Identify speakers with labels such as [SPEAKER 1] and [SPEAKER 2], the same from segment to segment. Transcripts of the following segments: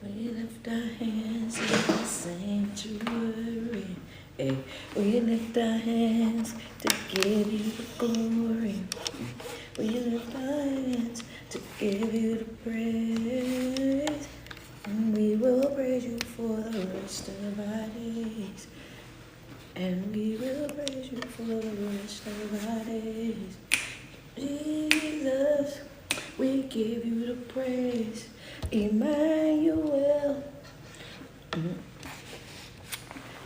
[SPEAKER 1] We lift our hands in the sanctuary. Hey, we lift our hands to give you the glory. We lift our hands to give you the praise. And we will praise you for the rest of our days. And we will praise you for the rest of our days. Jesus, we give you the praise. Emmanuel.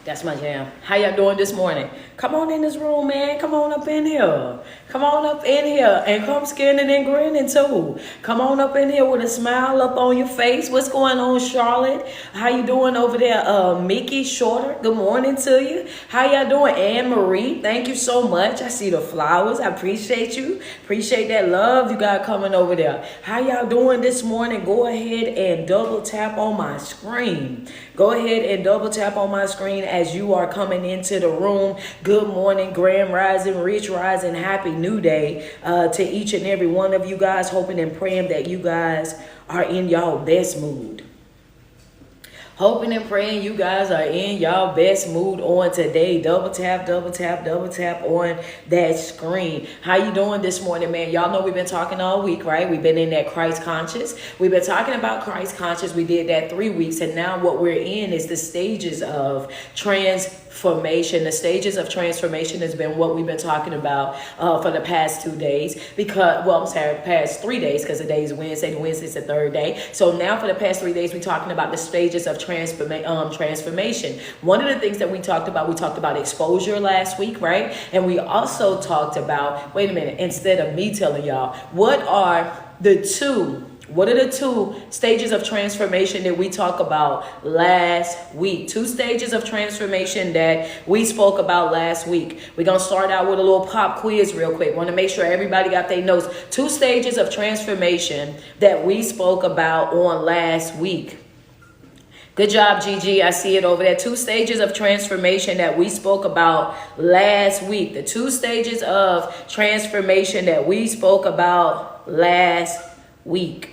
[SPEAKER 1] That's my jam. How y'all doing this morning? Come on in this room, man. Come on up in here. Come on up in here and come skinning and grinning too. Come on up in here with a smile up on your face. What's going on, Charlotte? How you doing over there? Mickey Shorter, good morning to you. How y'all doing? Anne Marie, thank you so much. I see the flowers. I appreciate you. Appreciate that love you got coming over there. How y'all doing this morning? Go ahead and double tap on my screen. Go ahead and double tap on my screen as you are coming into the room. Good morning, Grand Rising, Rich Rising, Happy New Day to each and every one of you guys. Hoping and praying that you guys are in y'all best mood. Hoping and praying you guys are in y'all best mood on today. Double tap on that screen. How you doing this morning, man? Y'all know we've been talking all week, right? We've been in that Christ conscious. We've been talking about Christ conscious. We did that 3 weeks, and now what we're in is the stages of transformation. The stages of transformation has been what we've been talking about for the past 2 days, past 3 days, because today's Wednesday. Wednesday's the third day. So now for the past 3 days, we're talking about the stages of transformation. One of the things that we talked about exposure last week, right? And we also talked about, wait a minute, instead of me telling y'all, what are the two stages of transformation that we talked about last week? 2 stages of transformation that we spoke about last week. We're going to start out with a little pop quiz real quick. Want to make sure everybody got their notes. 2 stages of transformation that we spoke about on last week. Good job, Gigi. I see it over there. 2 stages of transformation that we spoke about last week. The 2 stages of transformation that we spoke about last week.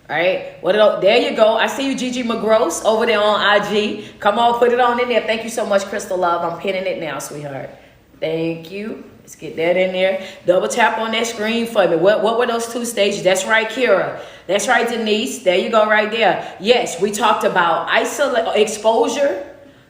[SPEAKER 1] All right. There you go. I see you, Gigi McGross, over there on IG. Come on, put it on in there. Thank you so much, Crystal Love. I'm pinning it now, sweetheart. Thank you. Let's get that in there. Double tap on that screen for me. What were those 2 stages? That's right, Kira. That's right, Denise. There you go right there. Yes, we talked about exposure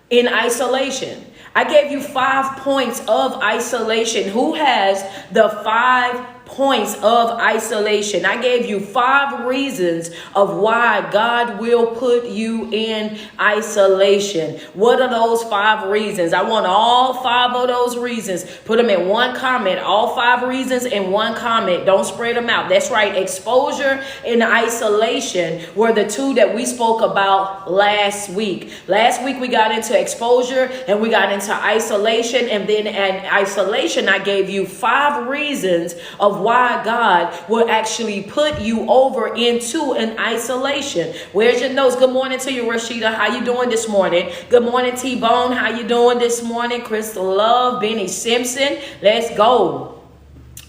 [SPEAKER 1] in isolation. I gave you 5 points of isolation. Who has the 5 points of isolation? I gave you 5 reasons of why God will put you in isolation. What are those 5 reasons? I want all 5 of those reasons. Put them in one comment. All 5 reasons in one comment. Don't spread them out. That's right. Exposure and isolation were the 2 that we spoke about last week. Last week we got into exposure and we got into isolation. And then in isolation, I gave you 5 reasons of why God will actually put you over into an isolation. Where's your notes? Good morning to you, Rashida. How you doing this morning? Good morning, T-Bone. How you doing this morning? Crystal Love, Benny Simpson. Let's go.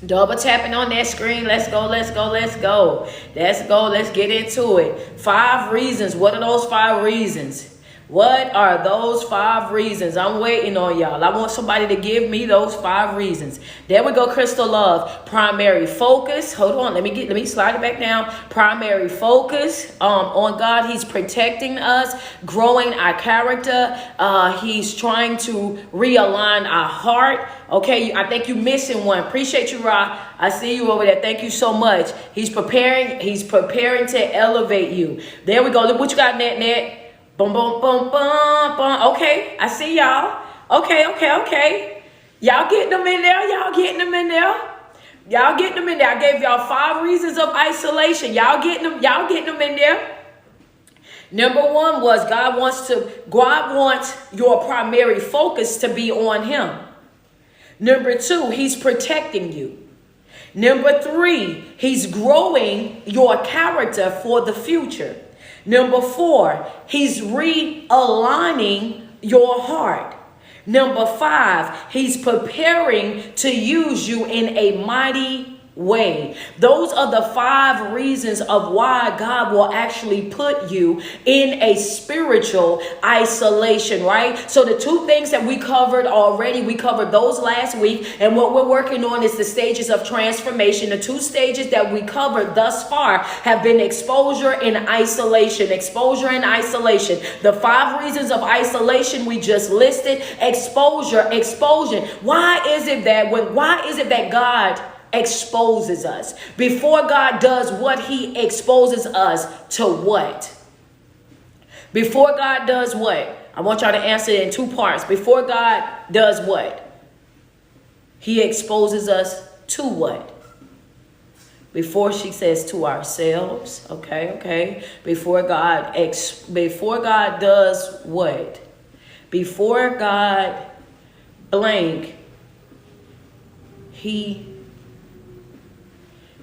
[SPEAKER 1] Double tapping on that screen. Let's go. Let's get into it. 5 reasons. What are those 5 reasons? What are those 5 reasons? I'm waiting on y'all. I want somebody to give me those 5 reasons. There we go, Crystal Love. Primary focus. Hold on. Let me slide it back down. Primary focus on God. He's protecting us, growing our character. He's trying to realign our heart. Okay, I think you're missing one. Appreciate you, Ra. I see you over there. Thank you so much. He's preparing to elevate you. There we go. Look what you got, Net. Boom, boom, boom, boom, boom. Okay, I see y'all. Okay. Y'all getting them in there. I gave y'all 5 reasons of isolation. Y'all getting them in there. Number 1 was God wants your primary focus to be on him. Number 2, he's protecting you. Number 3, he's growing your character for the future. Number 4, he's realigning your heart. Number 5, he's preparing to use you in a mighty way. Those are the 5 reasons of why God will actually put you in a spiritual isolation, right? So the 2 things that we covered already, we covered those last week. And what we're working on is the stages of transformation. The 2 stages that we covered thus far have been exposure and isolation. Exposure and isolation. The 5 reasons of isolation we just listed. Exposure. Why is it that God exposes us? Before God does what, he exposes us to what? Before God does what? I want y'all to answer it in 2 parts. Before God does what? He exposes us to what? Before, she says, to ourselves. Okay. Before God does what? Before God blank,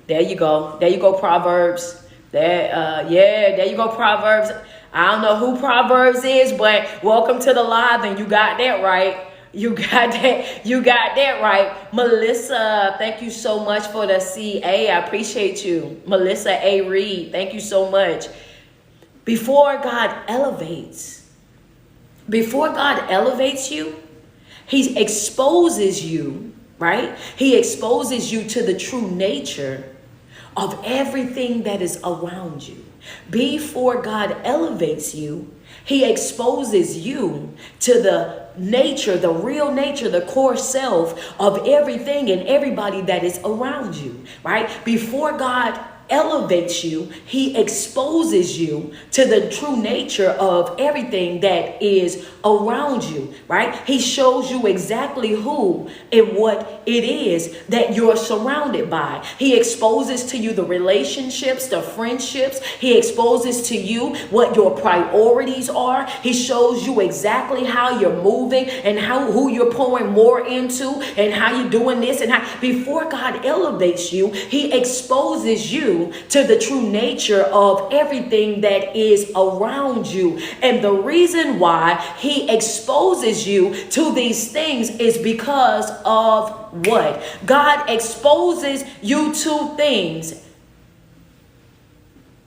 [SPEAKER 1] there you go, Proverbs. There you go, Proverbs. I don't know who Proverbs is, but welcome to the live, and you got that right. You got that right. Melissa, thank you so much for the CA. I appreciate you. Melissa A. Reed, thank you so much. Before God elevates you, he exposes you, right? He exposes you to the true nature of everything that is around you. Before God elevates you, he exposes you to the nature, the real nature, the core self of everything and everybody that is around you, right? Before God elevates you, he exposes you to the true nature of everything that is around you, right? He shows you exactly who and what it is that you're surrounded by. He exposes to you the relationships, the friendships. He exposes to you what your priorities are. He shows you exactly how you're moving and who you're pouring more into and how you're doing this and how. Before God elevates you, he exposes you to the true nature of everything that is around you. And the reason why he exposes you to these things is because of what? God exposes you to things.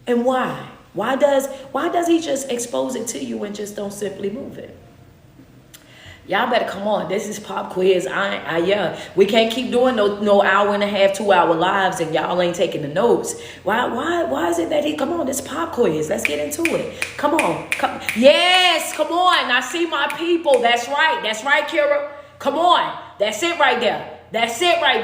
[SPEAKER 1] And why? Why does he just expose it to you and just don't simply move it? Y'all better come on. This is pop quiz. We can't keep doing no hour and a half, 2 hour lives and y'all ain't taking the notes. Why is it that come on, this pop quiz. Let's get into it. Come on. Yes, come on. I see my people. That's right, Kira. Come on. That's it right there. That's right.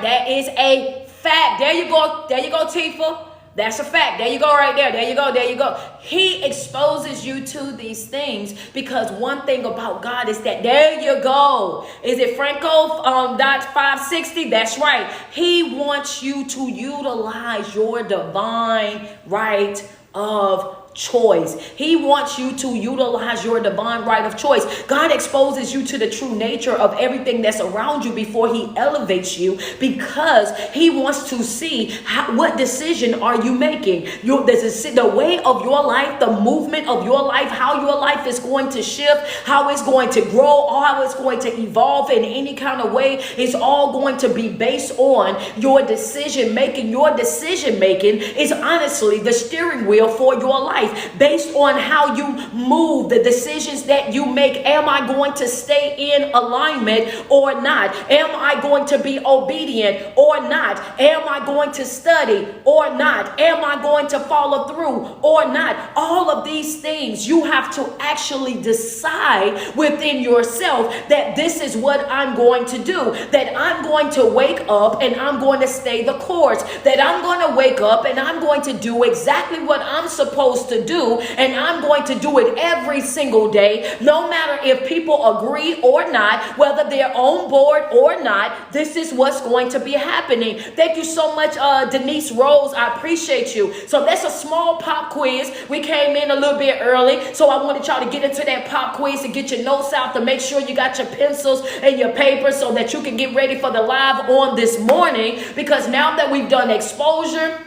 [SPEAKER 1] That is a fact. There you go, Tifa. That's a fact. There you go right there. There you go. He exposes you to these things because one thing about God is that, there you go. Is it Franco .560? That's right. He wants you to utilize your divine right of choice. He wants you to utilize your divine right of choice. God exposes you to the true nature of everything that's around you before he elevates you, because he wants to see what decision are you making. The way of your life, the movement of your life, how your life is going to shift, how it's going to grow, how it's going to evolve in any kind of way. It's all going to be based on your decision making. Your decision making is honestly the steering wheel for your life. Based on how you move, the decisions that you make. Am I going to stay in alignment or not? Am I going to be obedient or not? Am I going to study or not? Am I going to follow through or not? All of these things you have to actually decide within yourself that this is what I'm going to do. That I'm going to wake up and I'm going to stay the course. That I'm going to wake up and I'm going to do exactly what I'm supposed to do, and I'm going to do it every single day, no matter if people agree or not, whether they're on board or not. This is what's going to be happening. Thank you so much, Denise Rose. I appreciate you. So that's a small pop quiz. We came in a little bit early, so I wanted y'all to get into that pop quiz and get your notes out, to make sure you got your pencils and your paper so that you can get ready for the live on this morning, because now that we've done exposure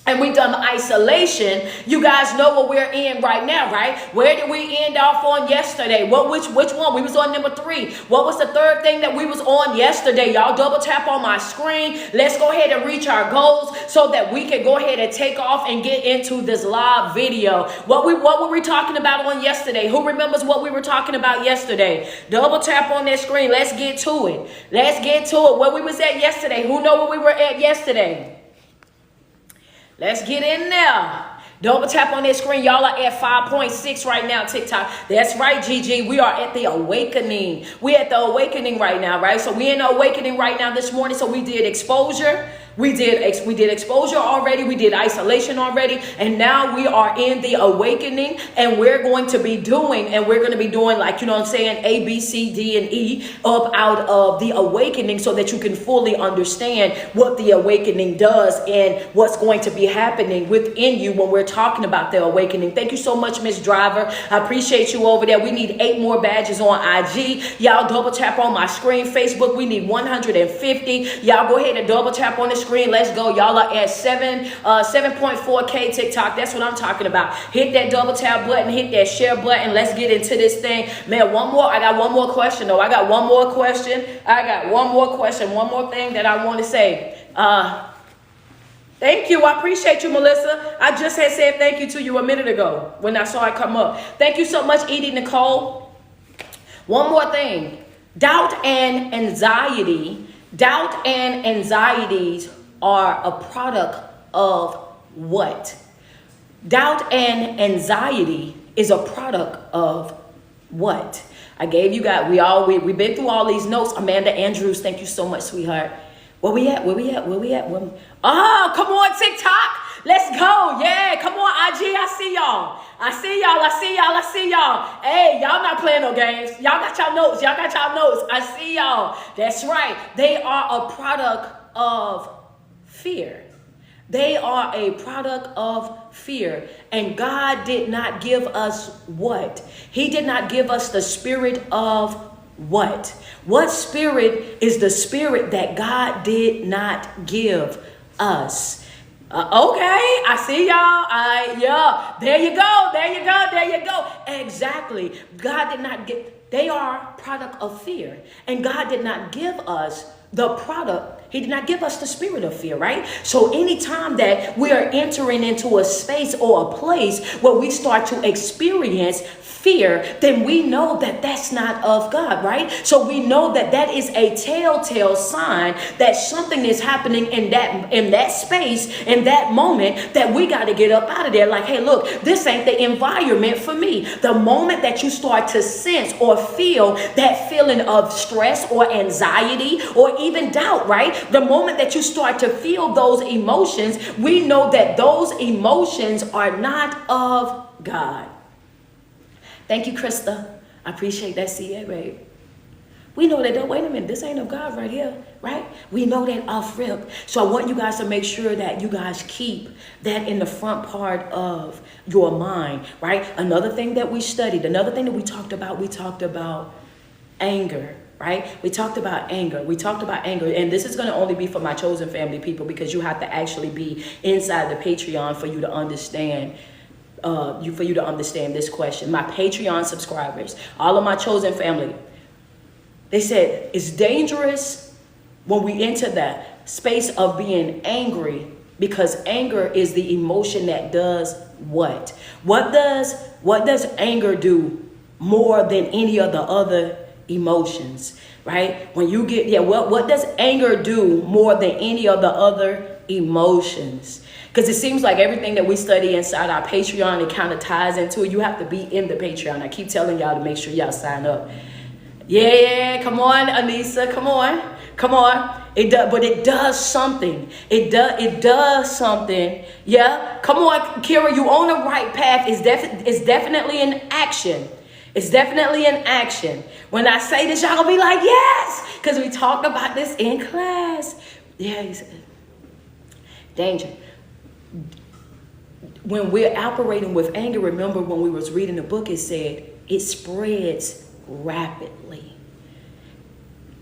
[SPEAKER 1] and we done isolation, you guys know what we're in right now, right? Where did we end off on yesterday? Which one? We was on number 3. What was the third thing that we was on yesterday? Y'all double tap on my screen. Let's go ahead and reach our goals so that we can go ahead and take off and get into this live video. What were we talking about on yesterday? Who remembers what we were talking about yesterday? Double tap on that screen. Let's get to it. Let's get to it. Where we was at yesterday? Who know where we were at yesterday? Let's get in there. Double tap on that screen. Y'all are at 5.6 right now, TikTok. That's right, GG. We are at the awakening. We at the awakening right now, right? So we in the awakening right now this morning. So we did exposure. We did exposure already. We did isolation already. And now we are in the awakening. And we're going to be doing, like, you know what I'm saying, A, B, C, D, and E up out of the awakening so that you can fully understand what the awakening does and what's going to be happening within you when we're talking about the awakening. Thank you so much, Miss Driver. I appreciate you over there. We need 8 more badges on IG. Y'all double tap on my screen. Facebook, we need 150. Y'all go ahead and double tap on the screen. Let's go. Y'all are at 7.4K TikTok. That's what I'm talking about. Hit that double tap button. Hit that share button. Let's get into this thing. Man, I got one more question though. I got one more question. One more thing that I want to say. Thank you. I appreciate you, Melissa. I just had said thank you to you a minute ago when I saw it come up. Thank you so much, Edie Nicole. One more thing. Doubt and anxieties are a product of what? Doubt and anxiety is a product of what? I gave you guys, we've been through all these notes. Amanda Andrews, thank you so much, sweetheart. Where we at? Oh, come on, TikTok. Let's go. Yeah, come on, IG. I see y'all. Hey, y'all not playing no games. Y'all got y'all notes. I see y'all. That's right. They are a product of fear. They are a product of fear. And God did not give us what? He did not give us the spirit of what? What spirit is the spirit that God did not give us? Okay, I see y'all. There you go. Exactly. God did not they are product of fear. And God did not give us the product. He did not give us the spirit of fear, right? So anytime that we are entering into a space or a place where we start to experience fear, then we know that that's not of God, right? So we know that that is a telltale sign that something is happening in that space, in that moment, that we got to get up out of there. Like, hey, look, this ain't the environment for me. The moment that you start to sense or feel that feeling of stress or anxiety or even doubt, right? The moment that you start to feel those emotions, we know that those emotions are not of God. Thank you, Krista. I appreciate that, CA, babe. We know that, wait a minute, this ain't of God right here, right? We know that off rip. So I want you guys to make sure that you guys keep that in the front part of your mind, right? Another thing that we studied, another thing that we talked about anger, right? We talked about anger. And this is going to only be for my chosen family people because you have to actually be inside the Patreon for you to understand this question. My Patreon subscribers, all of my chosen family, they said it's dangerous when we enter that space of being angry because anger is the emotion that does what? What does anger do more than any of the other emotions, right? When you get, what does anger do more than any of the other emotions? Because it seems like everything that we study inside our Patreon, it kind of ties into it. You have to be in the Patreon. I keep telling y'all to make sure y'all sign up. Yeah, come on, Anissa, come on. It does something. It does something. Yeah, come on, Kira, you on the right path. It's definitely an action. It's definitely an action. When I say this, y'all gonna be like, yes, because we talked about this in class. Yeah, danger. When we're operating with anger, remember when we was reading the book, it said it spreads rapidly.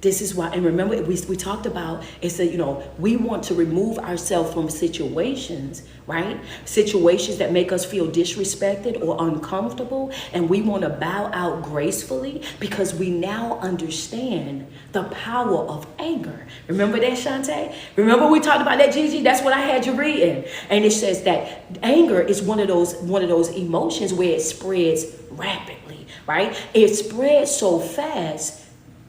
[SPEAKER 1] This is why, and remember, we talked about, it's that, we want to remove ourselves from situations, right? Situations that make us feel disrespected or uncomfortable. And we want to bow out gracefully because we now understand the power of anger. Remember that, Shantae? Remember we talked about that, Gigi? That's what I had you reading. And it says that anger is one of those emotions where it spreads rapidly, right? It spreads so fast.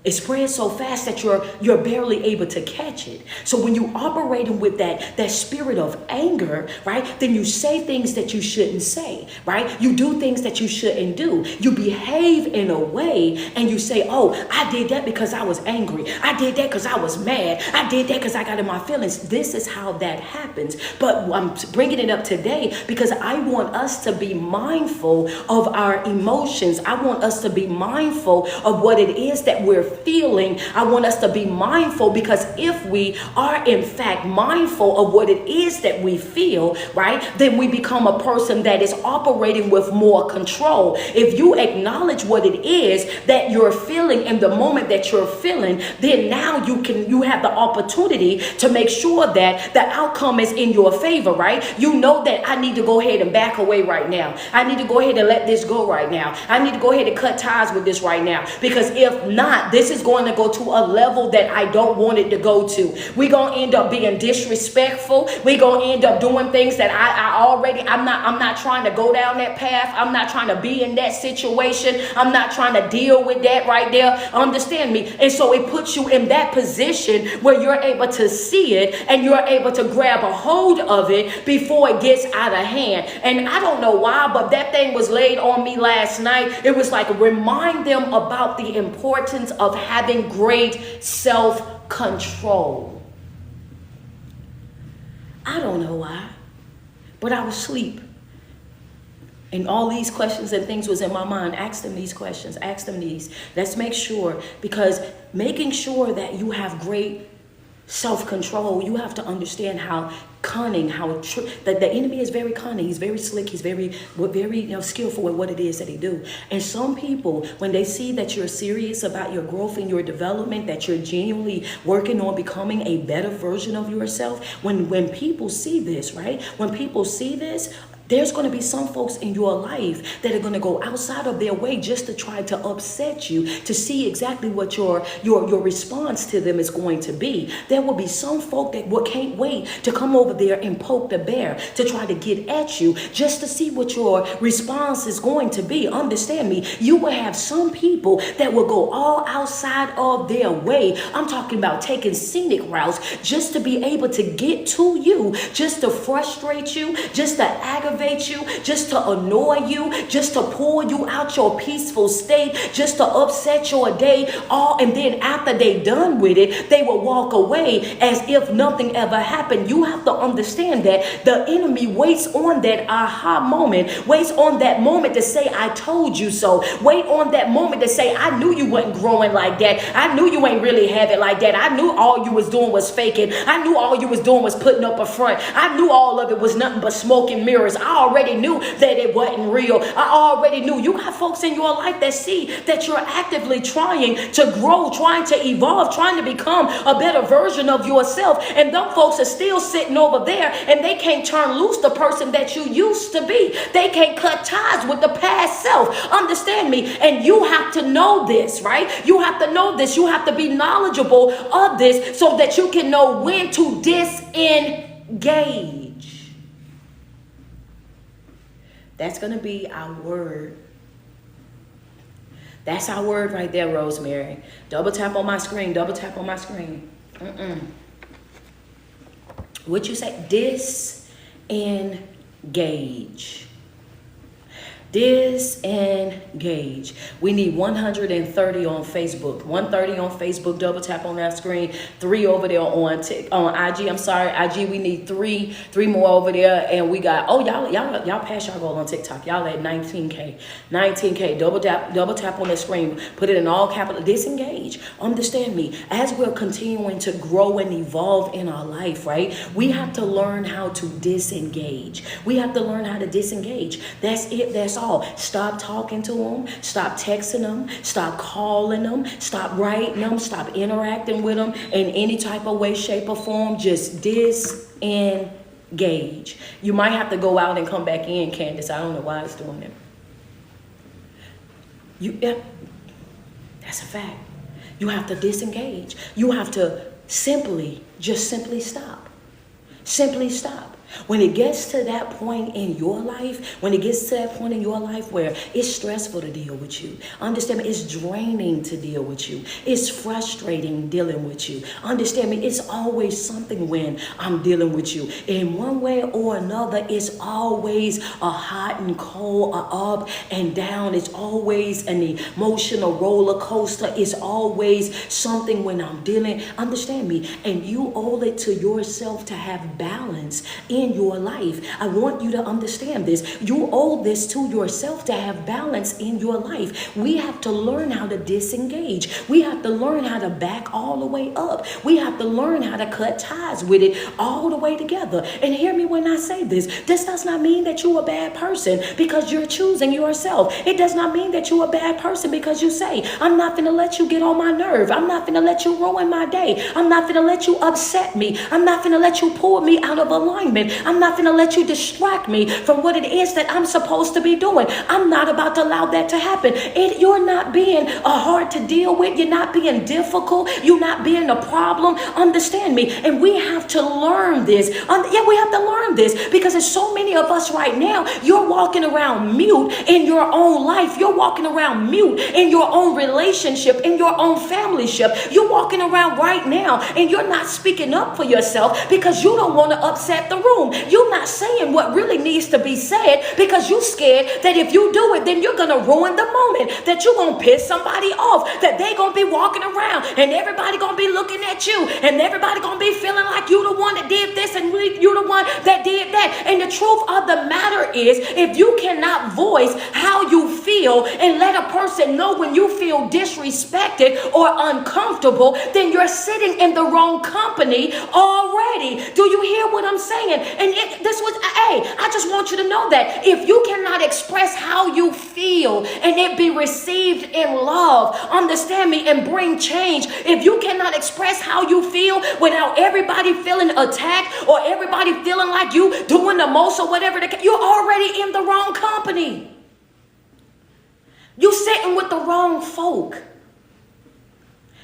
[SPEAKER 1] It spreads so fast that you're barely able to catch it. So when you operating with that spirit of anger, right, then you say things that you shouldn't say, right? You do things that you shouldn't do. You behave in a way and you say, oh, I did that because I was angry. I did that because I was mad. I did that because I got in my feelings. This is how that happens. But I'm bringing it up today because I want us to be mindful of our emotions. I want us to be mindful of what it is that we're feeling. I want us to be mindful, because if we are in fact mindful of what it is that we feel, right, then we become a person that is operating with more control. If you acknowledge what it is that you're feeling in the moment that you're feeling, then now you have the opportunity to make sure that the outcome is in your favor, right? You know that I need to go ahead and back away right now. I need to go ahead and let this go right now. I need to go ahead and cut ties with this right now, because if not, this is going to go to a level that I don't want it to go to. We're going to end up being disrespectful. We're going to end up doing things that I'm not trying to go down that path. I'm not trying to be in that situation. I'm not trying to deal with that right there. Understand me? And so it puts you in that position where you're able to see it and you're able to grab a hold of it before it gets out of hand. And I don't know why, but that thing was laid on me last night. It was like, remind them about the importance of having great self-control. I don't know why, but I was asleep. And all these questions and things was in my mind. Ask them these questions. Ask them these. Let's make sure, because making sure that you have great self-control, you have to understand how cunning, that the enemy is very cunning. He's very slick. He's very skillful with what it is that he do. And some people, when they see that you're serious about your growth and your development, that you're genuinely working on becoming a better version of yourself, when people see this, right? When people see this, there's going to be some folks in your life that are going to go outside of their way just to try to upset you, to see exactly what your response to them is going to be. There will be some folk that can't wait to come over there and poke the bear, to try to get at you, just to see what your response is going to be. Understand me? You will have some people that will go all outside of their way. I'm talking about taking scenic routes just to be able to get to you, just to frustrate you, just to aggravate you, just to annoy you, just to pull you out your peaceful state, just to upset your day, and then after they done with it, they will walk away as if nothing ever happened. You have to understand that the enemy waits on that aha moment, waits on that moment to say, I told you so. Wait on that moment to say, I knew you wasn't growing like that. I knew you ain't really have it like that. I knew all you was doing was faking. I knew all you was doing was putting up a front. I knew all of it was nothing but smoke and mirrors. I already knew that it wasn't real. I already knew. You got folks in your life that see that you're actively trying to grow, trying to evolve, trying to become a better version of yourself. And them folks are still sitting over there and they can't turn loose the person that you used to be. They can't cut ties with the past self. Understand me? And you have to know this, right? You have to know this. You have to be knowledgeable of this so that you can know when to disengage. That's going to be our word. That's our word right there, Rosemary. Double tap on my screen. Double tap on my screen. What you say? Disengage. Disengage. We need 130 on Facebook. 130 on Facebook. Double tap on that screen. 3 over there on IG. I'm sorry, IG. We need three more over there, and we got. Oh, y'all passed y'all goal on TikTok. Y'all at 19K. 19K. Double tap on the screen. Put it in all capital. Disengage. disengage. Understand me, as we're continuing to grow and evolve in our life, right? We have to learn how to disengage. We have to learn how to disengage. That's it, that's all. Stop talking to them, stop texting them, stop calling them, stop writing them, stop interacting with them in any type of way, shape, or form. Just disengage. You might have to go out and come back in, Candace. I don't know why it's doing it. That's a fact. You have to disengage. You have to simply stop. Simply stop. When it gets to that point in your life, where it's stressful to deal with you, understand me, it's draining to deal with you, it's frustrating dealing with you, understand me, it's always something when I'm dealing with you. In one way or another, it's always a hot and cold, a up and down. It's always an emotional roller coaster. It's always something when I'm dealing, understand me, and you owe it to yourself to have balance in your life. I want you to understand this. You owe this to yourself to have balance in your life. We have to learn how to disengage. We have to learn how to back all the way up. We have to learn how to cut ties with it all the way together. And hear me when I say this. This does not mean that you're a bad person because you're choosing yourself. It does not mean that you're a bad person because you say, I'm not going to let you get on my nerve. I'm not going to let you ruin my day. I'm not going to let you upset me. I'm not going to let you pull me out of alignment. I'm not going to let you distract me from what it is that I'm supposed to be doing. I'm not about to allow that to happen. You're not being hard to deal with. You're not being difficult. You're not being a problem. Understand me. And we have to learn this. We have to learn this because there's so many of us right now. You're walking around mute in your own life. You're walking around mute in your own relationship, in your own familyship. You're walking around right now and you're not speaking up for yourself because you don't want to upset the room. You're not saying what really needs to be said because you're scared that if you do it, then you're going to ruin the moment, that you're going to piss somebody off, that they're going to be walking around and everybody going to be looking at you and everybody going to be feeling like you the one that did this and you the one that did that. And the truth of the matter is, if you cannot voice how you feel and let a person know when you feel disrespected or uncomfortable, then you're sitting in the wrong company already. Do you hear what I'm saying? And I just want you to know that if you cannot express how you feel and it be received in love, understand me, and bring change, if you cannot express how you feel without everybody feeling attacked or everybody feeling like you doing the most or whatever, you're already in the wrong company. You're sitting with the wrong folk.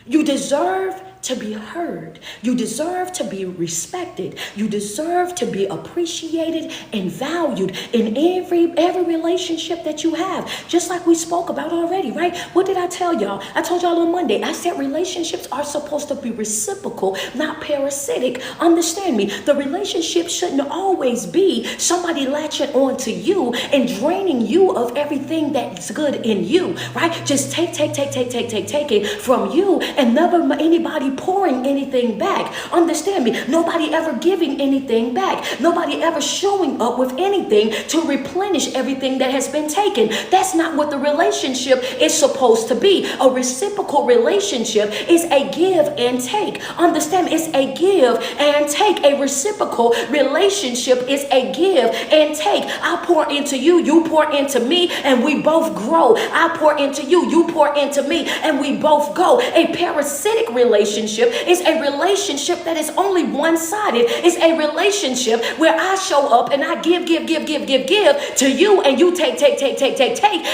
[SPEAKER 1] You deserve to be heard. You deserve to be respected. You deserve to be appreciated and valued in every relationship that you have. Just like we spoke about already, right? What did I tell y'all? I told y'all on Monday. I said relationships are supposed to be reciprocal, not parasitic. Understand me. The relationship shouldn't always be somebody latching on to you and draining you of everything that's good in you, right? Just take it from you and never anybody pouring anything back. Understand me. Nobody ever giving anything back. Nobody ever showing up with anything to replenish everything that has been taken. That's not what the relationship is supposed to be. A reciprocal relationship is a give and take. Understand me. It's a give and take. A reciprocal relationship is a give and take. I pour into you, you pour into me, and we both grow. I pour into you, you pour into me, and we both go. A parasitic relationship is a relationship that is only one-sided. It's a relationship where I show up and I give to you, and you take,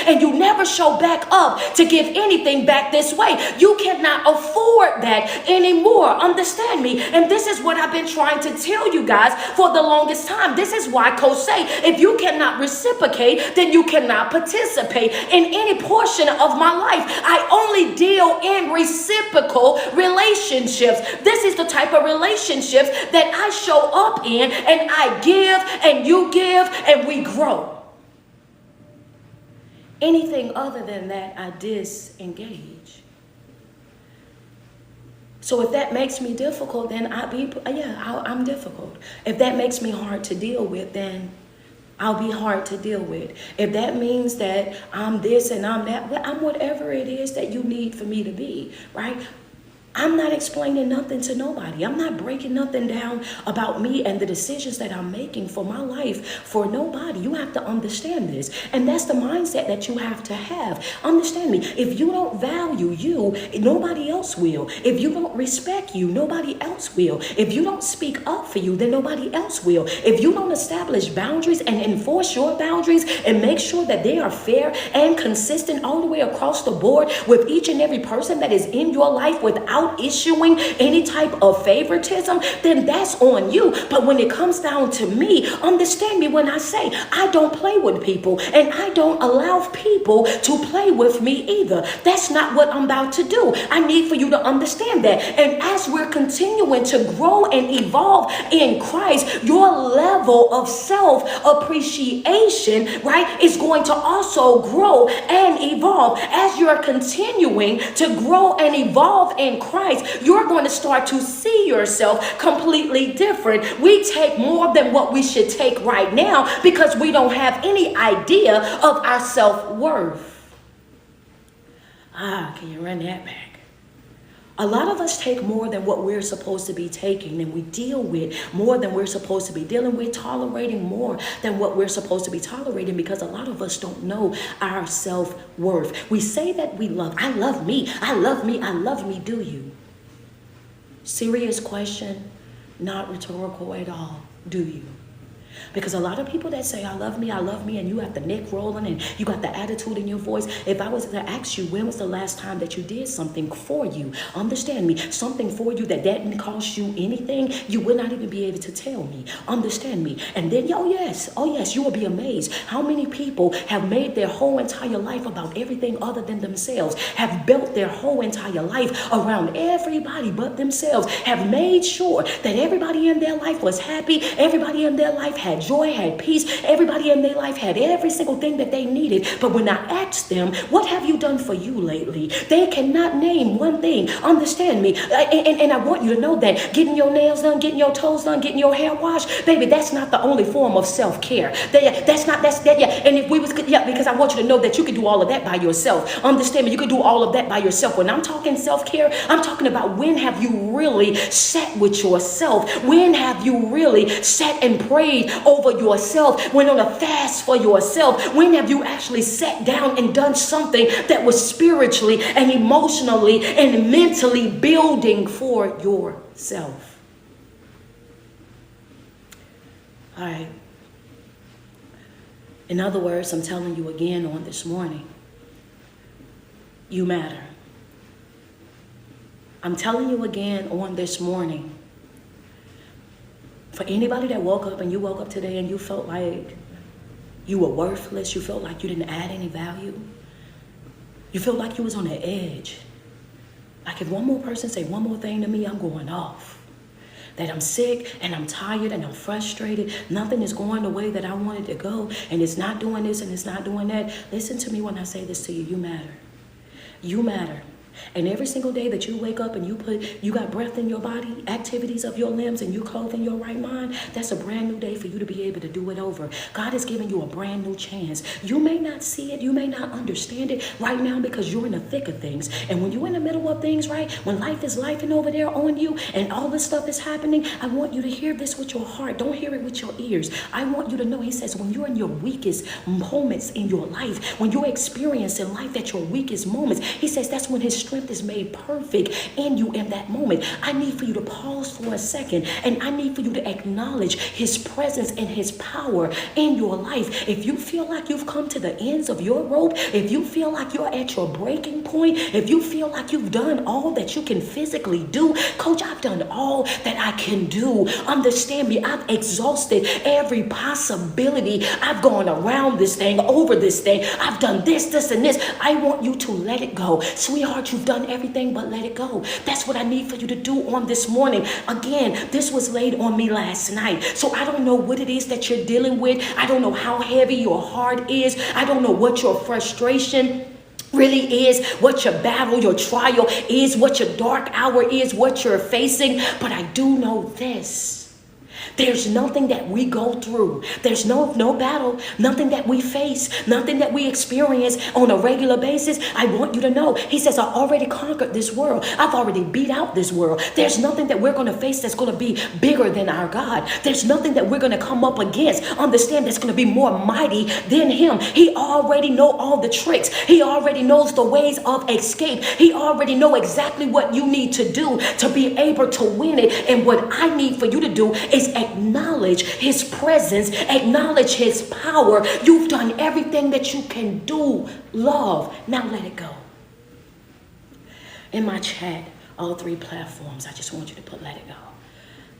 [SPEAKER 1] and you never show back up to give anything back this way. You cannot afford that anymore. Understand me. And this is what I've been trying to tell you guys for the longest time. This is why Coach say, if you cannot reciprocate, then you cannot participate in any portion of my life. I only deal in reciprocal relationships. This is the type of relationships that I show up in, and I give and you give and we grow. Anything other than that, I disengage. So if that makes me difficult, then I'm difficult. If that makes me hard to deal with, then I'll be hard to deal with. If that means that I'm this and I'm that, well, I'm whatever it is that you need for me to be, right? I'm not explaining nothing to nobody. I'm not breaking nothing down about me and the decisions that I'm making for my life for nobody. You have to understand this. And that's the mindset that you have to have. Understand me. If you don't value you, nobody else will. If you don't respect you, nobody else will. If you don't speak up for you, then nobody else will. If you don't establish boundaries and enforce your boundaries and make sure that they are fair and consistent all the way across the board with each and every person that is in your life without issuing any type of favoritism, then that's on you. But when it comes down to me, understand me when I say I don't play with people and I don't allow people to play with me either. That's not what I'm about to do. I need for you to understand that. And as we're continuing to grow and evolve in Christ, your level of self-appreciation, right, is going to also grow and evolve. As you're continuing to grow and evolve in Christ, you're going to start to see yourself completely different. We take more than what we should take right now because we don't have any idea of our self-worth. Can you run that back? A lot of us take more than what we're supposed to be taking, and we deal with more than we're supposed to be dealing with, tolerating more than what we're supposed to be tolerating, because a lot of us don't know our self-worth. We say that we love, I love me, I love me, I love me. Do you? Serious question, not rhetorical at all. Do you? Because a lot of people that say, I love me, and you have the neck rolling and you got the attitude in your voice. If I was to ask you, when was the last time that you did something for you? Understand me, something for you that didn't cost you anything, you would not even be able to tell me. Understand me. And then, oh yes, you will be amazed how many people have made their whole entire life about everything other than themselves, have built their whole entire life around everybody but themselves, have made sure that everybody in their life was happy, everybody in their life had joy, had peace. Everybody in their life had every single thing that they needed. But when I asked them, what have you done for you lately? They cannot name one thing. Understand me. And I want you to know that getting your nails done, getting your toes done, getting your hair washed, baby, that's not the only form of self-care. That's not. And if we was, because I want you to know that you can do all of that by yourself. Understand me. You can do all of that by yourself. When I'm talking self-care, I'm talking about when have you really sat with yourself? When have you really sat and prayed over yourself, went on a fast for yourself? When have you actually sat down and done something that was spiritually and emotionally and mentally building for yourself? All right. In other words, I'm telling you again on this morning, you matter. I'm telling you again on this morning, for anybody that woke up and you woke up today and you felt like you were worthless, you felt like you didn't add any value, you felt like you was on the edge. Like if one more person say one more thing to me, I'm going off. That I'm sick and I'm tired and I'm frustrated. Nothing is going the way that I wanted to go, and it's not doing this and it's not doing that. Listen to me when I say this to you. You matter. You matter. And every single day that you wake up and you got breath in your body, activities of your limbs, and you clothe in your right mind, that's a brand new day for you to be able to do it over. God is giving you a brand new chance. You may not see it, you may not understand it right now because you're in the thick of things. And when you're in the middle of things, right, when life is lifing over there on you and all this stuff is happening, I want you to hear this with your heart. Don't hear it with your ears. I want you to know, he says, when you're in your weakest moments in your life, when you're experiencing life at your weakest moments, he says that's when his strength is made perfect in you in that moment. I need for you to pause for a second, and I need for you to acknowledge his presence and his power in your life. If you feel like you've come to the ends of your rope, if you feel like you're at your breaking point, if you feel like you've done all that you can physically do, coach, I've done all that I can do. Understand me, I've exhausted every possibility. I've gone around this thing, over this thing. I've done this, and this. I want you to let it go. Sweetheart, you've done everything but let it go. That's what I need for you to do on this morning. Again, this was laid on me last night. So I don't know what it is that you're dealing with. I don't know how heavy your heart is. I don't know what your frustration really is, what your battle, your trial is, what your dark hour is, what you're facing. But I do know this, There's nothing that we go through. There's no battle, nothing that we face, nothing that we experience on a regular basis. I want you to know, he says, I already conquered this world. I've already beat out this world. There's nothing that we're going to face that's going to be bigger than our God. There's nothing that we're going to come up against, understand, that's going to be more mighty than him. He already know all the tricks. He already knows the ways of escape. He already know exactly what you need to do to be able to win it. And what I need for you to do is acknowledge his presence, acknowledge his power. You've done everything that you can do. Love. Now let it go. In my chat, all 3 platforms, I just want you to put let it go.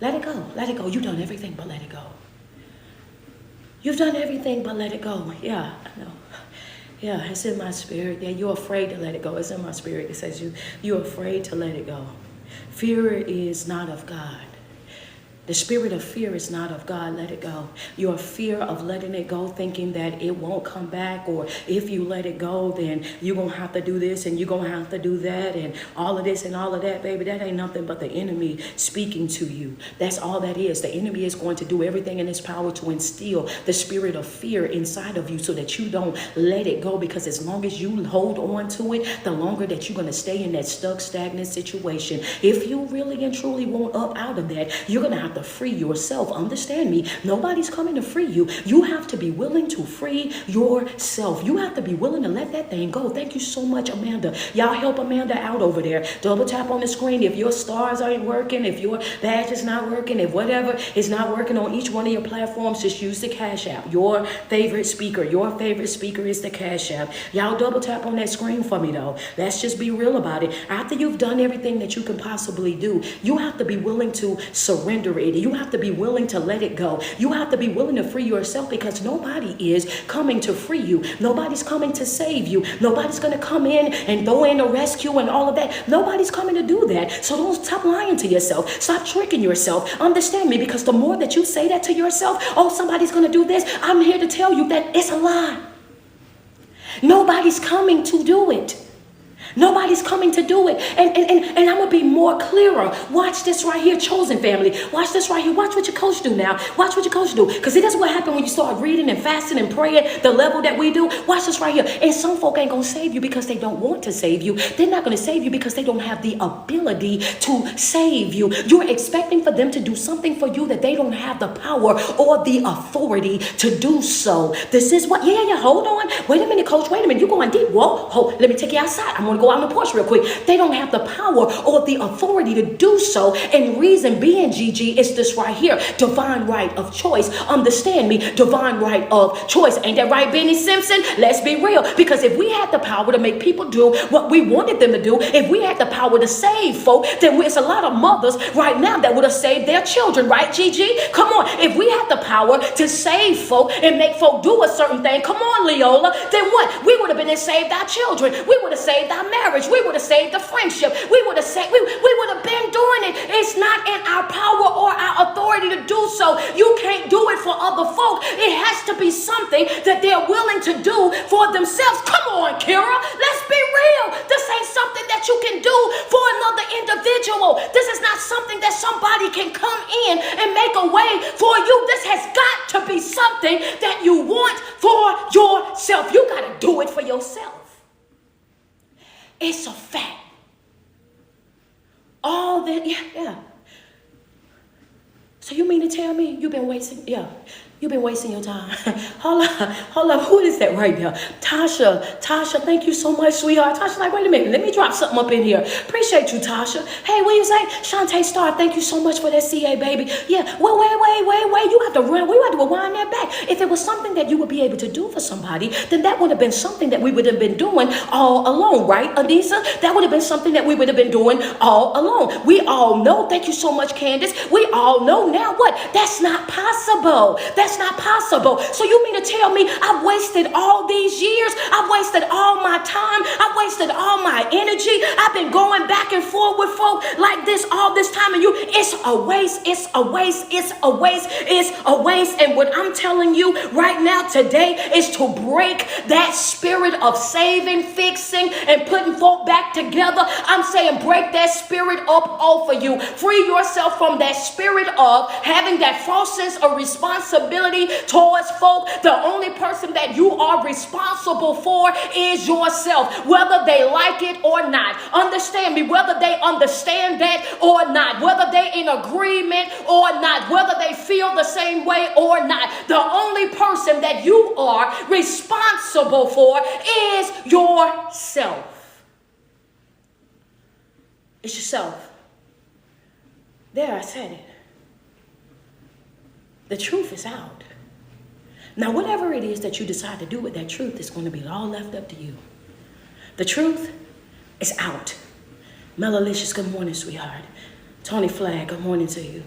[SPEAKER 1] Let it go. Let it go. You've done everything but let it go. You've done everything but let it go. Yeah, I know. Yeah, it's in my spirit. Yeah, you're afraid to let it go. It's in my spirit. It says you're afraid to let it go. Fear is not of God. The spirit of fear is not of God. Let it go. Your fear of letting it go, thinking that it won't come back, or if you let it go, then you're going to have to do this and you're going to have to do that and all of this and all of that, baby. That ain't nothing but the enemy speaking to you. That's all that is. The enemy is going to do everything in his power to instill the spirit of fear inside of you so that you don't let it go, because as long as you hold on to it, the longer that you're going to stay in that stuck, stagnant situation. If you really and truly want up out of that, you're going to have to free yourself. Understand me. Nobody's coming to free you. You have to be willing to free yourself. You have to be willing to let that thing go. Thank you so much, Amanda. Y'all help Amanda out over there. Double tap on the screen if your stars aren't working, if your badge is not working, if whatever is not working on each one of your platforms, just use the Cash App. Your favorite speaker is the Cash App. Y'all double tap on that screen for me though. Let's just be real about it. After you've done everything that you can possibly do, you have to be willing to surrender it. You have to be willing to let it go. You have to be willing to free yourself, because nobody is coming to free you. Nobody's coming to save you. Nobody's going to come in and throw in a rescue and all of that. Nobody's coming to do that. So don't stop lying to yourself. Stop tricking yourself. Understand me, because the more that you say that to yourself, oh, somebody's going to do this, I'm here to tell you that it's a lie. Nobody's coming to do it. Nobody's coming to do it. And I'm going to be more clearer. Watch this right here, chosen family. Watch this right here. Watch what your coach do now. Watch what your coach do. Because it is what happened when you start reading and fasting and praying the level that we do. Watch this right here. And some folk ain't going to save you because they don't want to save you. They're not going to save you because they don't have the ability to save you. You're expecting for them to do something for you that they don't have the power or the authority to do so. This is what, yeah, hold on. Wait a minute, coach. Wait a minute. You're going deep. Whoa, hold. Let me take you outside. I'm going to go out on the porch real quick. They don't have the power or the authority to do so. And reason being, Gigi, is this right here. Divine right of choice. Understand me. Divine right of choice. Ain't that right, Benny Simpson? Let's be real. Because if we had the power to make people do what we wanted them to do, if we had the power to save folk, then there's a lot of mothers right now that would have saved their children, right, Gigi? Come on. If we had the power to save folk and make folk do a certain thing, come on, Leola, then what? We would have been and saved our children. We would have saved our marriage. We would have saved the friendship. We would have saved, we would have been doing it. It's not in our power or our authority to do so. You can't do it for other folk. It has to be something that they're willing to do for themselves. Come on, Kira. Let's be real. This ain't something that you can do for another individual. This is not something that somebody can come in and make a way for you. This has got to be something that you want for yourself. You got to do it for yourself. It's a fact. All that, yeah. So you mean to tell me you've been wasting, you've been wasting your time. Hold on. Who is that right there? Tasha, thank you so much, sweetheart. Tasha's like, wait a minute. Let me drop something up in here. Appreciate you, Tasha. Hey, what you say? Shantae Star, thank you so much for that CA, baby. Yeah, well, wait. You have to run. We have to rewind that back. If it was something that you would be able to do for somebody, then that would have been something that we would have been doing all along, right, Anissa? That would have been something that we would have been doing all along. We all know. Thank you so much, Candace. We all know now what? That's not possible. That's not possible. So you mean to tell me I've wasted all these years? I've wasted all my time. I've wasted all my energy. I've been going back and forth with folk like this all this time, and it's a waste. It's a waste. It's a waste. It's a waste. And what I'm telling you right now today is to break that spirit of saving, fixing, and putting folk back together. I'm saying break that spirit up off of you. Free yourself from that spirit of having that false sense of responsibility towards folk. The only person that you are responsible for is yourself, whether they like it or not. Understand me, whether they understand that or not, whether they in agreement or not, whether they feel the same way or not. The only person that you are responsible for is yourself. It's yourself. There, I said it. The truth is out. Now, whatever it is that you decide to do with that truth is going to be all left up to you. The truth is out. Melalicious, good morning, sweetheart. Tony Flagg, good morning to you.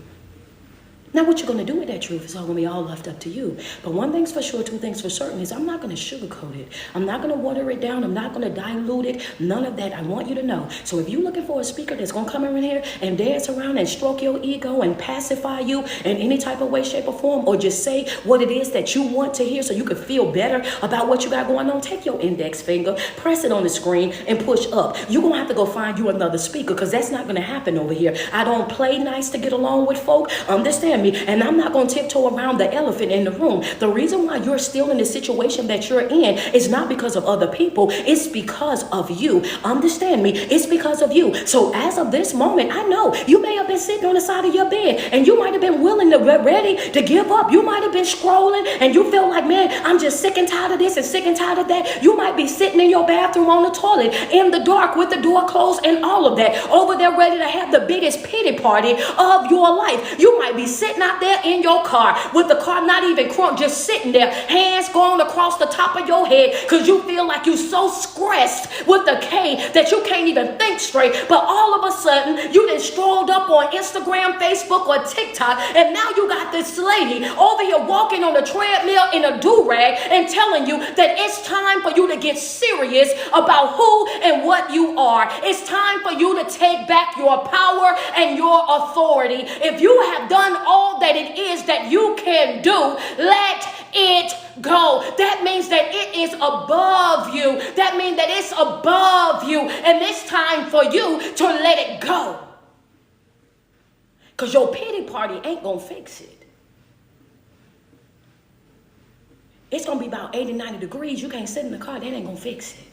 [SPEAKER 1] Now, what you're going to do with that truth is all going to be all left up to you. But one thing's for sure, two things for certain is I'm not going to sugarcoat it. I'm not going to water it down. I'm not going to dilute it. None of that. I want you to know. So if you're looking for a speaker that's going to come in here and dance around and stroke your ego and pacify you in any type of way, shape, or form, or just say what it is that you want to hear so you can feel better about what you got going on, take your index finger, press it on the screen, and push up. You're going to have to go find you another speaker because that's not going to happen over here. I don't play nice to get along with folk. Understand me, and I'm not going to tiptoe around the elephant in the room. The reason why you're still in the situation that you're in is not because of other people. It's because of you. Understand me? It's because of you. So as of this moment, I know you may have been sitting on the side of your bed and you might have been willing to ready to give up. You might have been scrolling and you feel like, man, I'm just sick and tired of this and sick and tired of that. You might be sitting in your bathroom on the toilet in the dark with the door closed and all of that, over there ready to have the biggest pity party of your life. You might be sitting out there in your car with the car not even crunk, just sitting there, hands going across the top of your head because you feel like you're so stressed with the K that you can't even think straight. But all of a sudden you then strolled up on Instagram, Facebook, or TikTok, and now you got this lady over here walking on a treadmill in a do-rag and telling you that it's time for you to get serious about who and what you are. It's time for you to take back your power and your authority. If you have done all that it is that you can do, let it go. That means that it is above you. That means that it's above you, and it's time for you to let it go. Because your pity party ain't going to fix it. It's going to be about 80, 90 degrees. You can't sit in the car. That ain't going to fix it.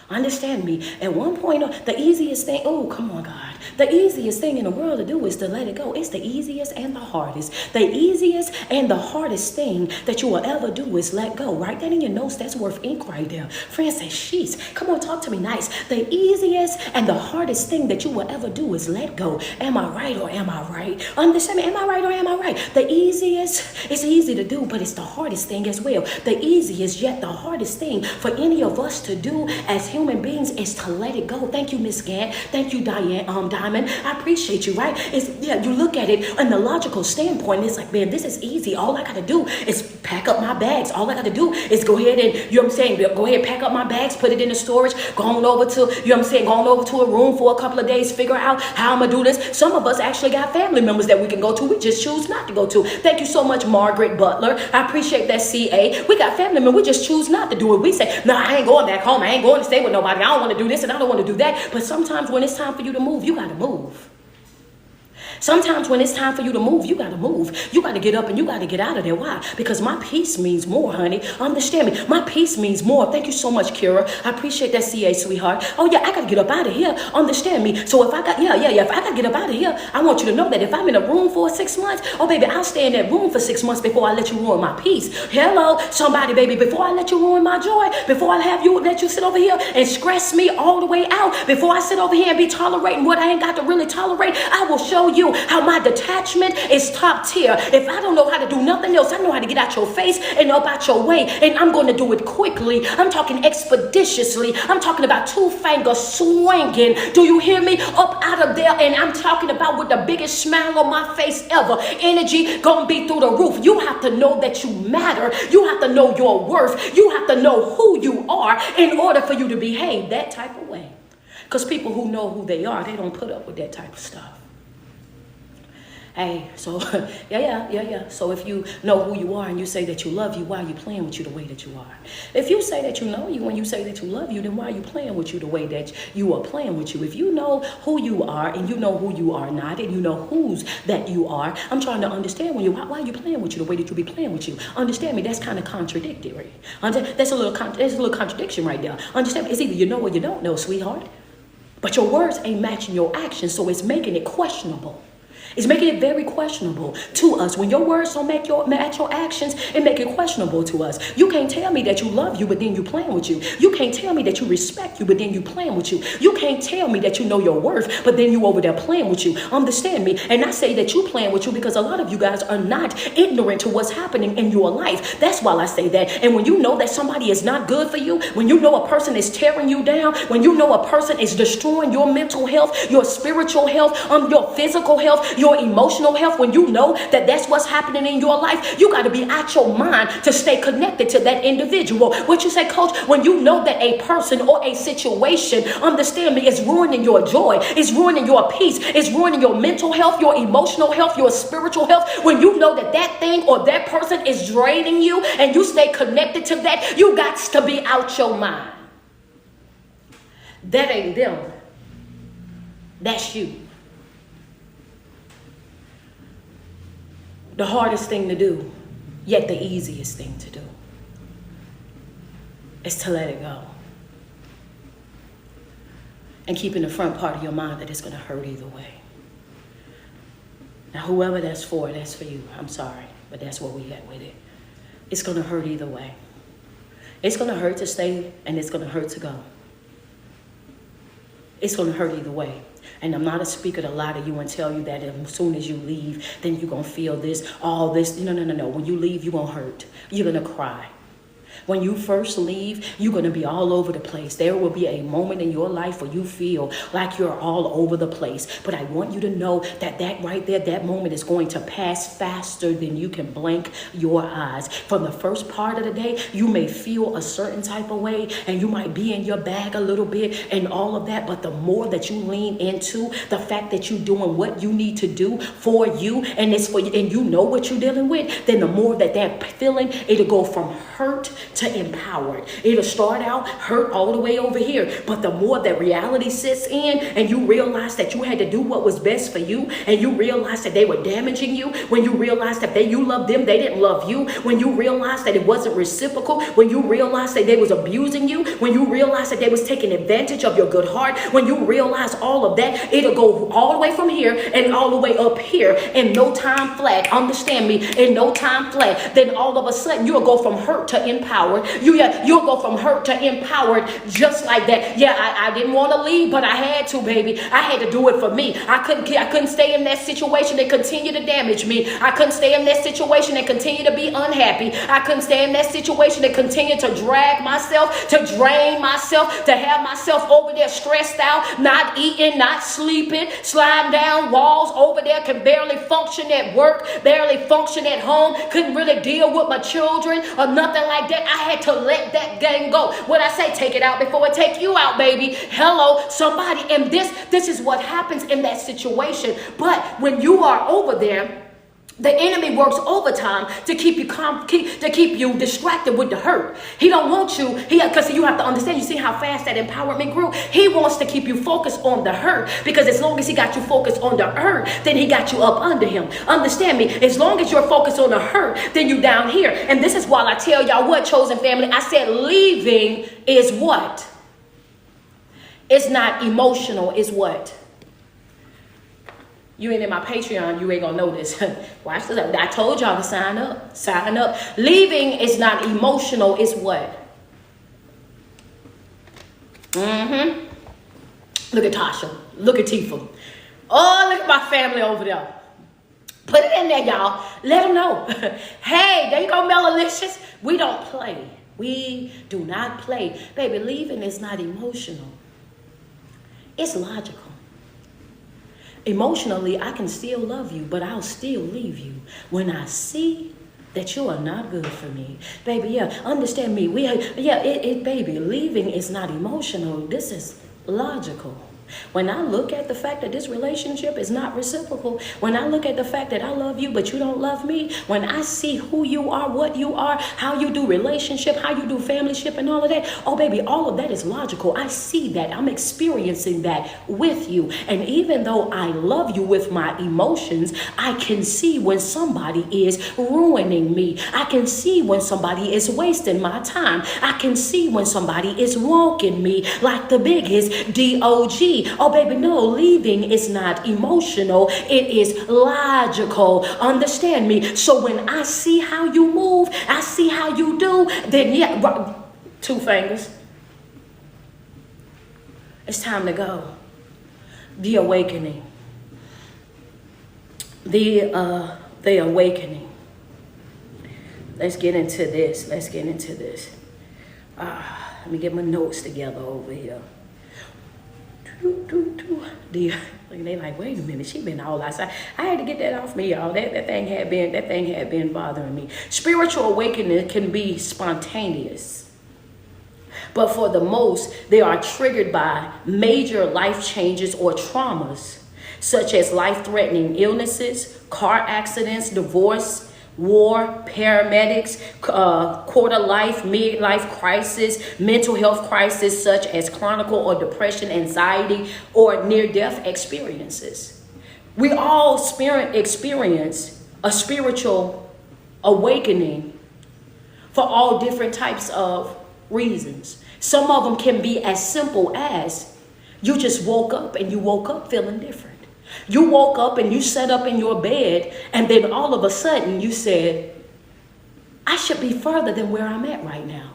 [SPEAKER 1] Understand me. At one point, the easiest thing, oh, come on, God. The easiest thing in the world to do is to let it go. It's the easiest and the hardest. The easiest and the hardest thing that you will ever do is let go. Write that in your notes. That's worth ink right there. Friends say, sheesh, come on, talk to me nice. The easiest and the hardest thing that you will ever do is let go. Am I right or am I right? Understand me? Am I right or am I right? The easiest, it's easy to do, but it's the hardest thing as well. The easiest yet the hardest thing for any of us to do as human beings is to let it go. Thank you, Miss Gann. Thank you, Diamond. I appreciate you, right? You look at it in the logical standpoint, it's like, man, this is easy. All I got to do is pack up my bags. All I got to do is go ahead and, you know what I'm saying, go ahead, pack up my bags, put it in the storage, go on over to, you know what I'm saying, going over to a room for a couple of days, figure out how I'm going to do this. Some of us actually got family members that we can go to. We just choose not to go to. Thank you so much, Margaret Butler. I appreciate that, CA. We got family members. We just choose not to do it. We say, no, I ain't going back home. I ain't going to stay with nobody. I don't want to do this and I don't want to do that. But sometimes when it's time for you to move, you got to move. Sometimes when it's time for you to move, you got to move. You got to get up and you got to get out of there. Why? Because my peace means more, honey. Understand me. My peace means more. Thank you so much, Kira. I appreciate that, CA, sweetheart. Oh, yeah, I got to get up out of here. Understand me. So if I got, if I got to get up out of here, I want you to know that if I'm in a room for 6 months, oh, baby, I'll stay in that room for 6 months before I let you ruin my peace. Hello, somebody, baby, before I let you ruin my joy, before I let you sit over here and stress me all the way out, before I sit over here and be tolerating what I ain't got to really tolerate, I will show you
[SPEAKER 2] you how my detachment is top tier. If I don't know how to do nothing else, I know how to get out your face and up out your way, and I'm going to do it quickly. I'm talking expeditiously. I'm talking about two-finger swinging. Do you hear me? Up out of there, and I'm talking about with the biggest smile on my face ever. Energy gonna be through the roof. You have to know that you matter. You have to know your worth. You have to know who you are in order for you to behave that type of way. Because people who know who they are, they don't put up with that type of stuff. Hey, so, yeah. So if you know who you are and you say that you love you, why are you playing with you the way that you are? If you say that you know you and you say that you love you, then why are you playing with you the way that you are playing with you? If you know who you are and you know who you are not and you know whose that you are, I'm trying to understand why are you playing with you the way that you be playing with you? Understand me, that's kind of contradictory. There's a little contradiction right there. Understand me, it's either you know or you don't know, sweetheart. But your words ain't matching your actions, so it's making it questionable. It's making it very questionable to us. When your words don't match your actions, it make it questionable to us. You can't tell me that you love you, but then you playing with you. You can't tell me that you respect you, but then you playing with you. You can't tell me that you know your worth, but then you over there playing with you. Understand me? And I say that you playing with you because a lot of you guys are not ignorant to what's happening in your life. That's why I say that. And when you know that somebody is not good for you, when you know a person is tearing you down, when you know a person is destroying your mental health, your spiritual health, your physical health, your emotional health, when you know that that's what's happening in your life, you got to be out your mind to stay connected to that individual. What you say, coach? When you know that a person or a situation, understand me, is ruining your joy, is ruining your peace, is ruining your mental health, your emotional health, your spiritual health, when you know that that thing or that person is draining you and you stay connected to that, you got to be out your mind. That ain't them. That's you. The hardest thing to do, yet the easiest thing to do, is to let it go. And keep in the front part of your mind that it's going to hurt either way. Now, whoever that's for you. I'm sorry, but that's where we at with it. It's going to hurt either way. It's going to hurt to stay, and it's going to hurt to go. It's going to hurt either way. And I'm not a speaker to lie to you and tell you that as soon as you leave, then you're going to feel this, all this. No. When you leave, you're going to hurt. You're going to cry. When you first leave, you're going to be all over the place. There will be a moment in your life where you feel like you're all over the place. But I want you to know that right there, that moment is going to pass faster than you can blink your eyes. From the first part of the day, you may feel a certain type of way and you might be in your bag a little bit and all of that. But the more that you lean into the fact that you're doing what you need to do for you and it's for you, and you know what you're dealing with, then the more that feeling, it'll go from hurt to empowered. It'll start out hurt all the way over here, but the more that reality sits in and you realize that you had to do what was best for you, and you realize that they were damaging you, when you realize that you loved them, they didn't love you, when you realize that it wasn't reciprocal, when you realize that they was abusing you, when you realize that they was taking advantage of your good heart, when you realize all of that, it'll go all the way from here and all the way up here in no time flat. Understand me? In no time flat. Then all of a sudden you'll go from hurt to empowered. You'll go from hurt to empowered just like that. Yeah, I didn't want to leave, but I had to, baby. I had to do it for me. I couldn't stay in that situation and continue to damage me. I couldn't stay in that situation and continue to be unhappy. I couldn't stay in that situation and continue to drag myself, to drain myself, to have myself over there stressed out, not eating, not sleeping, sliding down walls over there, can barely function at work, barely function at home, couldn't really deal with my children or nothing like that. I had to let that game go. What I say, take it out before it take you out, baby. Hello, somebody. And this is what happens in that situation. But when you are over there, the enemy works overtime to keep you distracted with the hurt. He don't want you, because you have to understand, you see how fast that empowerment grew? He wants to keep you focused on the hurt, because as long as he got you focused on the hurt, then he got you up under him. Understand me? As long as you're focused on the hurt, then you down here. And this is why I tell y'all what, chosen family, I said leaving is what? It's not emotional, it's what? You ain't in my Patreon, you ain't gonna know this. Watch this. I told y'all to sign up. Sign up. Leaving is not emotional, it's what? Look at Tasha. Look at Tifa. Oh, look at my family over there. Put it in there, y'all. Let them know. Hey, there you go, Melalicious. We don't play. We do not play. Baby, leaving is not emotional. It's logical. Emotionally, I can still love you, but I'll still leave you when I see that you are not good for me. Baby, yeah, understand me. Baby, leaving is not emotional. This is logical. When I look at the fact that this relationship is not reciprocal, when I look at the fact that I love you but you don't love me, when I see who you are, what you are, how you do relationship, how you do familyship and all of that, oh baby, all of that is logical. I see that. I'm experiencing that with you. And even though I love you with my emotions, I can see when somebody is ruining me. I can see when somebody is wasting my time. I can see when somebody is walking me like the biggest DOG. Oh, baby, no, leaving is not emotional. It is logical. Understand me? So when I see how you move, I see how you do, then yeah, two fingers. It's time to go. The awakening. The awakening. Let's get into this. Let me get my notes together over here. They like, wait a minute, she been all outside. I had to get that off me, y'all. That thing had been bothering me. Spiritual awakening can be spontaneous, but for the most, they are triggered by major life changes or traumas, such as life-threatening illnesses, car accidents, divorce, war, paramedics, quarter life, midlife crisis, mental health crisis such as chronic or depression, anxiety, or near-death experiences. We all experience a spiritual awakening for all different types of reasons. Some of them can be as simple as you just woke up and you woke up feeling different. You woke up and you sat up in your bed, and then all of a sudden you said, I should be further than where I'm at right now.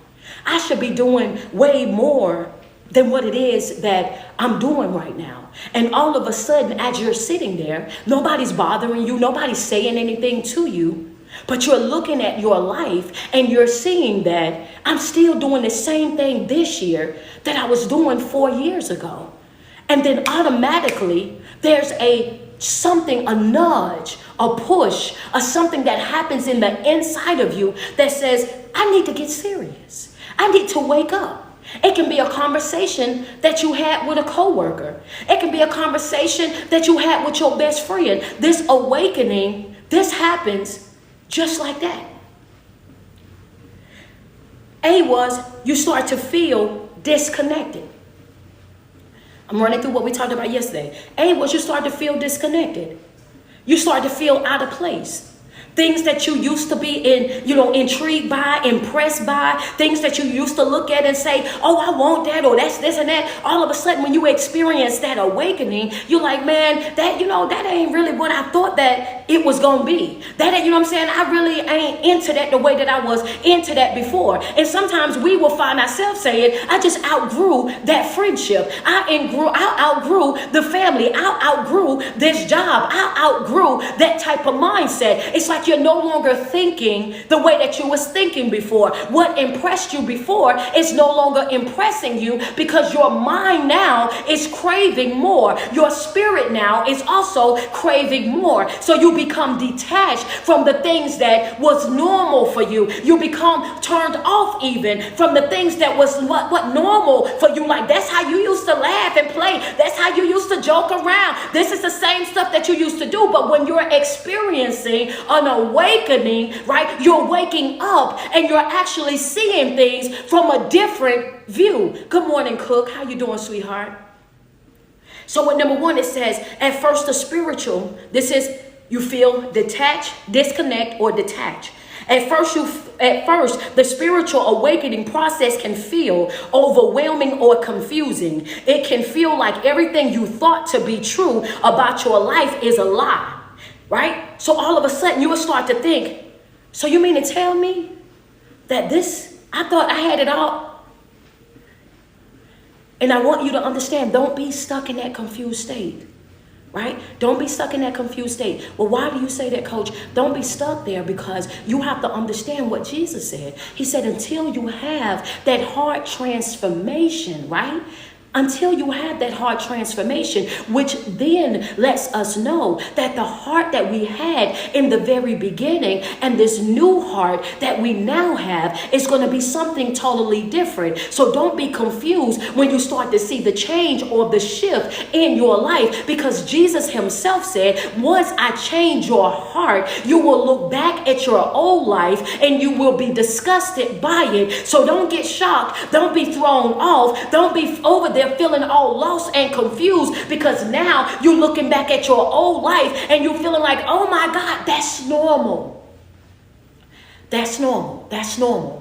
[SPEAKER 2] I should be doing way more than what it is that I'm doing right now. And all of a sudden, as you're sitting there, nobody's bothering you, nobody's saying anything to you, but you're looking at your life and you're seeing that I'm still doing the same thing this year that I was doing 4 years ago. And then automatically, there's a nudge, a push, something that happens in the inside of you that says, I need to get serious. I need to wake up. It can be a conversation that you had with a coworker. It can be a conversation that you had with your best friend. This awakening, this happens just like that. A was you start to feel disconnected. I'm running through what we talked about yesterday. A was you start to feel disconnected. You start to feel out of place. Things that you used to be intrigued by, impressed by, things that you used to look at and say, oh, I want that, or that's this and that. All of a sudden, when you experience that awakening, you're like, man, that ain't really what I thought that it was going to be. That ain't, what I'm saying? I really ain't into that the way that I was into that before. And sometimes we will find ourselves saying, I just outgrew that friendship. I outgrew the family. I outgrew this job. I outgrew that type of mindset. It's like you're no longer thinking the way that you was thinking before. What impressed you before is no longer impressing you because your mind now is craving more. Your spirit now is also craving more. So you become detached from the things that was normal for you. You become turned off even from the things that was what normal for you. Like that's how you used to laugh and play. That's how you used to joke around. This is the same stuff that you used to do. But when you're experiencing an awakening, right? You're waking up and you're actually seeing things from a different view. Good morning, Cook. How you doing, sweetheart? So with number one, it says, at first the spiritual, this is you feel detached, disconnect, or detach. At first, the spiritual awakening process can feel overwhelming or confusing. It can feel like everything you thought to be true about your life is a lie. Right? So all of a sudden you will start to think, so you mean to tell me that I thought I had it all? And I want you to understand, don't be stuck in that confused state. right? Don't be stuck in that confused state. Well, why do you say that, Coach? Don't be stuck there, because you have to understand what Jesus said. He said, until you have that heart transformation, right? Until you have that heart transformation, which then lets us know that the heart that we had in the very beginning and this new heart that we now have is going to be something totally different. So don't be confused when you start to see the change or the shift in your life, because Jesus himself said, once I change your heart, you will look back at your old life and you will be disgusted by it. So don't get shocked. Don't be thrown off. Don't be over there feeling all lost and confused, because now you're looking back at your old life and you're feeling like, oh my God, that's normal. That's normal. That's normal.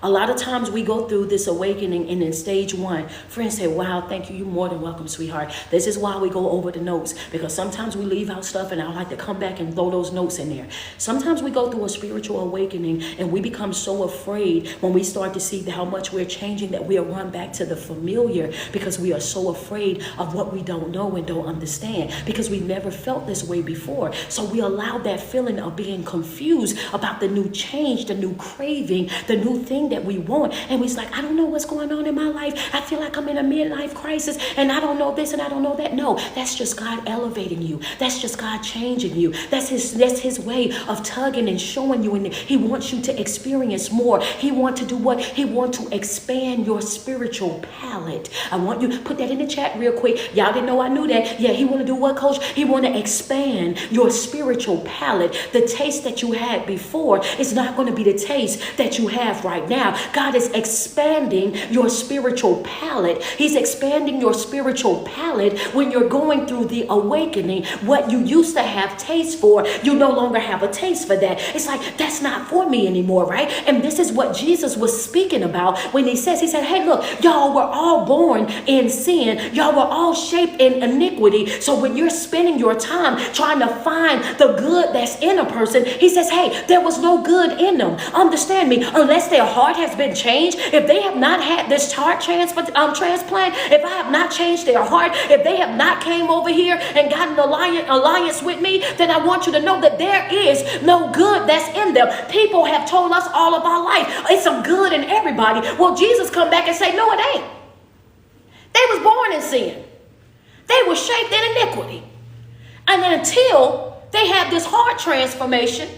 [SPEAKER 2] A lot of times we go through this awakening, and in stage one, friends say, wow, thank you. You're more than welcome, sweetheart. This is why we go over the notes, because sometimes we leave out stuff and I like to come back and throw those notes in there. Sometimes we go through a spiritual awakening and we become so afraid when we start to see how much we're changing that we'll run back to the familiar, because we are so afraid of what we don't know and don't understand, because we never felt this way before. So we allow that feeling of being confused about the new change, the new craving, the new thing that we want. And we're like, I don't know what's going on in my life. I feel like I'm in a midlife crisis and I don't know this and I don't know that. No, that's just God elevating you. That's just God changing you. That's his way of tugging and showing you. And he wants you to experience more. He wants to do what? He wants to expand your spiritual palate. I want you to put that in the chat real quick. Y'all didn't know I knew that. Yeah, he want to do what, Coach? He want to expand your spiritual palate. The taste that you had before is not going to be the taste that you have right now. God is expanding your spiritual palate. He's expanding your spiritual palate when you're going through the awakening. What you used to have taste for, you no longer have a taste for that. It's like, that's not for me anymore, right? And this is what Jesus was speaking about when he said, hey, look, y'all were all born in sin. Y'all were all shaped in iniquity. So when you're spending your time trying to find the good that's in a person, he says, hey, there was no good in them. Understand me, unless their heart has been changed, if they have not had this heart transplant, if I have not changed their heart, if they have not came over here and gotten an alliance with me, then I want you to know that there is no good that's in them. People have told us all of our life, it's some good in everybody. Well, Jesus come back and say, no, it ain't. They was born in sin. They were shaped in iniquity. And until they have this heart transformation,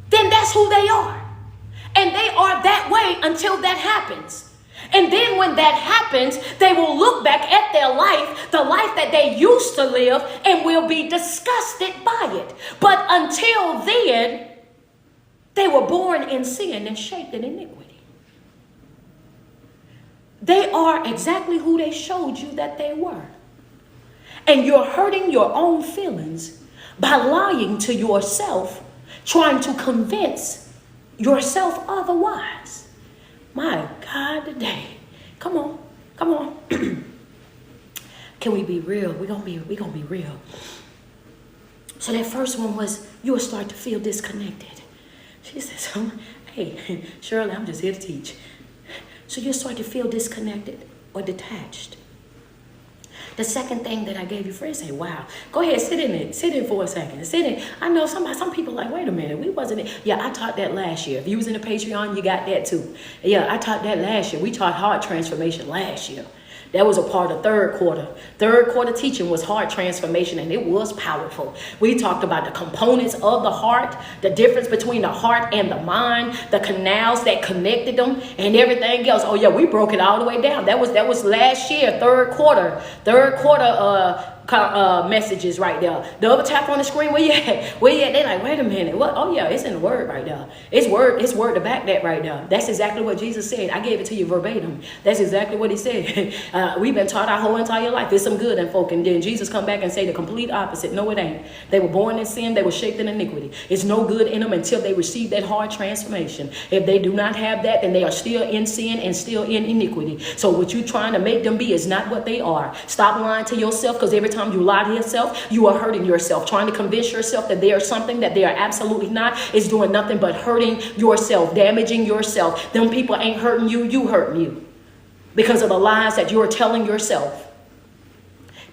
[SPEAKER 2] then that's who they are. And they are that way until that happens. And then when that happens, they will look back at their life, the life that they used to live, and will be disgusted by it. But until then, they were born in sin and shaped in iniquity. They are exactly who they showed you that they were. And you're hurting your own feelings by lying to yourself, trying to convince yourself otherwise. My God, today. Come on. Can we be real? We're gonna be real. So that first one was, you will start to feel disconnected. She says, hey, Shirley, I'm just here to teach. So you'll start to feel disconnected or detached. The second thing that I gave you, friends say, wow, go ahead, sit in it. Sit in for a second. Sit in. I know some people like, wait a minute, we wasn't it. Yeah, I taught that last year. If you was in the Patreon, you got that too. Yeah, I taught that last year. We taught heart transformation last year. That was a part of third quarter. Third quarter teaching was heart transformation, and it was powerful. We talked about the components of the heart, the difference between the heart and the mind, the canals that connected them, and everything else. Oh yeah, we broke it all the way down. That was last year, third quarter messages right there. Double tap on the screen. Where you at? They like, wait a minute. What? Oh yeah, it's in the word right there. It's word to back that right there. That's exactly what Jesus said. I gave it to you verbatim. That's exactly what he said. We've been taught our whole entire life there's some good in folk, and then Jesus come back and say the complete opposite. No, it ain't. They were born in sin. They were shaped in iniquity. It's no good in them until they receive that heart transformation. If they do not have that, then they are still in sin and still in iniquity. So what you're trying to make them be is not what they are. Stop lying to yourself, because every time you lie to yourself, you are hurting yourself. Trying to convince yourself that they are something that they are absolutely not is doing nothing but hurting yourself, damaging yourself. Them people ain't hurting you, you hurting you. Because of the lies that you are telling yourself.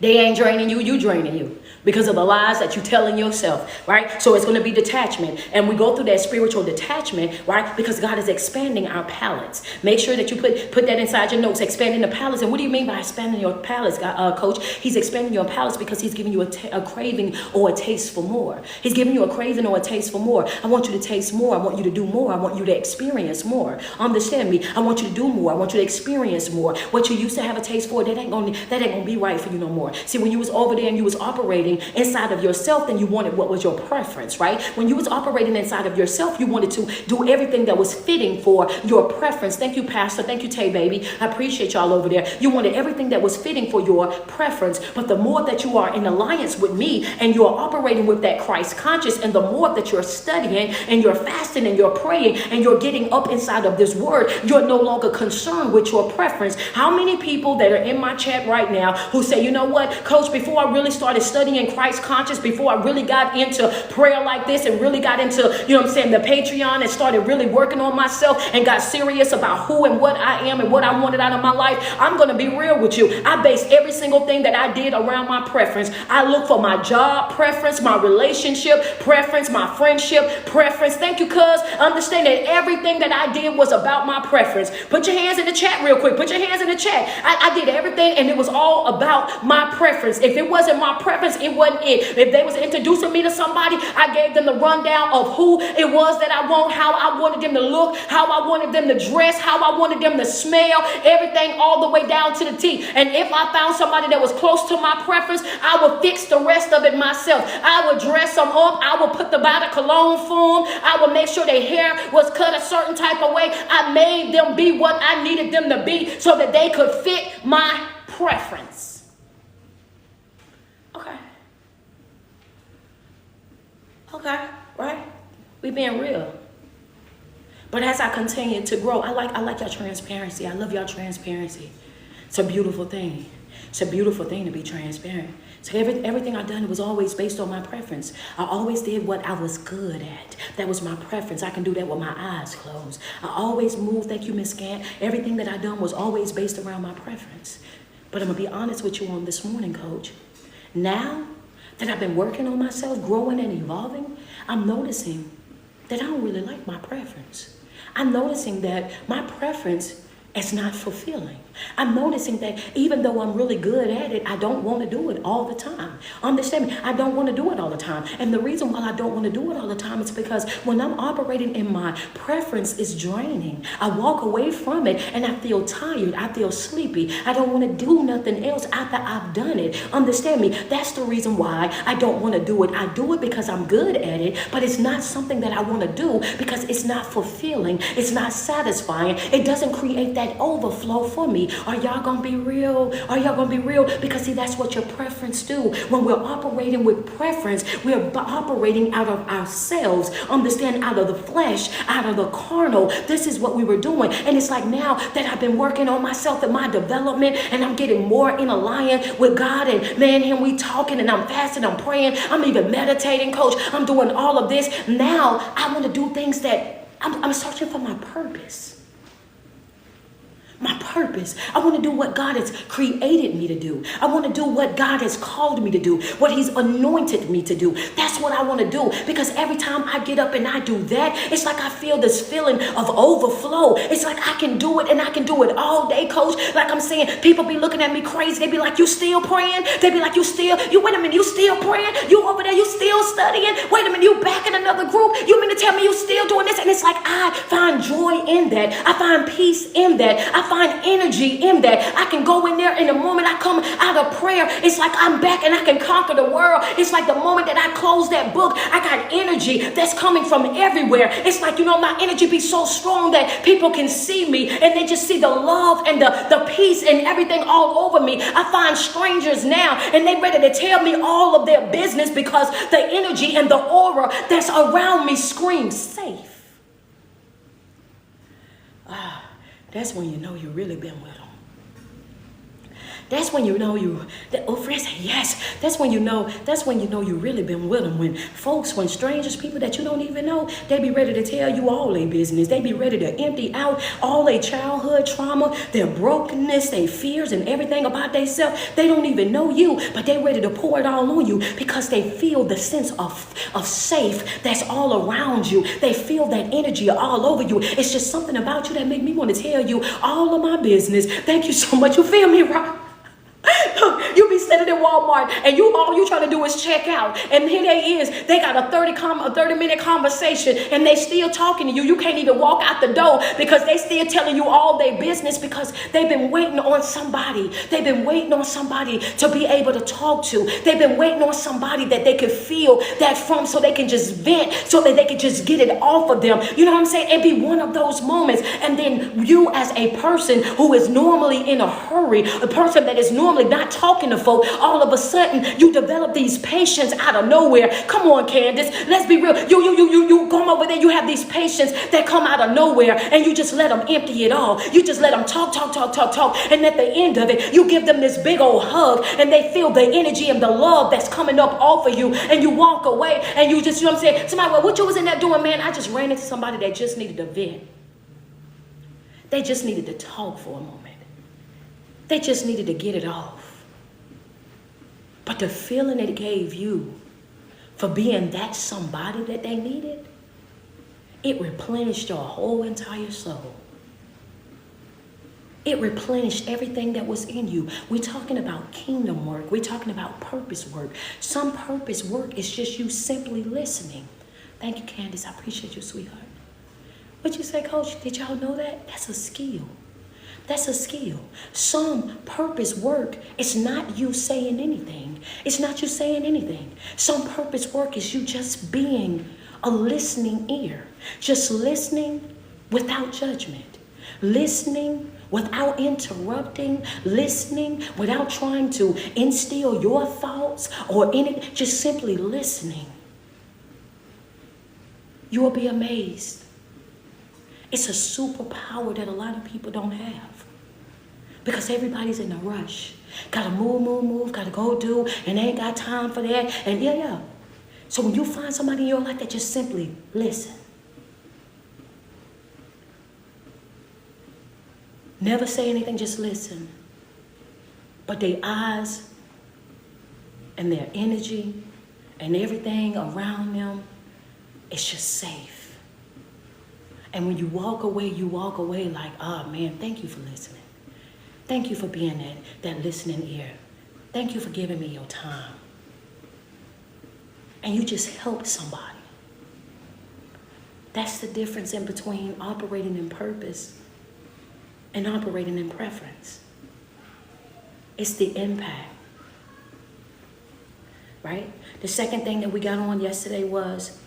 [SPEAKER 2] They ain't draining you, you draining you. because of the lies that you're telling yourself, right? So it's going to be detachment. And we go through that spiritual detachment, right? Because God is expanding our palates. Make sure that you put that inside your notes, expanding the palates. And what do you mean by expanding your palates, Coach? He's expanding your palates because he's giving you a craving or a taste for more. He's giving you a craving or a taste for more. I want you to taste more. I want you to do more. I want you to experience more. Understand me? I want you to do more. I want you to experience more. What you used to have a taste for, that ain't gonna be right for you no more. See, when you was over there and you was operating inside of yourself, then you wanted what was your preference, right? When you was operating inside of yourself, you wanted to do everything that was fitting for your preference. Thank you, Pastor. Thank you, Tay Baby. I appreciate y'all over there. You wanted everything that was fitting for your preference. But the more that you are in alliance with me and you are operating with that Christ conscious, and the more that you're studying and you're fasting and you're praying and you're getting up inside of this word, you're no longer concerned with your preference. How many people that are in my chat right now who say, you know what, Coach, before I really started studying Christ conscious, before I really got into prayer like this and really got into, you know what I'm saying, the Patreon, and started really working on myself and got serious about who and what I am and what I wanted out of my life, I'm going to be real with you. I based every single thing that I did around my preference. I look for my job preference, my relationship preference, my friendship preference. Thank you, cuz. Understand that everything that I did was about my preference. Put your hands in the chat real quick. Put your hands in the chat. I did everything and it was all about my preference. If it wasn't my preference, it wasn't it. If they was introducing me to somebody, I gave them the rundown of who it was that I want, how I wanted them to look, how I wanted them to dress, how I wanted them to smell, everything all the way down to the T. And if I found somebody that was close to my preference, I would fix the rest of it myself. I would dress them up. I would put the body cologne for them. I would make sure their hair was cut a certain type of way. I made them be what I needed them to be so that they could fit my preference. Okay, right? We being real. But as I continue to grow, I like your transparency. I love your transparency. It's a beautiful thing. It's a beautiful thing to be transparent. So everything I done was always based on my preference. I always did what I was good at. That was my preference. I can do that with my eyes closed. I always moved. Thank you, Miss Gant. Everything that I done was always based around my preference. But I'm going to be honest with you on this morning, Coach. Now that I've been working on myself, growing and evolving, I'm noticing that I don't really like my preference. I'm noticing that my preference is not fulfilling. I'm noticing that even though I'm really good at it, I don't want to do it all the time. Understand me? I don't want to do it all the time. And the reason why I don't want to do it all the time is because when I'm operating in my preference, it's draining. I walk away from it and I feel tired. I feel sleepy. I don't want to do nothing else after I've done it. Understand me? That's the reason why I don't want to do it. I do it because I'm good at it, but it's not something that I want to do because it's not fulfilling. It's not satisfying. It doesn't create that overflow for me. Are y'all gonna be real? Are y'all gonna be real? Because see, that's what your preference do. When we're operating with preference, we're operating out of ourselves. Understand, out of the flesh, out of the carnal. This is what we were doing. And it's like now that I've been working on myself and my development, and I'm getting more in alliance with God, and man, him, we talking, and I'm fasting, I'm praying, I'm even meditating, Coach. I'm doing all of this. Now I want to do things that I'm searching for my purpose. My purpose. I want to do what God has created me to do. I want to do what God has called me to do, what he's anointed me to do. That's what I want to do, because every time I get up and I do that, it's like I feel this feeling of overflow. It's like I can do it, and I can do it all day, Coach. Like I'm saying, people be looking at me crazy. They be like, you still praying? They be like, wait a minute, you still praying? You over there, you still studying? Wait a minute, you back in another group? You mean to tell me you still doing this? And it's like, I find joy in that. I find peace in that. I find energy in that. I can go in there, and the moment I come out of prayer, it's like I'm back and I can conquer the world. It's like the moment that I close that book, I got energy that's coming from everywhere. It's like, my energy be so strong that people can see me and they just see the love and the peace and everything all over me. I find strangers now and they ready to tell me all of their business because the energy and the aura that's around me screams safe. That's when you know you really been with them. That's when you know friends say yes. That's when you know you really been with them. When strangers, people that you don't even know, they be ready to tell you all their business. They be ready to empty out all their childhood trauma, their brokenness, their fears and everything about themselves. They don't even know you, but they ready to pour it all on you because they feel the sense of safe that's all around you. They feel that energy all over you. It's just something about you that make me want to tell you all of my business. Thank you so much. You feel me, right? You be sitting in Walmart and all you trying to do is check out, and here they got a 30-minute conversation and they still talking to you. You can't even walk out the door because they still telling you all their business because they've been waiting on somebody. They've been waiting on somebody to be able to talk to. They've been waiting on somebody that they could feel that from, so they can just vent, so that they can just get it off of them. You know what I'm saying? It'd be one of those moments. And then you, as a person who is normally in a hurry, a person that is normally not talking to folk, all of a sudden you develop these patients out of nowhere. Come on, Candace, let's be real. You come over there, you have these patients that come out of nowhere, and you just let them empty it all. You just let them talk, and at the end of it, you give them this big old hug, and they feel the energy and the love that's coming up off of you, and you walk away, and you just, you know what I'm saying? Somebody, well, what you was in there doing, man? I just ran into somebody that just needed to vent. They just needed to talk for a moment. They just needed to get it off. But the feeling it gave you for being that somebody that they needed, it replenished your whole entire soul. It replenished everything that was in you. We're talking about kingdom work. We're talking about purpose work. Some purpose work is just you simply listening. Thank you, Candace. I appreciate you, sweetheart. What'd you say, Coach? Did y'all know that? That's a skill. That's a skill. Some purpose work is not you saying anything. It's not you saying anything. Some purpose work is you just being a listening ear. Just listening without judgment. Listening without interrupting. Listening without trying to instill your thoughts or anything. Just simply listening. You will be amazed. It's a superpower that a lot of people don't have. Because everybody's in a rush. Gotta move, gotta go do, and ain't got time for that. And yeah. So when you find somebody in your life that just simply listen. Never say anything, just listen. But their eyes and their energy and everything around them, it's just safe. And when you walk away like, oh man, thank you for listening. Thank you for being that listening ear. Thank you for giving me your time. And you just helped somebody. That's the difference in between operating in purpose and operating in preference. It's the impact. Right? The second thing that we got on yesterday was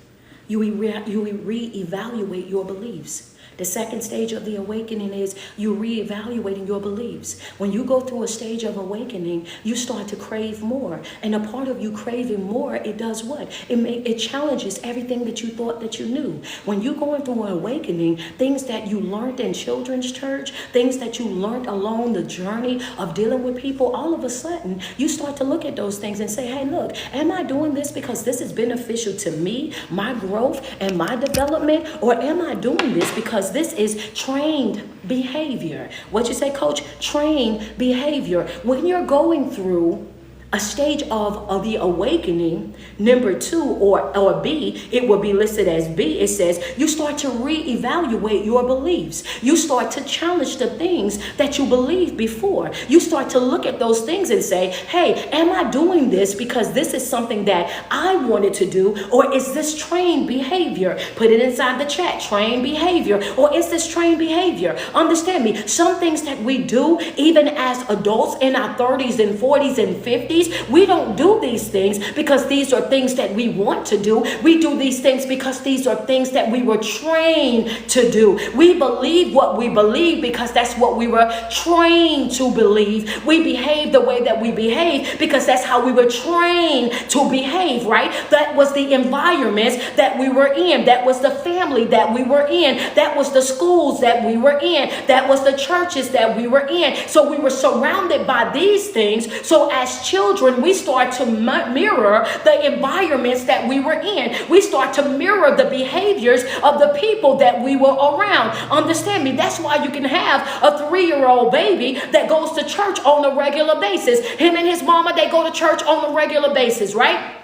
[SPEAKER 2] you reevaluate your beliefs. The second stage of the awakening is you reevaluating your beliefs. When you go through a stage of awakening, you start to crave more. And a part of you craving more, it does what? It challenges everything that you thought that you knew. When you're going through an awakening, things that you learned in children's church, things that you learned along the journey of dealing with people, all of a sudden, you start to look at those things and say, hey, look, am I doing this because this is beneficial to me, my growth, and my development? Or am I doing this because this is trained behavior? What you say, Coach? Trained behavior. When you're going through a stage of the awakening, number 2 or B, it will be listed as B. It says you start to reevaluate your beliefs. You start to challenge the things that you believed before. You start to look at those things and say, hey, am I doing this because this is something that I wanted to do, or is this trained behavior? Put it inside the chat, trained behavior, or is this trained behavior? Understand me, some things that we do even as adults in our 30s and 40s and 50s, these. We don't do these things because these are things that we want to do. We do these things because these are things that we were trained to do. We believe what we believe because that's what we were trained to believe. We behave the way that we behave because that's how we were trained to behave, right? That was the environments that we were in. That was the family that we were in. That was the schools that we were in. That was the churches that we were in. So we were surrounded by these things. So as children, we start to mirror the environments that we were in. We start to mirror the behaviors of the people that we were around. Understand me? That's why you can have a 3-year-old baby that goes to church on a regular basis. Him and his mama, they go to church on a regular basis, right?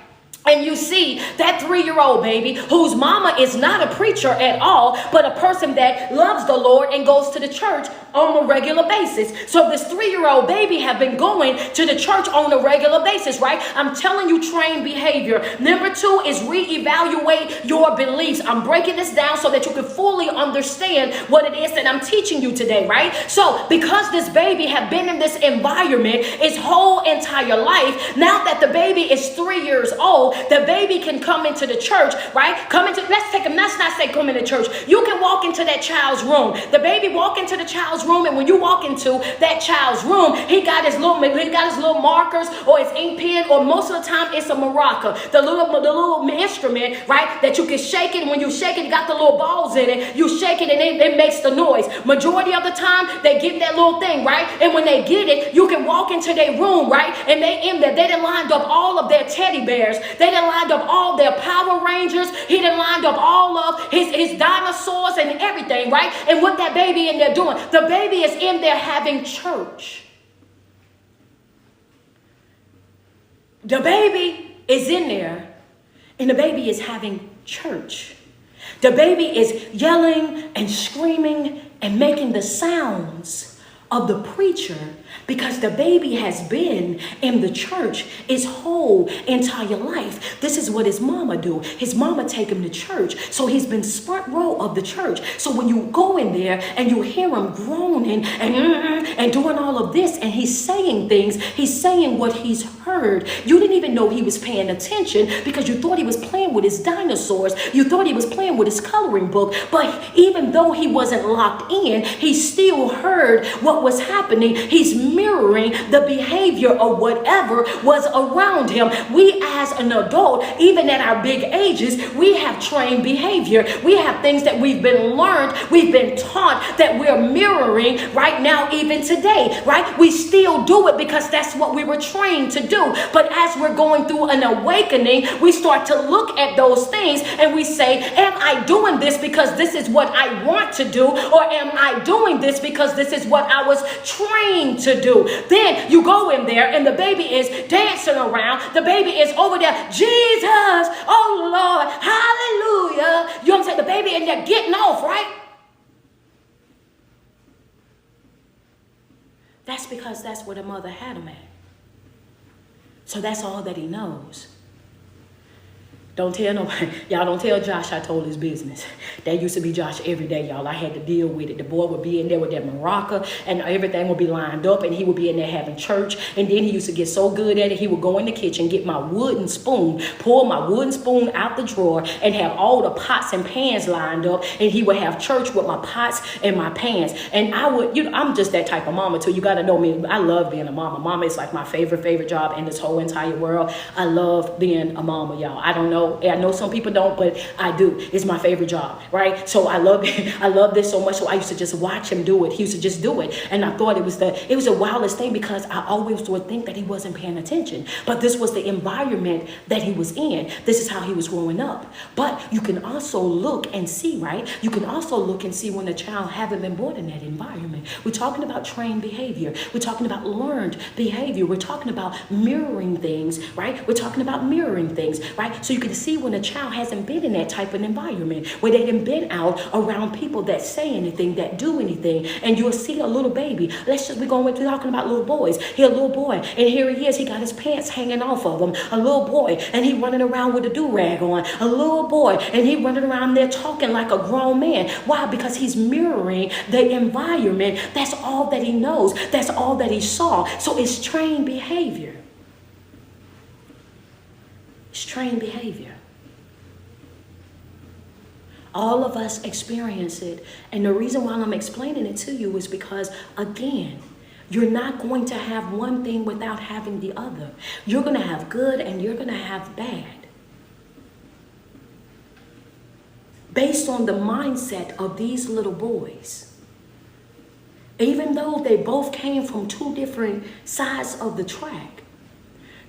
[SPEAKER 2] And you see that 3-year-old baby whose mama is not a preacher at all, but a person that loves the Lord and goes to the church on a regular basis. So this 3-year-old baby have been going to the church on a regular basis, right? I'm telling you, train behavior. Number 2 is reevaluate your beliefs. I'm breaking this down so that you can fully understand what it is that I'm teaching you today, right? So because this baby have been in this environment its whole entire life, now that the baby is 3 years old, the baby can come into the church, right? Let's not say come into church. You can walk into that child's room. The baby walk into the child's room, and when you walk into that child's room, he got his little markers or his ink pen, or most of the time it's a maraca, the little instrument, right? That you can shake it. When you shake it, you got the little balls in it. You shake it, and it makes the noise. Majority of the time, they get that little thing, right? And when they get it, you can walk into their room, right? And they in there, they done lined up all of their teddy bears. They done lined up all their Power Rangers. He done lined up all of his dinosaurs and everything, right? And what that baby in there doing? The baby is in there having church. The baby is in there, and the baby is having church. The baby is yelling and screaming and making the sounds of the preacher because the baby has been in the church his whole entire life. This is what his mama do. His mama take him to church. So he's been front row of the church. So when you go in there and you hear him groaning and doing all of this, and he's saying things, he's saying what he's heard. You didn't even know he was paying attention because you thought he was playing with his dinosaurs. You thought he was playing with his coloring book. But even though he wasn't locked in, he still heard what was happening. He's mirroring the behavior of whatever was around him. We as an adult, even at our big ages, we have trained behavior. We have things that we've been learned, we've been taught that we're mirroring right now, even today, right? We still do it because that's what we were trained to do. But as we're going through an awakening, we start to look at those things and we say, am I doing this because this is what I want to do? Or am I doing this because this is what I was trained to do? Then you go in there and the baby is dancing around. The baby is over there. Jesus, oh Lord, hallelujah. You know what I'm saying? The baby in there getting off, right? That's because that's where the mother had him at. So that's all that he knows. Don't tell nobody. Y'all don't tell Josh I told his business. That used to be Josh every day, y'all. I had to deal with it. The boy would be in there with that maraca and everything would be lined up and he would be in there having church. And then he used to get so good at it, he would go in the kitchen, get my wooden spoon, pull my wooden spoon out the drawer and have all the pots and pans lined up. And he would have church with my pots and my pans. And I would, I'm just that type of mama too. You got to know me. I love being a mama. Mama is like my favorite job in this whole entire world. I love being a mama, y'all. I don't know. I know some people don't, but I do. It's my favorite job, right? So I love this so much. So I used to just watch him do it. He used to just do it. And I thought it was the wildest thing because I always would think that he wasn't paying attention. But this was the environment that he was in. This is how he was growing up. But you can also look and see, right? You can also look and see when a child haven't been born in that environment. We're talking about trained behavior. We're talking about learned behavior. We're talking about mirroring things, right? We're talking about mirroring things, right? So you can see when a child hasn't been in that type of environment, where they haven't been out around people that say anything, that do anything, and you'll see a little baby. We're talking about little boys. Here, a little boy, and here he is. He got his pants hanging off of him. A little boy, and he running around with a do-rag on. A little boy, and he running around there talking like a grown man. Why? Because he's mirroring the environment. That's all that he knows. That's all that he saw. So it's trained behavior. It's trained behavior. All of us experience it. And the reason why I'm explaining it to you is because, again, you're not going to have one thing without having the other. You're going to have good and you're going to have bad. Based on the mindset of these little boys. Even though they both came from two different sides of the track.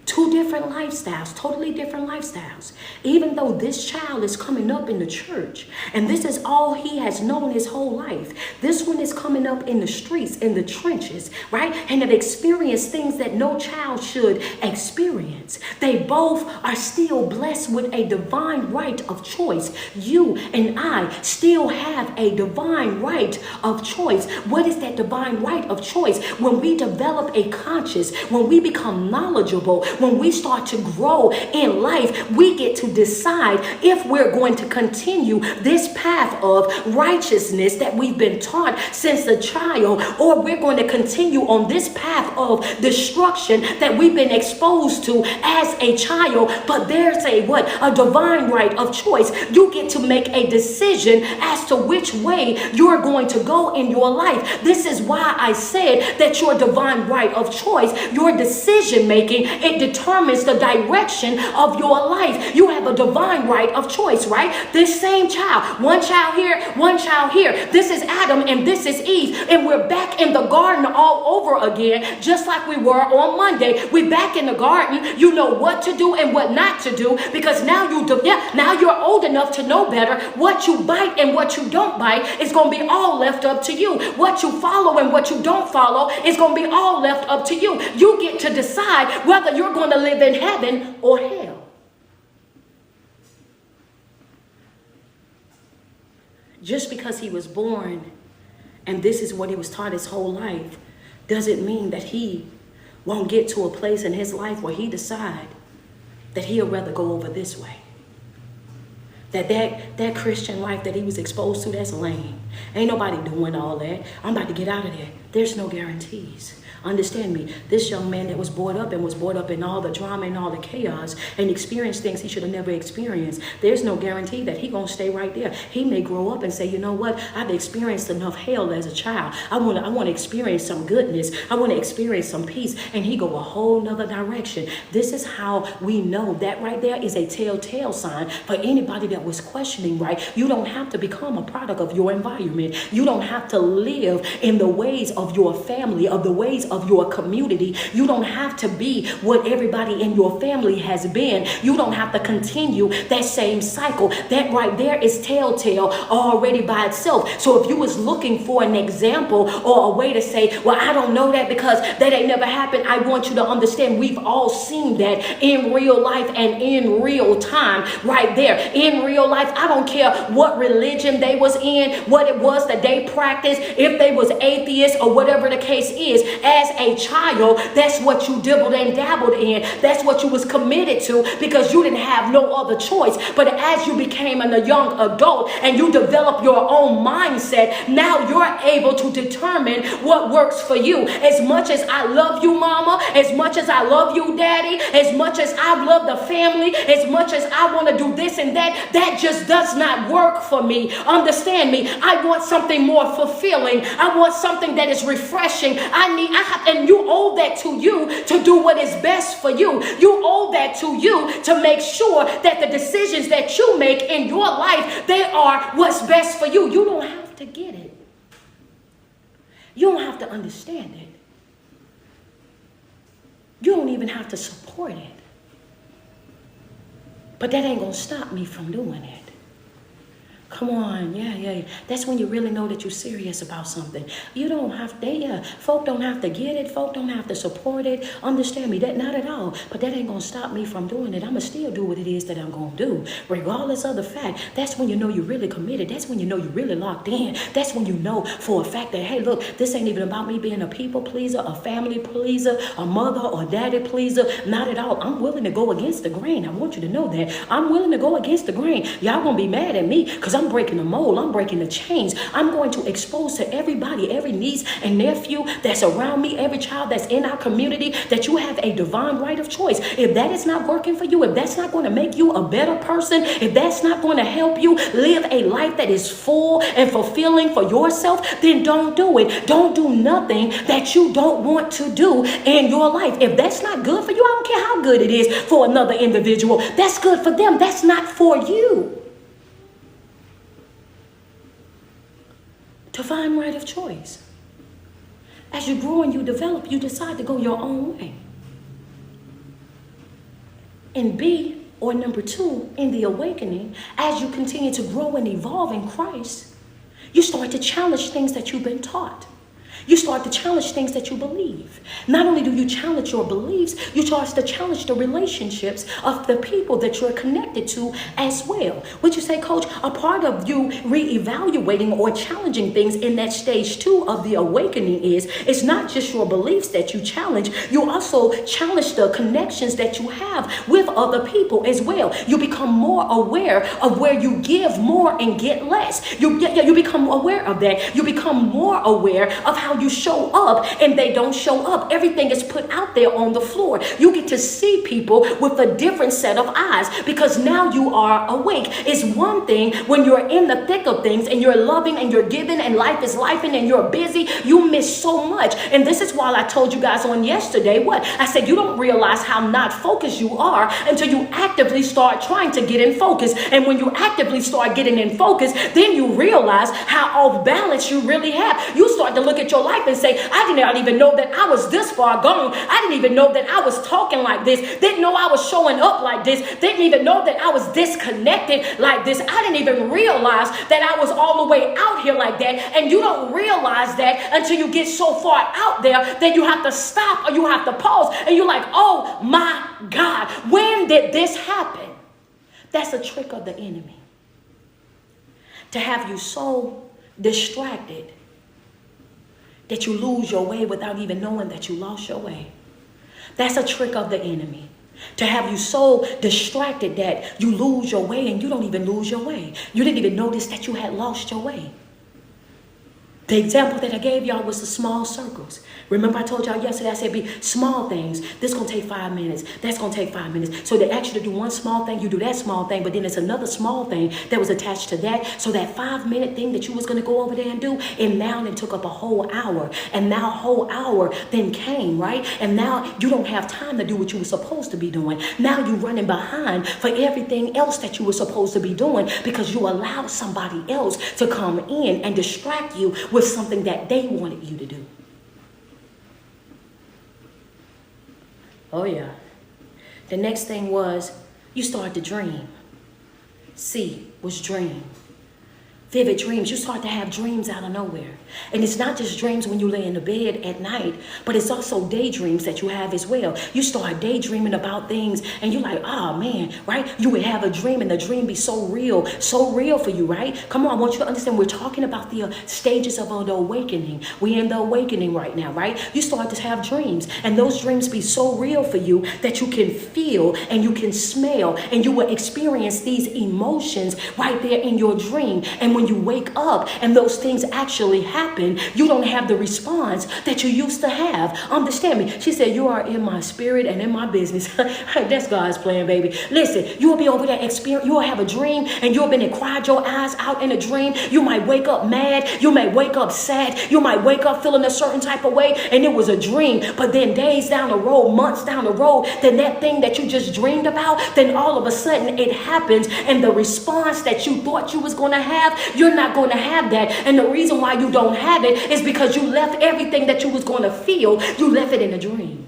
[SPEAKER 2] Two different lifestyles, totally different lifestyles. Even though this child is coming up in the church, and this is all he has known his whole life. This one is coming up in the streets, in the trenches, right? And have experienced things that no child should experience. They both are still blessed with a divine right of choice. You and I still have a divine right of choice. What is that divine right of choice? When we develop a conscience, when we become knowledgeable, when we start to grow in life, we get to decide if we're going to continue this path of righteousness that we've been taught since a child, or we're going to continue on this path of destruction that we've been exposed to as a child. But there's a divine right of choice. You get to make a decision as to which way you're going to go in your life. This is why I said that your divine right of choice, your decision making, it determines the direction of your life. You have a divine right of choice, right? This same child, one child here, one child here. This is Adam and this is Eve. And we're back in the garden all over again, just like we were on Monday. We're back in the garden. You know what to do and what not to do, because now now you're old enough to know better. What you bite and what you don't bite is going to be all left up to you. What you follow and what you don't follow is going to be all left up to you. You get to decide whether you're going to live in heaven or hell. Just because he was born and this is what he was taught his whole life doesn't mean that he won't get to a place in his life where he decide that he'll rather go over this way. That Christian life that he was exposed to, that's lame. Ain't nobody doing all that. I'm about to get out of there. There's no guarantees. Understand me, this young man that was brought up in all the drama and all the chaos and experienced things he should have never experienced. There's no guarantee that he gonna stay right there. He may grow up and say, you know what, I've experienced enough hell as a child. I wanna experience some goodness. I wanna experience some peace. And he go a whole nother direction. This is how we know that right there is a telltale sign for anybody that was questioning, right? You don't have to become a product of your environment. You don't have to live in the ways of your family, of the ways of your community. You don't have to be what everybody in your family has been. You don't have to continue that same cycle. That right there is telltale already by itself. So if you was looking for an example or a way to say, well, I don't know that because that ain't never happened, I want you to understand we've all seen that in real life and in real time right there. In real life, I don't care what religion they was in, what it was that they practiced, if they was atheists or whatever the case is. As a child, that's what you dibbled and dabbled in. That's what you was committed to because you didn't have no other choice. But as you became a young adult and you develop your own mindset, now you're able to determine what works for you. As much as I love you, mama, as much as I love you, daddy, as much as I love the family, as much as I want to do this and that, that just does not work for me. Understand me. I want something more fulfilling. I want something that is refreshing. And you owe that to you to do what is best for you. You owe that to you to make sure that the decisions that you make in your life, they are what's best for you. You don't have to get it. You don't have to understand it. You don't even have to support it. But that ain't gonna stop me from doing it. Come on, yeah. That's when you really know that you're serious about something. You don't have to, folk don't have to get it. Folk don't have to support it. Understand me, that not at all. But that ain't going to stop me from doing it. I'm going to still do what it is that I'm going to do. Regardless of the fact, that's when you know you're really committed. That's when you know you're really locked in. That's when you know for a fact that, hey, look, this ain't even about me being a people pleaser, a family pleaser, a mother or daddy pleaser. Not at all. I'm willing to go against the grain. I want you to know that. I'm willing to go against the grain. Y'all going to be mad at me because I'm breaking the mold. I'm breaking the chains. I'm going to expose to everybody, every niece and nephew that's around me, every child that's in our community, that you have a divine right of choice. If that is not working for you, if that's not going to make you a better person, if that's not going to help you live a life that is full and fulfilling for yourself, then don't do it. Don't do nothing that you don't want to do in your life. If that's not good for you, I don't care how good it is for another individual. That's good for them. That's not for you. Divine right of choice. As you grow and you develop, you decide to go your own way. And B, or number 2, in the awakening, as you continue to grow and evolve in Christ, you start to challenge things that you've been taught. You start to challenge things that you believe. Not only do you challenge your beliefs, you start to challenge the relationships of the people that you're connected to as well. Would you say, Coach, a part of you reevaluating or challenging things in that stage 2 of the awakening is, it's not just your beliefs that you challenge, you also challenge the connections that you have with other people as well. You become more aware of where you give more and get less. You become aware of that. You become more aware of how you show up and they don't show up. Everything is put out there on the floor. You get to see people with a different set of eyes because now you are awake. It's one thing when you're in the thick of things and you're loving and you're giving and life is lifing and you're busy, you miss so much. And this is why I told you guys on yesterday what? I said you don't realize how not focused you are until you actively start trying to get in focus. And when you actively start getting in focus, then you realize how off balance you really have. You start to look at your life and say, I did not even know that I was this far gone. I didn't even know that I was talking like this. Didn't know I was showing up like this. Didn't even know that I was disconnected like this. I didn't even realize that I was all the way out here like that. And you don't realize that until you get so far out there, then you have to stop or you have to pause. And you're like, oh my God, when did this happen? That's a trick of the enemy. To have you so distracted that you lose your way without even knowing that you lost your way. That's a trick of the enemy. To have you so distracted that you lose your way and you don't even lose your way. You didn't even notice that you had lost your way. The example that I gave y'all was the small circles. Remember I told y'all yesterday, I said be small things. This going to take 5 minutes. That's going to take 5 minutes. So they ask you to do one small thing, you do that small thing, but then it's another small thing that was attached to that. So that 5-minute thing that you was going to go over there and do, and now it took up a whole hour. And now a whole hour then came, right? And now you don't have time to do what you were supposed to be doing. Now you're running behind for everything else that you were supposed to be doing because you allowed somebody else to come in and distract you with something that they wanted you to do. Oh yeah. The next thing was you start to dream. C was dream. Vivid dreams. You start to have dreams out of nowhere. And it's not just dreams when you lay in the bed at night, but it's also daydreams that you have as well. You start daydreaming about things and you're like, oh man, right? You would have a dream and the dream be so real for you, right? Come on, I want you to understand we're talking about the stages of the awakening. We're in the awakening right now, right? You start to have dreams and those dreams be so real for you that you can feel and you can smell and you will experience these emotions right there in your dream. And when you wake up and those things actually happen, you don't have the response that you used to have. Understand me? She said, you are in my spirit and in my business. That's God's plan, baby. Listen, you will be over there experience. You will have a dream and you'll been and cried your eyes out in a dream. You might wake up mad. You may wake up sad. You might wake up feeling a certain type of way and it was a dream. But then days down the road, months down the road, then that thing that you just dreamed about, then all of a sudden it happens and the response that you thought you was going to have, you're not going to have that. And the reason why you don't have it is because you left everything that you was going to feel, you left it in a dream.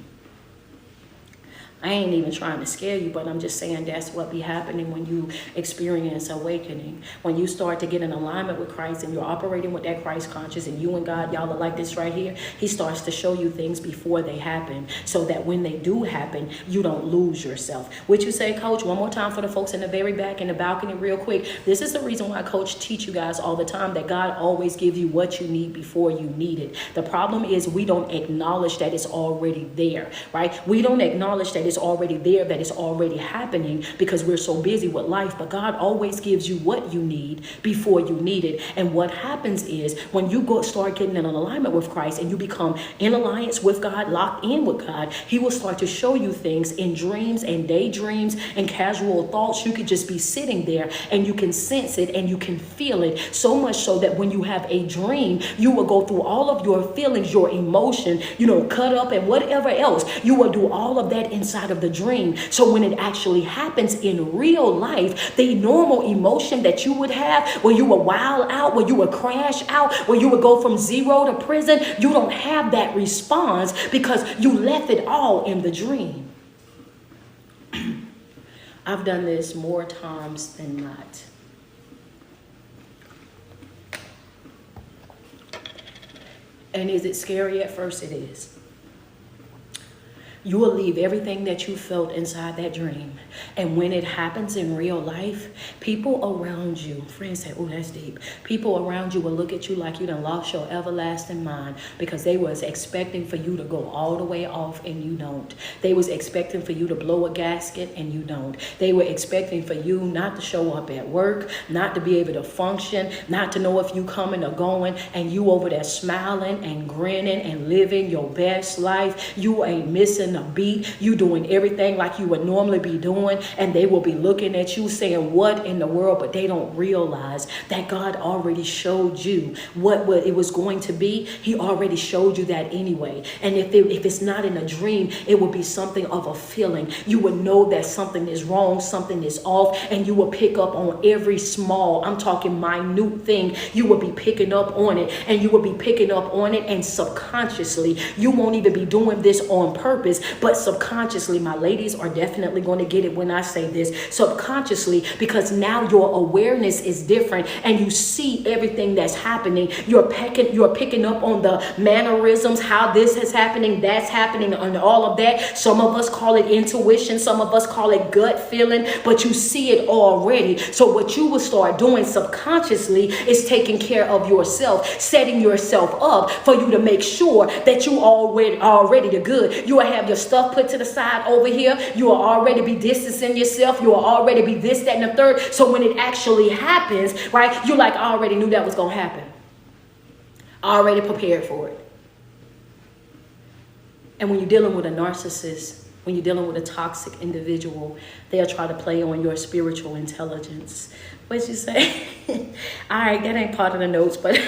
[SPEAKER 2] I ain't even trying to scare you, but I'm just saying that's what be happening when you experience awakening. When you start to get in alignment with Christ and you're operating with that Christ conscious and you and God, y'all are like this right here. He starts to show you things before they happen so that when they do happen, you don't lose yourself. Would you say, Coach, one more time for the folks in the very back in the balcony real quick. This is the reason why Coach teach you guys all the time that God always gives you what you need before you need it. The problem is we don't acknowledge that it's already there, right? We don't acknowledge that is already there, that is already happening because we're so busy with life. But God always gives you what you need before you need it. And what happens is when you start getting in alignment with Christ and you become in alliance with God, locked in with God, he will start to show you things in dreams and daydreams and casual thoughts. You could just be sitting there and you can sense it and you can feel it, so much so that when you have a dream, you will go through all of your feelings, your emotion, cut up and whatever else. You will do all of that inside of the dream. So when it actually happens in real life, the normal emotion that you would have, where you would wild out, where you would crash out, where you would go from zero to prison, you don't have that response because you left it all in the dream. I've done this more times than not. And is it scary at first? It is. You will leave everything that you felt inside that dream. And when it happens in real life, people around you, friends say, oh, that's deep. People around you will look at you like you done lost your everlasting mind because they was expecting for you to go all the way off and you don't. They was expecting for you to blow a gasket and you don't. They were expecting for you not to show up at work, not to be able to function, not to know if you coming or going, and you over there smiling and grinning and living your best life. You ain't missing a beat. You doing everything like you would normally be doing, and they will be looking at you saying, what in the world? But they don't realize that God already showed you what it was going to be. He already showed you that anyway. And if it's not in a dream, it would be something of a feeling. You would know that something is wrong, something is off, and you will pick up on every small, I'm talking minute thing. You will be picking up on it, and you will be picking up on it, and subconsciously, you won't even be doing this on purpose. But subconsciously, my ladies are definitely going to get it when I say this. Subconsciously, because now your awareness is different and you see everything that's happening. You're picking up on the mannerisms, how this is happening, that's happening, and all of that. Some of us call it intuition. Some of us call it gut feeling, but you see it already. So what you will start doing subconsciously is taking care of yourself, setting yourself up for you to make sure that you already the good. You will have your stuff put to the side over here. You will already be distancing yourself. You will already be this, that, and the third. So when it actually happens, right, you're like, I already knew that was going to happen. I already prepared for it. And when you're dealing with a narcissist, when you're dealing with a toxic individual, they'll try to play on your spiritual intelligence. What'd you say? All right, that ain't part of the notes, but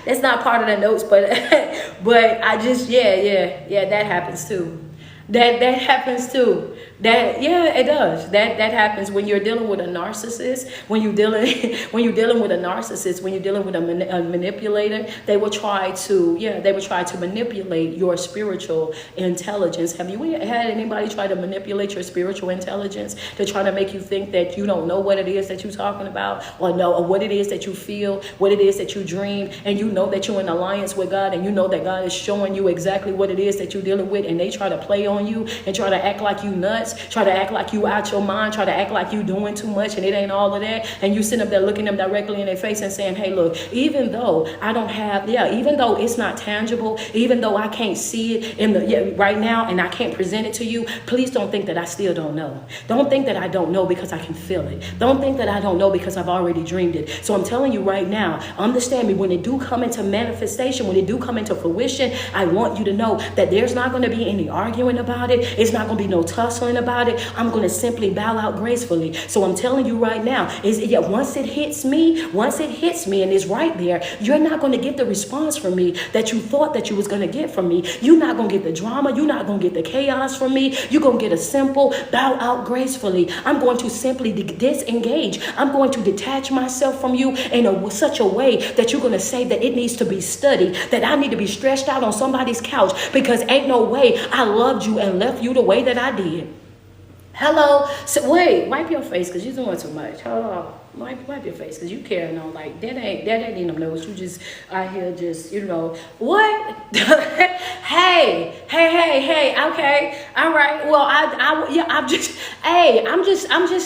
[SPEAKER 2] that's not part of the notes, but I just, yeah, that happens too. That happens too. It does. That happens when you're dealing with a narcissist. When you're dealing with a narcissist, when you're dealing with a manipulator, they will try to manipulate your spiritual intelligence. Have you had anybody try to manipulate your spiritual intelligence to try to make you think that you don't know what it is that you're talking about, or what it is that you feel, what it is that you dream, and you know that you're in alliance with God, and you know that God is showing you exactly what it is that you're dealing with, and they try to play on you and try to act like you nuts, try to act like you out your mind, try to act like you doing too much, and it ain't all of that. And you sit up there looking them directly in their face and saying, hey, look, even though I don't have, even though it's not tangible, even though I can't see it right now and I can't present it to you, please don't think that I still don't know. Don't think that I don't know because I can feel it. Don't think that I don't know because I've already dreamed it. So I'm telling you right now, understand me, when it do come into manifestation, when it do come into fruition, I want you to know that there's not going to be any arguing about it. It's not going to be no tussling about it. I'm going to simply bow out gracefully. So I'm telling you right now, once it hits me and it's right there, you're not going to get the response from me that you thought that you was going to get from me. You're not going to get the drama. You're not going to get the chaos from me. You're going to get a simple bow out gracefully. I'm going to simply disengage. I'm going to detach myself from you in such a way that you're going to say that it needs to be studied, that I need to be stretched out on somebody's couch, because ain't no way I loved you and left you the way that I did. Hello. So wait, wipe your face because you're doing too much. Hold on. wipe your face, because you carrying on like that ain't even nose. You just out here just, what? hey, okay, all right. Well, I'm just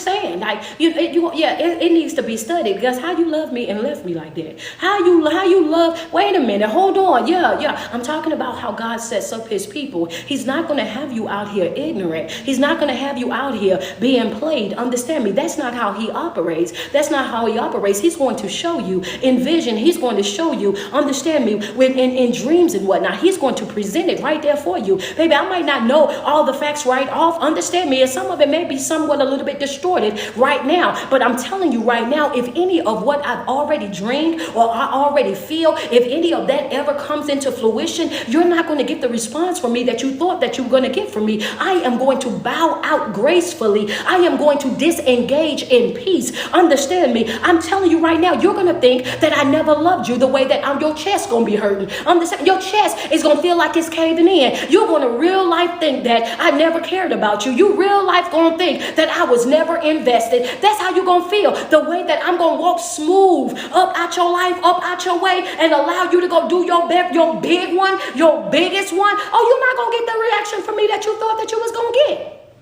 [SPEAKER 2] saying, like, it needs to be studied, because how you love me and left me like that? How you love? Wait a minute, hold on, yeah. I'm talking about how God sets up His people. He's not going to have you out here ignorant. He's not going to have you out here being played. Understand me? That's not how He operates. That's not how He operates. He's going to show you in vision. He's going to show you, understand me, when in dreams and whatnot. He's going to present it right there for you. Baby, I might not know all the facts right off. Understand me, and some of it may be somewhat a little bit distorted right now. But I'm telling you right now, if any of what I've already dreamed or I already feel, if any of that ever comes into fruition, you're not going to get the response from me that you thought that you were going to get from me. I am going to bow out gracefully. I am going to disengage in peace. Understand me. I'm telling you right now, you're going to think that I never loved you the way that your chest going to be hurting. Understand? Your chest is going to feel like it's caving in. You're going to real life think that I never cared about you. You real life going to think that I was never invested. That's how you're going to feel. The way that I'm going to walk smooth up out your life, up out your way, and allow you to go do your big one, your biggest one. Oh, you're not going to get the reaction from me that you thought that you was going to get.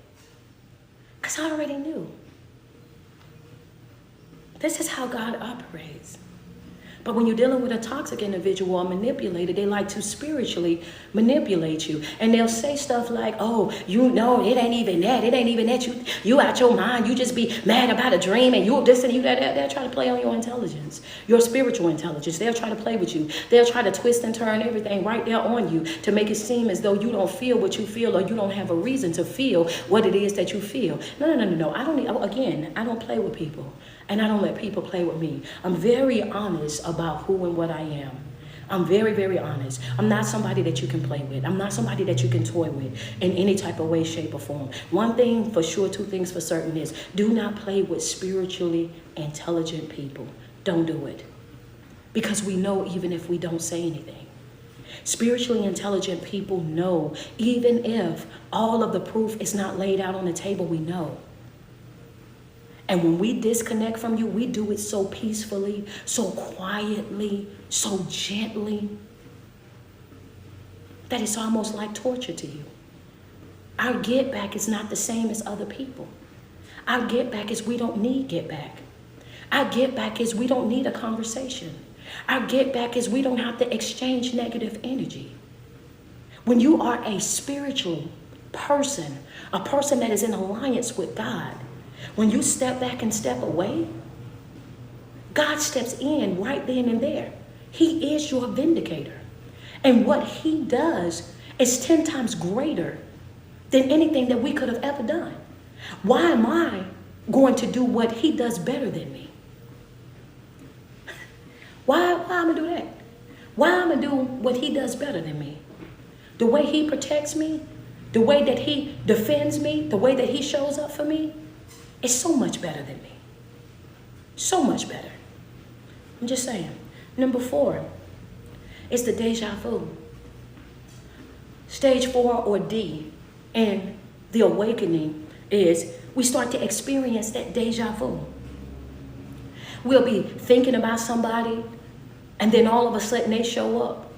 [SPEAKER 2] Because I already knew. This is how God operates. But when you're dealing with a toxic individual or manipulator, they like to spiritually manipulate you. And they'll say stuff like, oh, it ain't even that. It ain't even that. You out your mind. You just be mad about a dream and you this and you that. They'll try to play on your intelligence, your spiritual intelligence. They'll try to play with you. They'll try to twist and turn everything right there on you to make it seem as though you don't feel what you feel, or you don't have a reason to feel what it is that you feel. No. I don't play with people. And I don't let people play with me. I'm very honest about who and what I am. I'm very, very honest. I'm not somebody that you can play with. I'm not somebody that you can toy with in any type of way, shape, or form. One thing for sure, two things for certain is do not play with spiritually intelligent people. Don't do it. Because we know even if we don't say anything. Spiritually intelligent people know even if all of the proof is not laid out on the table, we know. And when we disconnect from you, we do it so peacefully, so quietly, so gently, that it's almost like torture to you. Our get back is not the same as other people. Our get back is we don't need get back. Our get back is we don't need a conversation. Our get back is we don't have to exchange negative energy. When you are a spiritual person, a person that is in alliance with God, when you step back and step away, God steps in right then and there. He is your vindicator. And what He does is 10 times greater than anything that we could have ever done. Why am I going to do what He does better than me? Why am I going to do that? Why am I going to do what He does better than me? The way He protects me, the way that He defends me, the way that He shows up for me, it's so much better than me. So much better. I'm just saying. Number 4, it's the deja vu. Stage 4 or D in the awakening is we start to experience that deja vu. We'll be thinking about somebody and then all of a sudden they show up.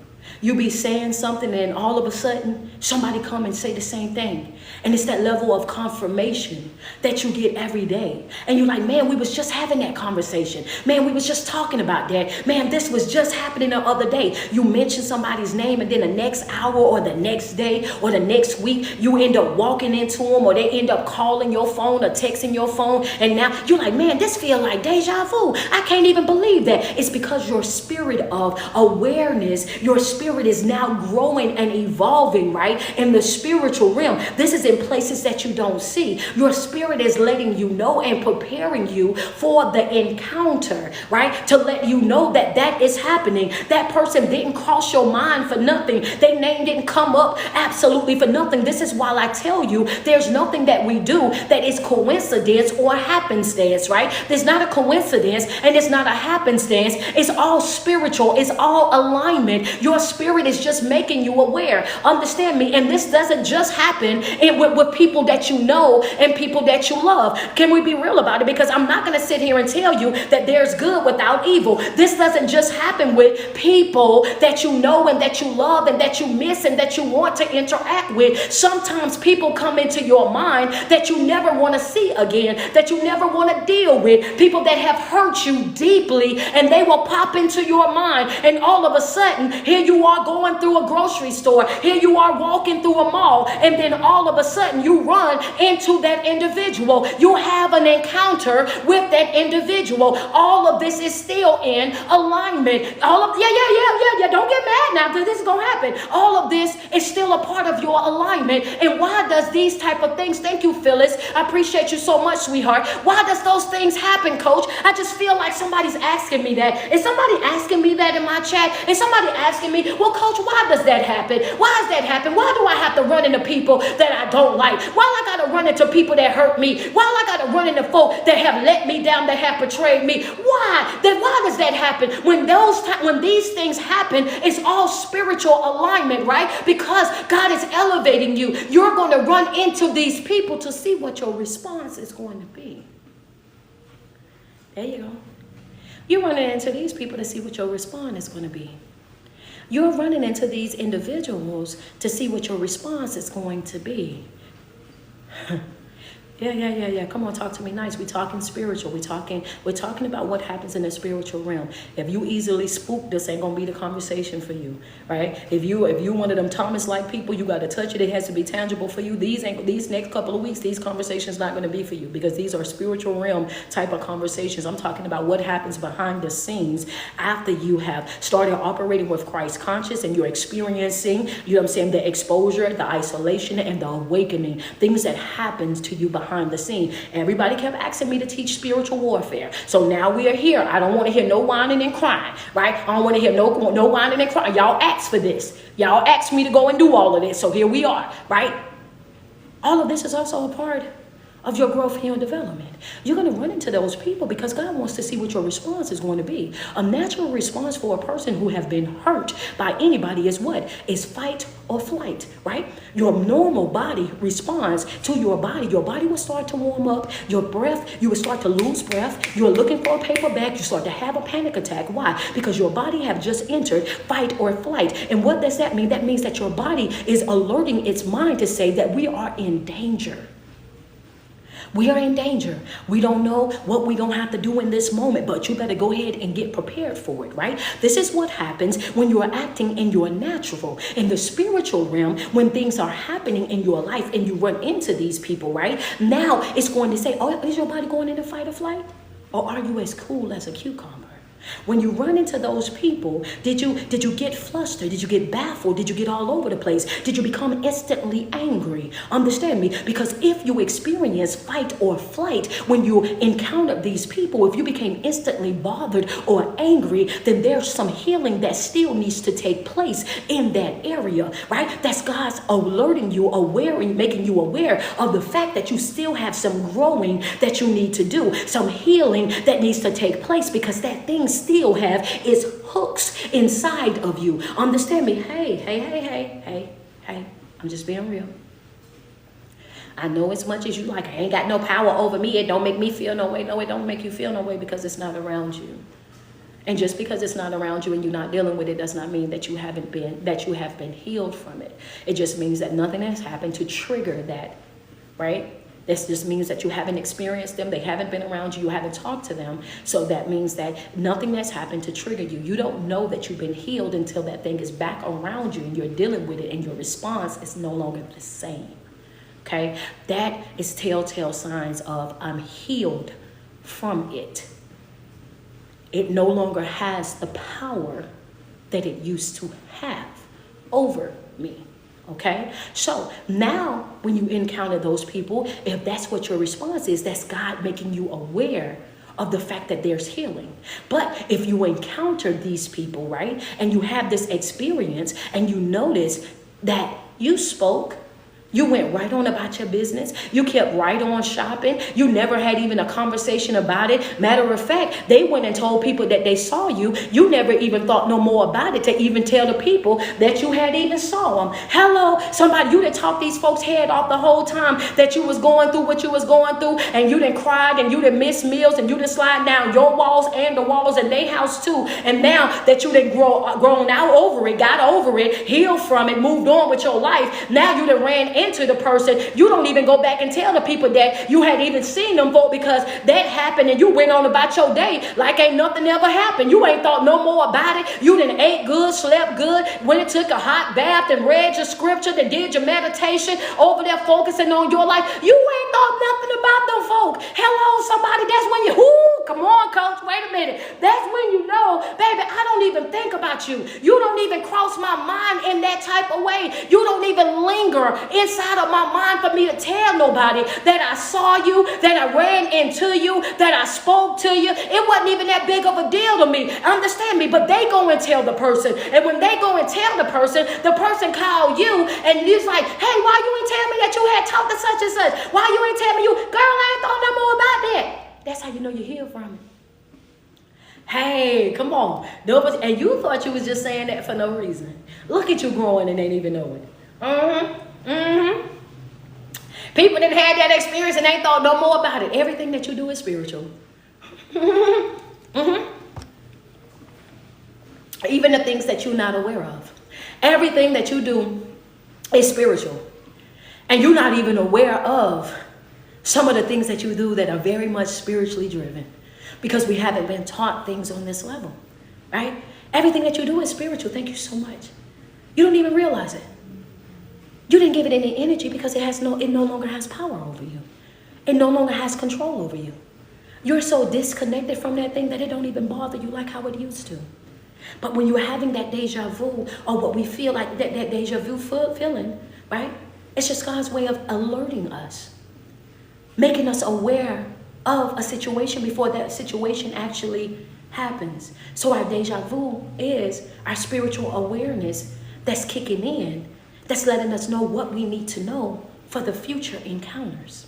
[SPEAKER 2] You'll be saying something and all of a sudden somebody come and say the same thing. And it's that level of confirmation that you get every day. And you're like, man, we was just having that conversation. Man, we was just talking about that. Man, this was just happening the other day. You mention somebody's name and then the next hour or the next day or the next week, you end up walking into them or they end up calling your phone or texting your phone. And now you're like, man, this feel like deja vu. I can't even believe that. It's because your spirit of awareness, your spirit is now growing and evolving, right? In the spiritual realm. This is in places that you don't see. Your spirit is letting you know and preparing you for the encounter, right? To let you know that that is happening. That person didn't cross your mind for nothing. Their name didn't come up absolutely for nothing. This is why I tell you, there's nothing that we do that is coincidence or happenstance, right? There's not a coincidence and it's not a happenstance. It's all spiritual. It's all alignment. Your spirit is just making you aware. Understand me. And this doesn't just happen with people that you know and people that you love. Can we be real about it? Because I'm not going to sit here and tell you that there's good without evil. This doesn't just happen with people that you know and that you love and that you miss and that you want to interact with. Sometimes people come into your mind that you never want to see again, that you never want to deal with, people that have hurt you deeply, and they will pop into your mind, and all of a sudden, here you are going through a grocery store, here you are walking through a mall, and then all of a sudden you run into that individual. You have an encounter with that individual. All of this is still in alignment. Yeah. Don't get mad now, because this is going to happen. All of this is still a part of your alignment. And why does these type of things, thank you, Phyllis, I appreciate you so much, sweetheart. Why does those things happen, Coach? I just feel like somebody's asking me that. Is somebody asking me that in my chat? Is somebody asking me, well, Coach, why does that happen? Why does that happen? Why do I have to run into people that I don't like? Why I got to run into people that hurt me? Why I got to run into folk that have let me down, that have betrayed me? Why? Why does that happen? When these things happen, it's all spiritual alignment, right? Because God is elevating you. You're going to run into these people to see what your response is going to be. There you go. You're running into these people to see what your response is going to be. You're running into these individuals to see what your response is going to be. Yeah. Come on, talk to me nice. We're talking spiritual. We're talking about what happens in the spiritual realm. If you easily spook, this ain't gonna be the conversation for you, right? If you one of them Thomas-like people, you gotta touch it. It has to be tangible for you. These next couple of weeks, these conversations not gonna be for you, because these are spiritual realm type of conversations. I'm talking about what happens behind the scenes after you have started operating with Christ conscious and you're experiencing, you know what I'm saying, the exposure, the isolation, and the awakening, things that happens to you behind the scene. Everybody kept asking me to teach spiritual warfare. So now we are here. I don't want to hear no whining and crying, right? I don't want to hear no whining and crying. Y'all asked for this. Y'all asked me to go and do all of this. So here we are, right? All of this is also a part of your growth, healing, development. You're going to run into those people because God wants to see what your response is going to be. A natural response for a person who have been hurt by anybody is what? Is fight or flight, right? Your normal body responds to your body. Your body will start to warm up. Your breath, you will start to lose breath. You're looking for a paper bag. You start to have a panic attack. Why? Because your body have just entered fight or flight. And what does that mean? That means that your body is alerting its mind to say that we are in danger. We are in danger. We don't know what we're going to have to do in this moment, but you better go ahead and get prepared for it, right? This is what happens when you are acting in your natural. In the spiritual realm, when things are happening in your life and you run into these people, right? Now it's going to say, oh, is your body going into fight or flight? Or are you as cool as a cucumber? When you run into those people, did you get flustered? Did you get baffled? Did you get all over the place? Did you become instantly angry? Understand me? Because if you experience fight or flight when you encounter these people, if you became instantly bothered or angry, then there's some healing that still needs to take place in that area, right? That's God's alerting you, making you aware of the fact that you still have some growing that you need to do, some healing that needs to take place, because that thing still have its hooks inside of you. Understand me? Hey. I'm just being real. I know as much as you like, I ain't got no power over me. It don't make me feel no way. No, it don't make you feel no way because it's not around you. And just because it's not around you and you're not dealing with it does not mean that you have been healed from it. It just means that nothing has happened to trigger that, right? This just means that you haven't experienced them. They haven't been around you. You haven't talked to them. So that means that nothing has happened to trigger you. You don't know that you've been healed until that thing is back around you and you're dealing with it and your response is no longer the same. Okay? That is telltale signs of I'm healed from it. It no longer has the power that it used to have over me. Okay, so now when you encounter those people, if that's what your response is, that's God making you aware of the fact that there's healing. But if you encounter these people, right, and you have this experience and you notice that you spoke, You went right on about your business. You kept right on shopping. You never had even a conversation about it. Matter of fact, they went and told people that they saw you. You never even thought no more about it to even tell the people that you had even saw them. Hello, somebody, you didn't talk these folks' head off the whole time that you was going through what you was going through, and you didn't cried and you didn't miss meals and you didn't slide down your walls and the walls in their house too. And now that you didn't grown out over it, got over it, healed from it, moved on with your life, now you done ran into the person. You don't even go back and tell the people that you had even seen them for, because that happened and you went on about your day like ain't nothing ever happened. You ain't thought no more about it. You done ate good, slept good, went and took a hot bath and read your scripture, and did your meditation over there focusing on your life. You ain't thought nothing about them folk. Hello, somebody, that's when you, come on, coach, wait a minute. That's when you know, baby, I don't even think about you. You don't even cross my mind in that type of way. You don't even linger inside of my mind for me to tell nobody that I saw you, that I ran into you, that I spoke to you. It wasn't even that big of a deal to me. Understand me? But they go and tell the person. And when they go and tell the person called you and he's like, hey, why you ain't tell me that you had talked to such and such? Why you ain't tell me you? Girl, I ain't thought no more about that. That's how you know you heal from it. Hey, come on. And you thought you was just saying that for no reason. Look at you growing and ain't even know it. People that had that experience and ain't thought no more about it. Everything that you do is spiritual. Even the things that you're not aware of. Everything that you do is spiritual. And you're not even aware of some of the things that you do that are very much spiritually driven. Because we haven't been taught things on this level, right? Everything that you do is spiritual. Thank you so much. You don't even realize it. You didn't give it any energy because it no longer has power over you. It no longer has control over you. You're so disconnected from that thing that it don't even bother you like how it used to. But when you're having that deja vu, or what we feel like that deja vu feeling, right? It's just God's way of alerting us, making us aware of a situation before that situation actually happens. So our deja vu is our spiritual awareness that's kicking in, that's letting us know what we need to know for the future encounters.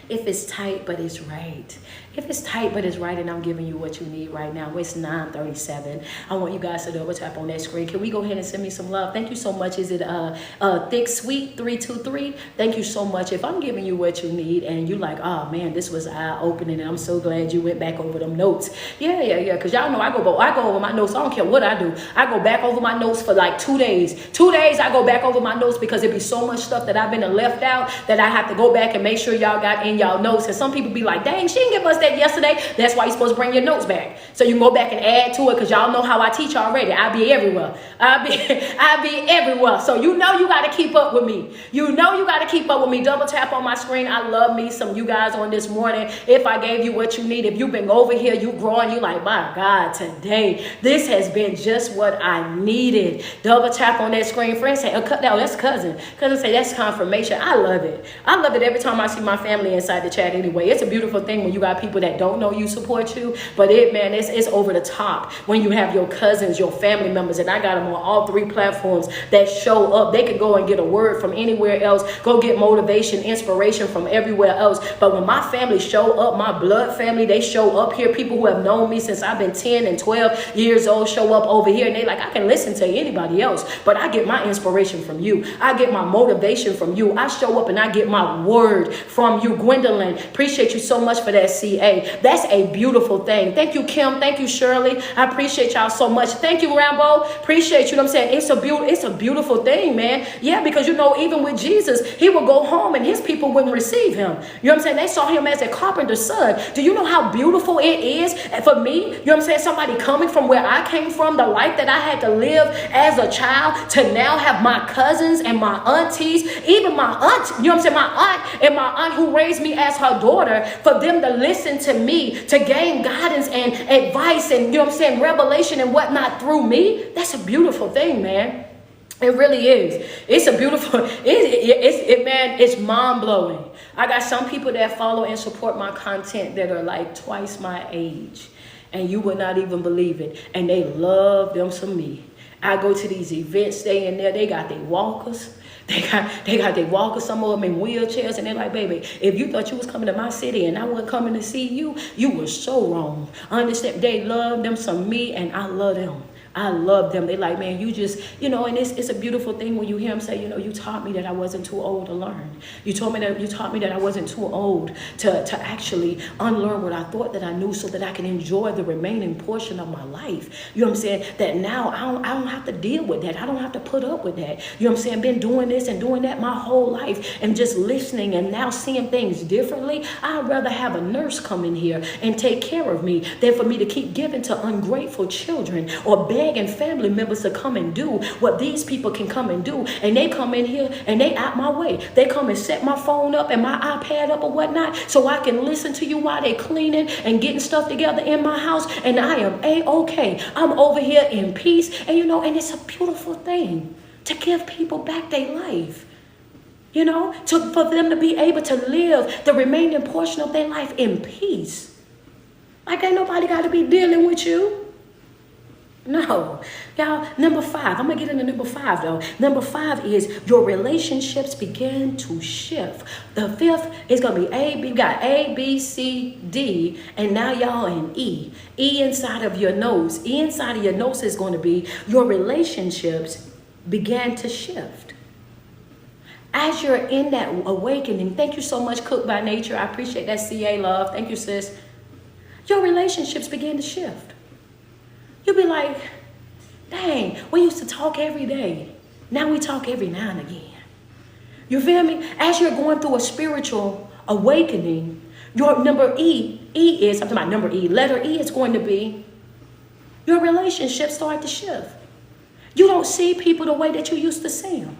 [SPEAKER 2] If it's tight, but it's right. If it's tight, but it's right, and I'm giving you what you need right now. It's 9:37. I want you guys to double tap on that screen. Can we go ahead and send me some love? Thank you so much. Is it Thick Sweet 323? Thank you so much. If I'm giving you what you need and you like, oh man, this was eye-opening, and I'm so glad you went back over them notes. Yeah. Because y'all know I go over my notes. I don't care what I do. I go back over my notes for like 2 days. 2 days I go back over my notes because it be so much stuff that I've been left out that I have to go back and make sure y'all got in y'all notes. And some people be like, dang, she didn't give us that yesterday. That's why you're supposed to bring your notes back, so you can go back and add to it, because y'all know how I teach already. I be everywhere. I be everywhere. So you know you got to keep up with me. You know you got to keep up with me. Double tap on my screen. I love me some you guys on this morning. If I gave you what you need, if you've been over here, you growing, you like, my God, today this has been just what I needed. Double tap on that screen. Friends say, oh, that's cousin. Cousin say, that's confirmation. I love it. I love it every time I see my family inside the chat anyway. It's a beautiful thing when you got people that don't know you support you, but it's over the top when you have your cousins, your family members, and I got them on all 3 platforms that show up. They could go and get a word from anywhere else, go get motivation, inspiration from everywhere else. But when my family show up, my blood family, they show up here, people who have known me since I've been 10 and 12 years old show up over here, and they like, I can listen to anybody else, but I get my inspiration from you. I get my motivation from you. I show up and I get my word from you. Gwendolyn, appreciate you so much for that, CA. That's a beautiful thing. Thank you, Kim. Thank you, Shirley. I appreciate y'all so much. Thank you, Rambo. Appreciate you. Know what I'm saying? It's a beautiful thing, man. Yeah, because you know, even with Jesus, he would go home and his people wouldn't receive him. You know what I'm saying? They saw him as a carpenter's son. Do you know how beautiful it is for me? You know what I'm saying? Somebody coming from where I came from, the life that I had to live as a child, to now have my cousins and my aunties, even my aunt, you know what I'm saying? My aunt and my aunt who raised me as her daughter, for them to listen to me, to gain guidance and advice and, you know what I'm saying, revelation and whatnot through me. That's a beautiful thing, man. It really is. It's a beautiful, man, it's mind-blowing. I got some people that follow and support my content that are like twice my age, and you would not even believe it. And they love them some me. I go to these events, they in there, they got their walkers. They got their walkers, some of them in wheelchairs, and they're like, baby, if you thought you was coming to my city and I wasn't coming to see you, you were so wrong. Understand? They love them some me, and I love them. I love them. They like, man, you just, and it's a beautiful thing when you hear them say, you taught me that I wasn't too old to learn. You taught me that I wasn't too old to actually unlearn what I thought that I knew so that I can enjoy the remaining portion of my life. You know what I'm saying? That now I don't have to deal with that. I don't have to put up with that. You know what I'm saying? Been doing this and doing that my whole life and just listening and now seeing things differently. I'd rather have a nurse come in here and take care of me than for me to keep giving to ungrateful children or begging family members to come and do what these people can come and do. And they come in here and they out my way. They come and set my phone up and my iPad up or whatnot so I can listen to you while they cleaning and getting stuff together in my house. And I am A-okay. I'm over here in peace. And and it's a beautiful thing to give people back their life. For them to be able to live the remaining portion of their life in peace. Like ain't nobody got to be dealing with you. No. Y'all, number 5. I'm going to get into number 5 though. Number 5 is your relationships begin to shift. The 5th is going to be A, B. We got A, B, C, D. And now y'all in E. E inside of your nose. E inside of your nose is going to be your relationships began to shift. As you're in that awakening, thank you so much, Cook by Nature. I appreciate that, CA love. Thank you, sis. Your relationships begin to shift. You'll be like, dang, we used to talk every day. Now we talk every now and again. You feel me? As you're going through a spiritual awakening, your number I'm talking about number E. Letter E is going to be your relationships start to shift. You don't see people the way that you used to see them.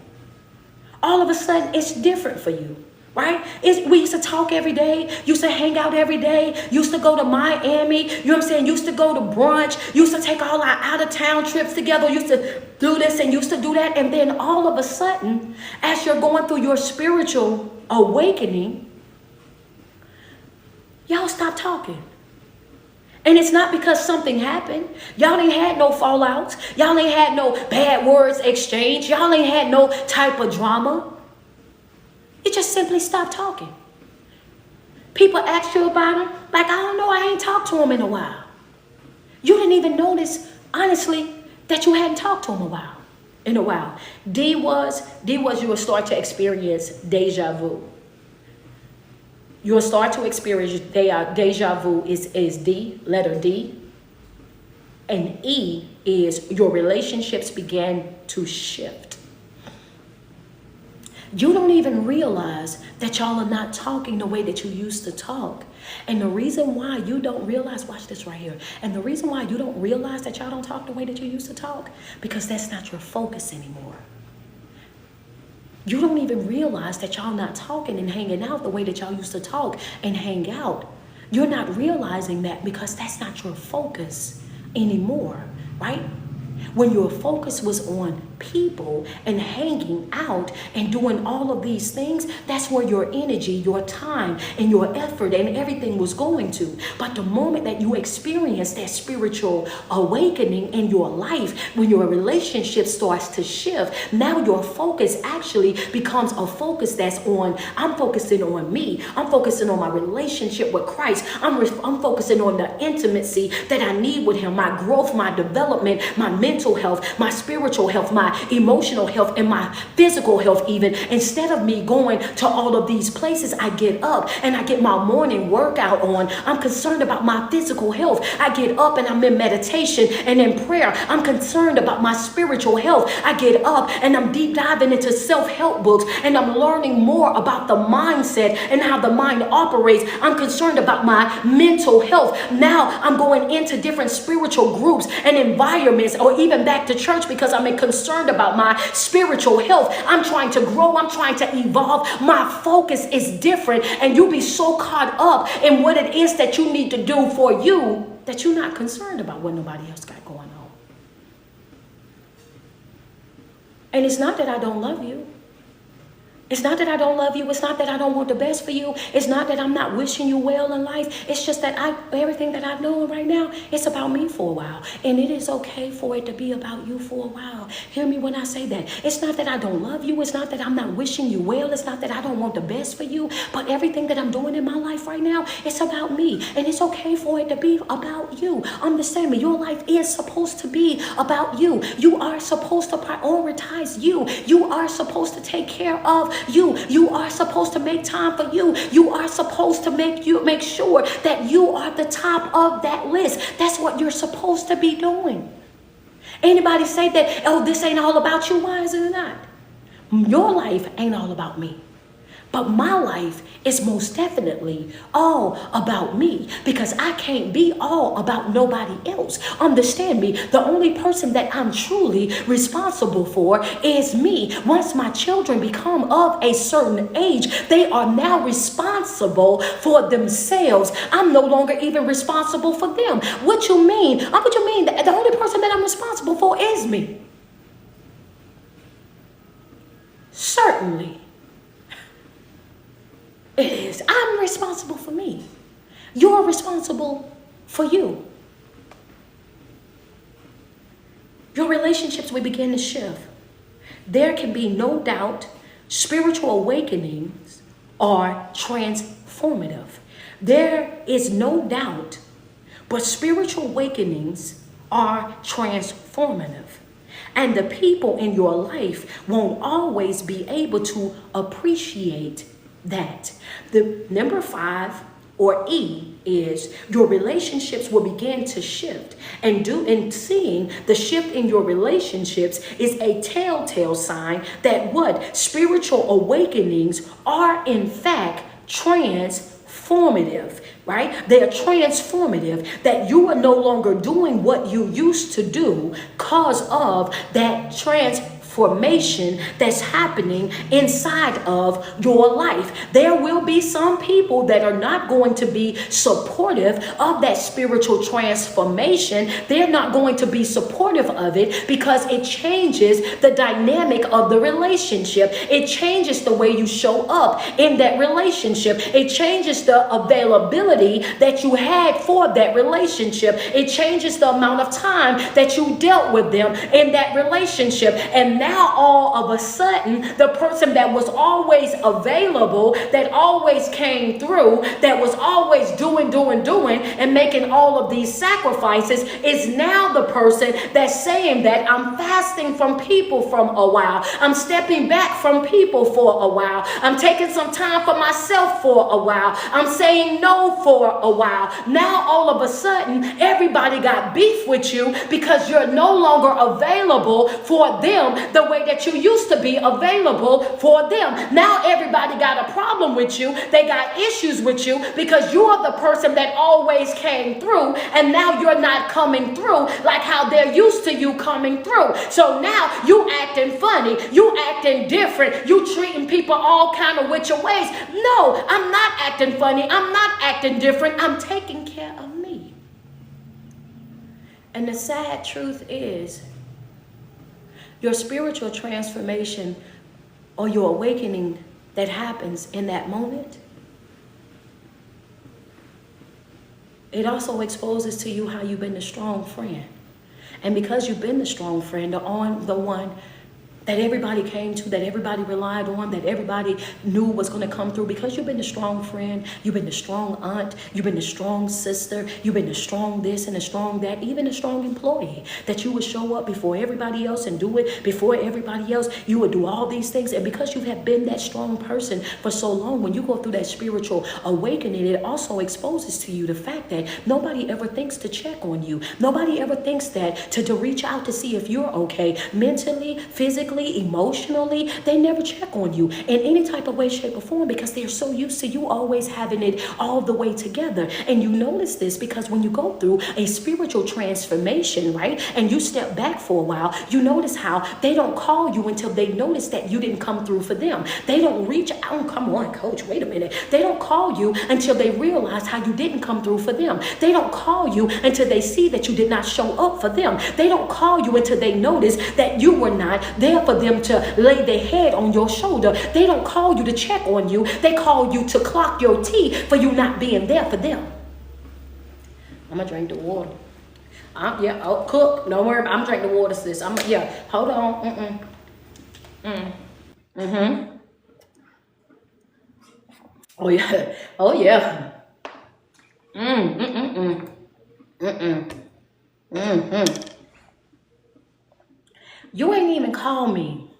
[SPEAKER 2] All of a sudden, it's different for you. Right? We used to talk every day, used to hang out every day, used to go to Miami, you know what I'm saying? Used to go to brunch, used to take all our out-of-town trips together, used to do this and used to do that. And then all of a sudden, as you're going through your spiritual awakening, y'all stop talking. And it's not because something happened. Y'all ain't had no fallouts. Y'all ain't had no bad words exchanged. Y'all ain't had no type of drama. You just simply stop talking. People ask you about him, like, I don't know, I ain't talked to him in a while. You didn't even notice, honestly, that you hadn't talked to him in a while. D was you will start to experience deja vu. You will start to experience deja vu is D, letter D. And E is your relationships began to shift. You don't even realize that y'all are not talking the way that you used to talk. And the reason why you don't realize, watch this right here. And the reason why you don't realize that y'all don't talk the way that you used to talk, because that's not your focus anymore. You don't even realize that y'all not talking and hanging out the way that y'all used to talk and hang out. You're not realizing that because that's not your focus anymore, right? When your focus was on people and hanging out and doing all of these things, that's where your energy, your time, and your effort and everything was going to. But the moment that you experience that spiritual awakening in your life, when your relationship starts to shift, now your focus actually becomes a focus that's on, I'm focusing on me. I'm focusing on my relationship with Christ. I'm focusing on the intimacy that I need with him, my growth, my development, my mental health, my spiritual health, my emotional health, and my physical health even. Instead of me going to all of these places, I get up and I get my morning workout on. I'm concerned about my physical health. I get up and I'm in meditation and in prayer. I'm concerned about my spiritual health. I get up and I'm deep diving into self-help books and I'm learning more about the mindset and how the mind operates. I'm concerned about my mental health. Now I'm going into different spiritual groups and environments, or even back to church, because I'm concerned about my spiritual health. I'm trying to grow. I'm trying to evolve. My focus is different, and you be so caught up in what it is that you need to do for you that you're not concerned about what nobody else got going on. And it's not that I don't love you. It's not that I don't love you. It's not that I don't want the best for you. It's not that I'm not wishing you well in life. It's just that everything that I'm doing right now, it's about me for a while. And it is okay for it to be about you for a while. Hear me when I say that. It's not that I don't love you. It's not that I'm not wishing you well. It's not that I don't want the best for you. But everything that I'm doing in my life right now, it's about me. And it's okay for it to be about you. Understand me. Your life is supposed to be about you. You are supposed to prioritize you. You are supposed to take care of you. You are supposed to make time for you. You are supposed to make sure that you are the top of that list. That's what you're supposed to be doing. Anybody say that, oh, this ain't all about you? Why is it not? Your life ain't all about me. But my life is most definitely all about me, because I can't be all about nobody else. Understand me, the only person that I'm truly responsible for is me. Once my children become of a certain age, they are now responsible for themselves. I'm no longer even responsible for them. What you mean? What you mean? The only person that I'm responsible for is me. Certainly. It is. I'm responsible for me. You're responsible for you. Your relationships will begin to shift. There can be no doubt spiritual awakenings are transformative. There is no doubt, but spiritual awakenings are transformative. And the people in your life won't always be able to appreciate that. The number 5 or E is your relationships will begin to shift, and seeing the shift in your relationships is a telltale sign that what spiritual awakenings are in fact transformative. Right? They are transformative, that you are no longer doing what you used to do because of that transformation that's happening inside of your life. There will be some people that are not going to be supportive of that spiritual transformation. They're not going to be supportive of it because it changes the dynamic of the relationship. It changes the way you show up in that relationship. It changes the availability that you had for that relationship. It changes the amount of time that you dealt with them in that relationship. And now all of a sudden, the person that was always available, that always came through, that was always doing, and making all of these sacrifices is now the person that's saying that I'm fasting from people from a while. I'm stepping back from people for a while. I'm taking some time for myself for a while. I'm saying no for a while. Now all of a sudden, everybody got beef with you because you're no longer available for them the way that you used to be available for them. Now everybody got a problem with you. They got issues with you because you're the person that always came through, and now you're not coming through like how they're used to you coming through. So now you acting funny, you acting different, you treating people all kind of with your ways. No, I'm not acting funny, I'm not acting different, I'm taking care of me. And the sad truth is, your spiritual transformation or your awakening that happens in that moment, it also exposes to you how you've been a strong friend. And because you've been the strong friend, the one that everybody came to, that everybody relied on, that everybody knew was going to come through, because you've been the strong friend, you've been the strong aunt, you've been the strong sister, you've been the strong this and the strong that, even a strong employee, that you would show up before everybody else and do it before everybody else. You would do all these things. And because you have been that strong person for so long, when you go through that spiritual awakening, it also exposes to you the fact that nobody ever thinks to check on you. Nobody ever thinks that to reach out to see if you're okay mentally, physically, emotionally. They never check on you in any type of way, shape, or form, because they're so used to you always having it all the way together. And you notice this because when you go through a spiritual transformation, right, and you step back for a while, you notice how they don't call you until they notice that you didn't come through for them. They don't reach out. Come on, coach, wait a minute. They don't call you until they realize how you didn't come through for them. They don't call you until they see that you did not show up for them. They don't call you until they notice that you were not there for them to lay their head on your shoulder. They don't call you to check on you. They call you to clock your tea for you not being there for them. I'm going to drink the water. Cook. Don't worry. I'm drinking the water, sis. Hold on. Oh, yeah. Oh, yeah. You ain't even call me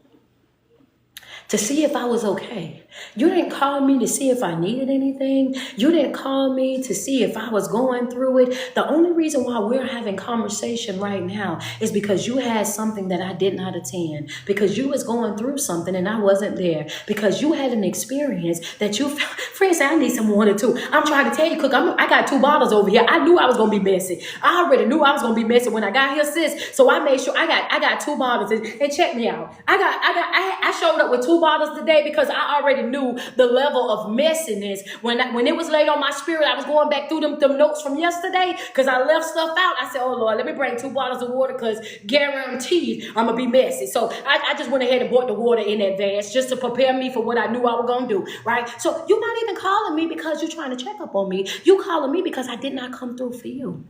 [SPEAKER 2] to see if I was okay. You didn't call me to see if I needed anything. You didn't call me to see if I was going through it. The only reason why we're having conversation right now is because you had something that I did not attend, because you was going through something and I wasn't there, because you had an experience that you, friends, I need some water too. I'm trying to tell you, Cook, I got 2 bottles over here. I knew I was going to be messy. I already knew I was going to be messy when I got here, sis. So I made sure I got 2 bottles and check me out. I showed up with 2 bottles today because I already knew the level of messiness. When it was laid on my spirit, I was going back through them notes from yesterday because I left stuff out. I said, oh Lord, let me bring 2 bottles of water because guaranteed I'm going to be messy. So I just went ahead and bought the water in advance just to prepare me for what I knew I was going to do, right? So you're not even calling me because you're trying to check up on me. You calling me because I did not come through for you.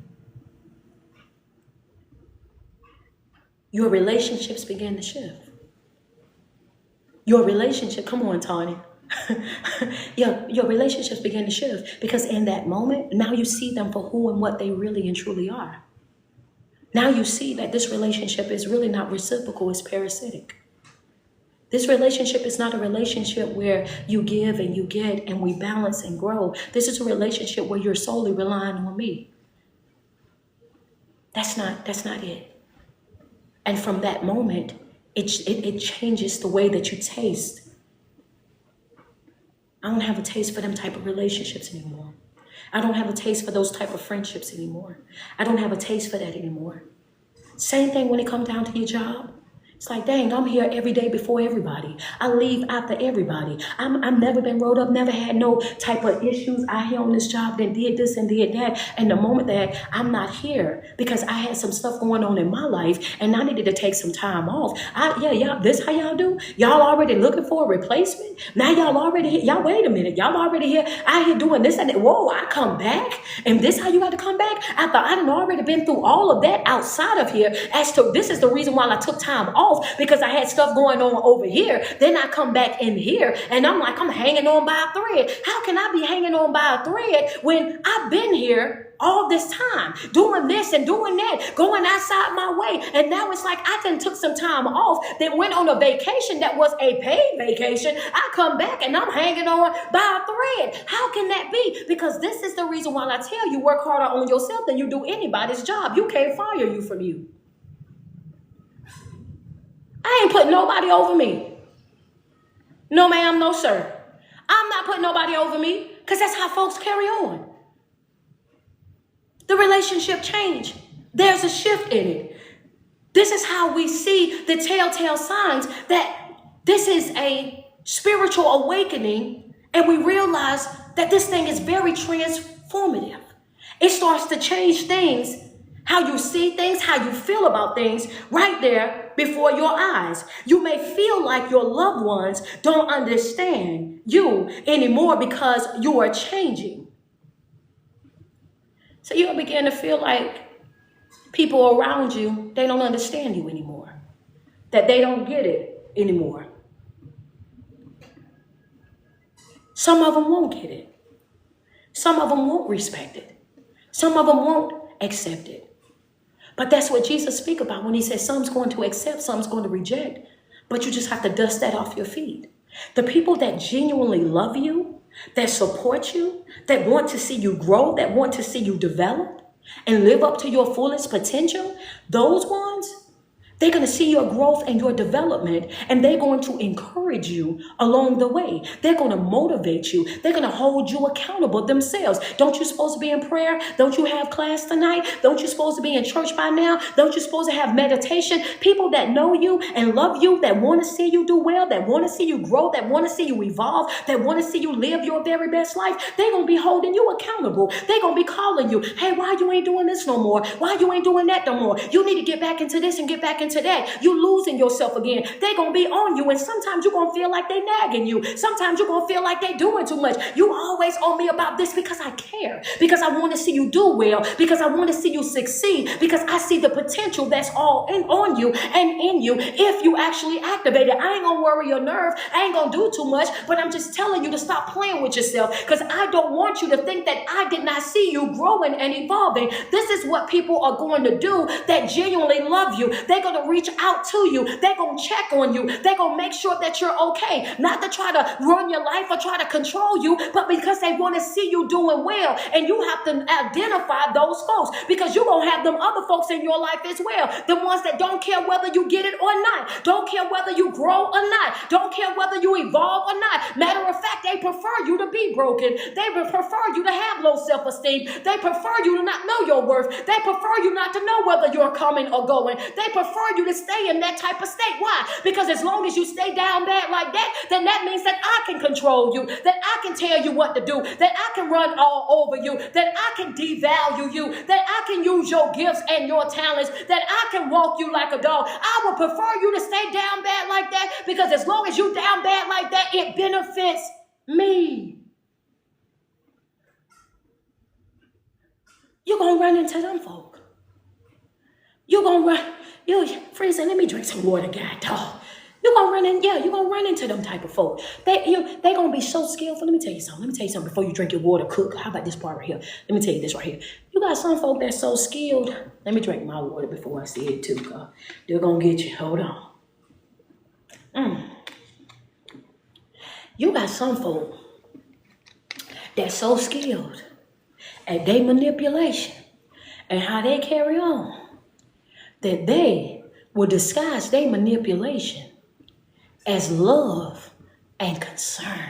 [SPEAKER 2] Your relationships began to shift. Your relationship, come on, Tony. Your relationships begin to shift because in that moment, now you see them for who and what they really and truly are. Now you see that this relationship is really not reciprocal, it's parasitic. This relationship is not a relationship where you give and you get and we balance and grow. This is a relationship where you're solely relying on me. That's not it. And from that moment, it changes the way that you taste. I don't have a taste for them type of relationships anymore. I don't have a taste for those type of friendships anymore. I don't have a taste for that anymore. Same thing when it comes down to your job. It's like, dang, I'm here every day before everybody. I leave after everybody. I've never been rolled up, never had no type of issues. I here on this job, then did this and did that. And the moment that I'm not here because I had some stuff going on in my life and I needed to take some time off. Y'all, this how y'all do? Y'all already looking for a replacement? Now y'all already here. Y'all, wait a minute. Y'all already here. I here doing this and that. Whoa, I come back? And this how you got to come back? After I done already been through all of that outside of here as to this is the reason why I took time off because I had stuff going on over here. Then I come back in here and I'm like, I'm hanging on by a thread. How can I be hanging on by a thread when I've been here all this time doing this and doing that, going outside my way? And now it's like I then took some time off, then went on a vacation that was a paid vacation. I come back and I'm hanging on by a thread. How can that be? Because this is the reason why I tell you work harder on yourself than you do anybody's job. You can't fire you from you. I ain't putting nobody over me. No, ma'am, no, sir. I'm not putting nobody over me because that's how folks carry on. The relationship changed. There's a shift in it. This is how we see the telltale signs that this is a spiritual awakening and we realize that this thing is very transformative. It starts to change things, how you see things, how you feel about things right there before your eyes. You may feel like your loved ones don't understand you anymore because you are changing. So you'll begin to feel like people around you, they don't understand you anymore, that they don't get it anymore. Some of them won't get it. Some of them won't respect it. Some of them won't accept it. But that's what Jesus speaks about when he says some's going to accept, some's going to reject. But you just have to dust that off your feet. The people that genuinely love you, that support you, that want to see you grow, that want to see you develop and live up to your fullest potential, those ones, they're going to see your growth and your development, and they're going to encourage you along the way. They're going to motivate you. They're going to hold you accountable themselves. Don't you supposed to be in prayer? Don't you have class tonight? Don't you supposed to be in church by now? Don't you supposed to have meditation? People that know you and love you, that want to see you do well, that want to see you grow, that want to see you evolve, that want to see you live your very best life, they're going to be holding you accountable. They're going to be calling you, hey, why you ain't doing this no more? Why you ain't doing that no more? You need to get back into this and get back into into that, you losing yourself again. They're going to be on you. And sometimes you're going to feel like they nagging you. Sometimes you're going to feel like they doing too much. You always on me about this because I care. Because I want to see you do well. Because I want to see you succeed. Because I see the potential that's all on you and in you if you actually activate it. I ain't going to worry your nerve. I ain't going to do too much. But I'm just telling you to stop playing with yourself. Because I don't want you to think that I did not see you growing and evolving. This is what people are going to do that genuinely love you. They're going to reach out to you. They're going to check on you. They're going to make sure that you're okay. Not to try to run your life or try to control you, but because they want to see you doing well. And you have to identify those folks because you're going to have them other folks in your life as well. The ones that don't care whether you get it or not. Don't care whether you grow or not. Don't care whether you evolve or not. Matter of fact, they prefer you to be broken. They prefer you to have low self-esteem. They prefer you to not know your worth. They prefer you not to know whether you're coming or going. They prefer you to stay in that type of state. Why? Because as long as you stay down bad like that, then that means that I can control you, that I can tell you what to do, that I can run all over you, that I can devalue you, that I can use your gifts and your talents, that I can walk you like a dog. I would prefer you to stay down bad like that because as long as you down bad like that, it benefits me. You're going to run into them folk. You're going to run. Friends, let me drink some water, God, dog. You're going to run in, you're going to run into them type of folk. They're going to be so skillful. Let me tell you something before you drink your water, cook. How about this part right here? Let me tell you this right here. You got some folk that's so skilled. Let me drink my water before I say it too, because they're going to get you. Hold on. You got some folk that's so skilled at their manipulation and how they carry on that they will disguise their manipulation as love and concern,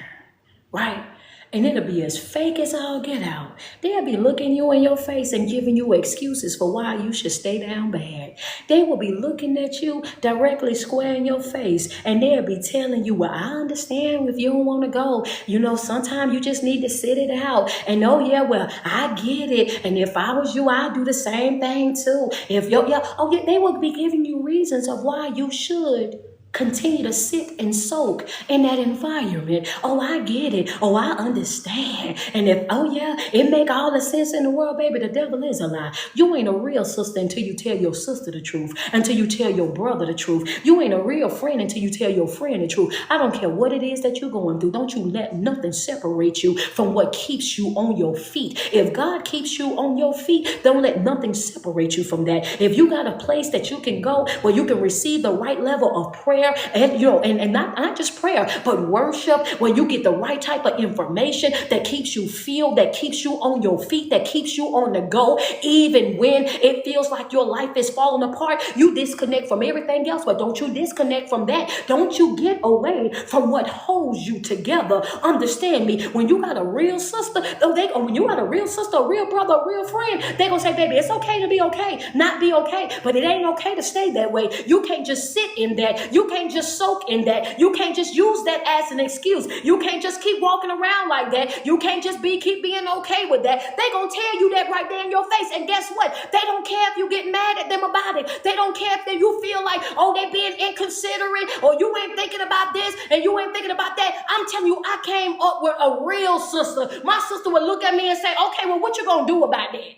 [SPEAKER 2] right? And it'll be as fake as all get out. They'll be looking you in your face and giving you excuses for why you should stay down bad. They will be looking at you directly square in your face and they'll be telling you, well, I understand if you don't want to go. You know, sometimes you just need to sit it out. And oh yeah, well, I get it. And if I was you, I'd do the same thing too. If they will be giving you reasons of why you should continue to sit and soak in that environment. Oh, I get it. Oh, I understand. And it make all the sense in the world, baby. The devil is a lie. You ain't a real sister until you tell your sister the truth, until you tell your brother the truth. You ain't a real friend until you tell your friend the truth. I don't care what it is that you're going through. Don't you let nothing separate you from what keeps you on your feet. If God keeps you on your feet, don't let nothing separate you from that. If you got a place that you can go where you can receive the right level of prayer, and not just prayer, but worship, where you get the right type of information that keeps you filled, that keeps you on your feet, that keeps you on the go, even when it feels like your life is falling apart. You disconnect from everything else, but don't you disconnect from that. Don't you get away from what holds you together. Understand me. When you got a real sister, when you got a real sister, a real brother, a real friend, they're going to say, baby, it's okay to be okay, not be okay, but it ain't okay to stay that way. You can't just sit in that. You can't just soak in that. You can't just use that as an excuse. You can't just keep walking around like that. You can't just keep being okay with that. They gonna tell you that right there in your face. And guess what? They don't care if you get mad at them about it. They don't care if you feel like, oh, they being inconsiderate, or you ain't thinking about this and you ain't thinking about that. I'm telling you, I came up with a real sister. My sister would look at me and say, okay, well, what you gonna do about that?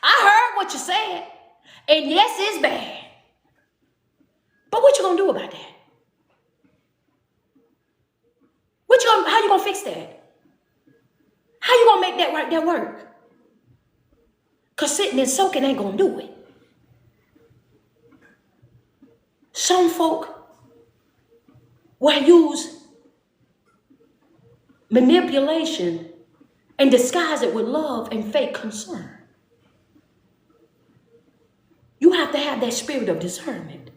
[SPEAKER 2] I heard what you said. And yes, it's bad. But what you gonna do about that? How you gonna fix that? How you gonna make that right there work? Because sitting and soaking ain't gonna do it. Some folk will use manipulation and disguise it with love and fake concern. You have to have that spirit of discernment.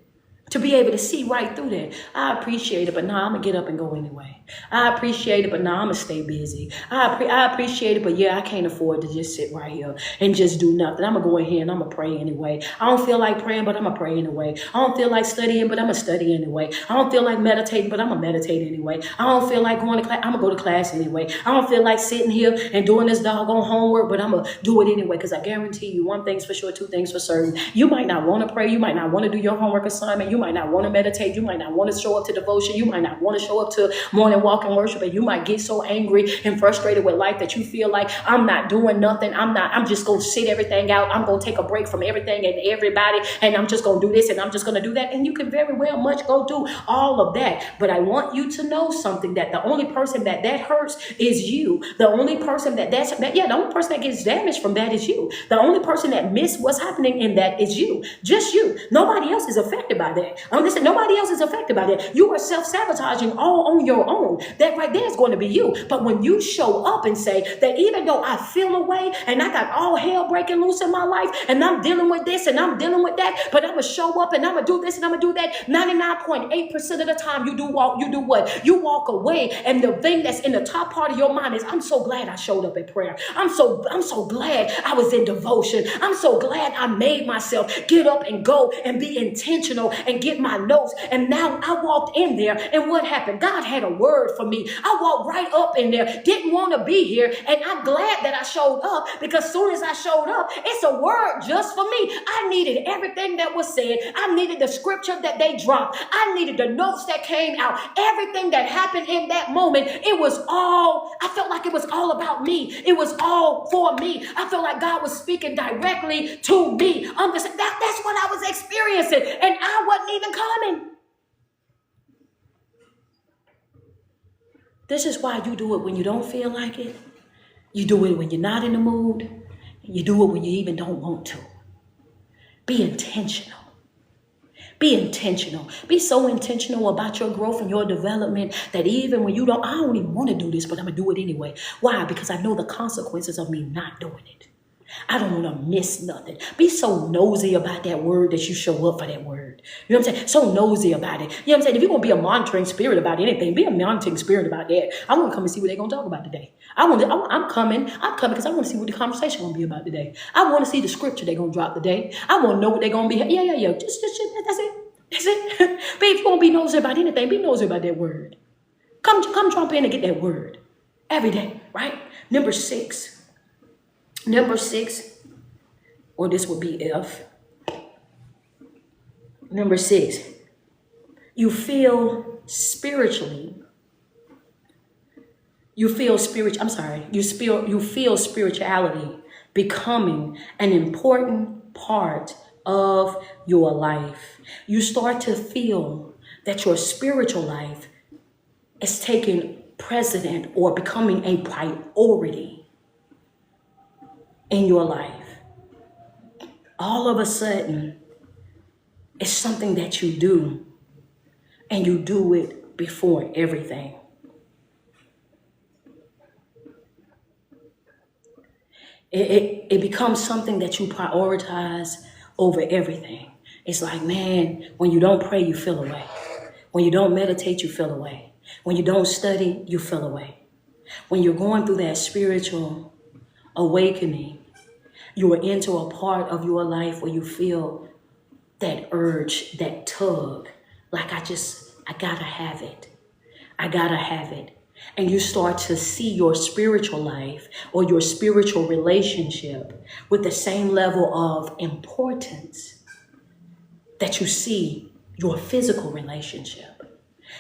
[SPEAKER 2] To be able to see right through that. I appreciate it, but nah, I'm going to get up and go anyway. I appreciate it, but nah, I'm going to stay busy. I appreciate it, but yeah, I can't afford to just sit right here and just do nothing. I'm going to go in here and I'm going to pray anyway. I don't feel like praying, but I'm going to pray anyway. I don't feel like studying, but I'm going to study anyway. I don't feel like meditating, but I'm going to meditate anyway. I don't feel like going to class. I'm going to go to class anyway. I don't feel like sitting here and doing this doggone homework, but I'm going to do it anyway, because I guarantee you one thing's for sure, two things for certain. You might not want to pray. You might not want to do your homework assignment. You might not want to meditate. You might not want to show up to devotion. You might not want to show up to morning walk and worship. And you might get so angry and frustrated with life that you feel like, I'm not doing nothing. I'm just going to sit everything out. I'm going to take a break from everything and everybody. And I'm just going to do this and I'm just going to do that. And you can very well much go do all of that. But I want you to know something, that the only person that hurts is you. The only person the only person that gets damaged from that is you. The only person that missed what's happening in that is you. Just you. Nobody else is affected by that. Listen, nobody else is affected by that. You are self-sabotaging all on your own. That right there is going to be you. But when you show up and say that even though I feel away and I got all hell breaking loose in my life and I'm dealing with this and I'm dealing with that, but I'm going to show up and I'm going to do this and I'm going to do that, 99.8% of the time you do what? You walk away, and the thing that's in the top part of your mind is, I'm so glad I showed up at prayer. I'm so glad I was in devotion. I'm so glad I made myself get up and go and be intentional and get my notes. And now I walked in there, and what happened? God had a word for me. I walked right up in there, didn't want to be here, and I'm glad that I showed up, because as soon as I showed up, it's a word just for me. I needed everything that was said. I needed the scripture that they dropped. I needed the notes that came out. Everything that happened in that moment, I felt like it was all about me. It was all for me. I felt like God was speaking directly to me. That's what I was experiencing, and I wasn't even coming. This is why you do it when you don't feel like it. You do it when you're not in the mood. You do it when you even don't want to. Be intentional. Be intentional. Be so intentional about your growth and your development that even when I don't even want to do this, but I'm going to do it anyway. Why? Because I know the consequences of me not doing it. I don't want to miss nothing. Be so nosy about that word that you show up for that word. You know what I'm saying? So nosy about it. You know what I'm saying? If you're going to be a monitoring spirit about anything, be a monitoring spirit about that. I want to come and see what they're going to talk about today. I'm coming because I want to see what the conversation going to be about today. I want to see the scripture they're going to drop today. I want to know what they're going to be. Yeah. Just that's it. That's it. But if you want to be nosy about anything, be nosy about that word. Come jump in and get that word every day, right? Number six, or this would be F. Number 6, you feel spirituality becoming an important part of your life. You start to feel that your spiritual life is taking precedent or becoming a priority in your life. All of a sudden, it's something that you do, and you do it before everything. It becomes something that you prioritize over everything. It's like, man, when you don't pray, you feel away. When you don't meditate, you feel away. When you don't study, you feel away. When you're going through that spiritual awakening, you are into a part of your life where you feel that urge, that tug, like I gotta have it. I gotta have it. And you start to see your spiritual life or your spiritual relationship with the same level of importance that you see your physical relationship.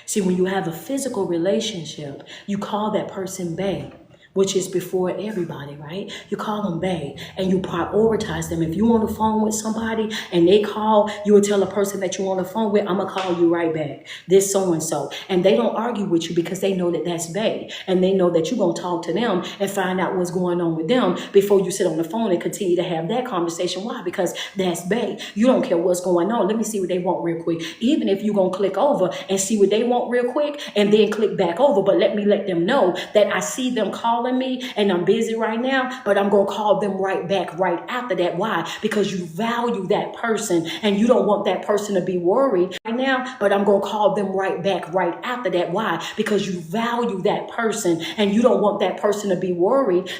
[SPEAKER 2] See, when you have a physical relationship, you call that person bae, which is before everybody, right? You call them bae and you prioritize them. If you on the phone with somebody and they call, you would tell a person that you're on the phone with, I'm going to call you right back, this so-and-so. And they don't argue with you because they know that that's bae. And they know that you're going to talk to them and find out what's going on with them before you sit on the phone and continue to have that conversation. Why? Because that's bae. You don't care what's going on. Let me see what they want real quick. Even if you're going to click over and see what they want real quick and then click back over. But let me let them know that I see them calling calling me and I'm busy right now, but I'm going to call them right back right after that. Why? Because you value that person and you don't want that person to be worried right now, but I'm going to call them right back right after that. Why? Because you value that person and you don't want that person to be worried.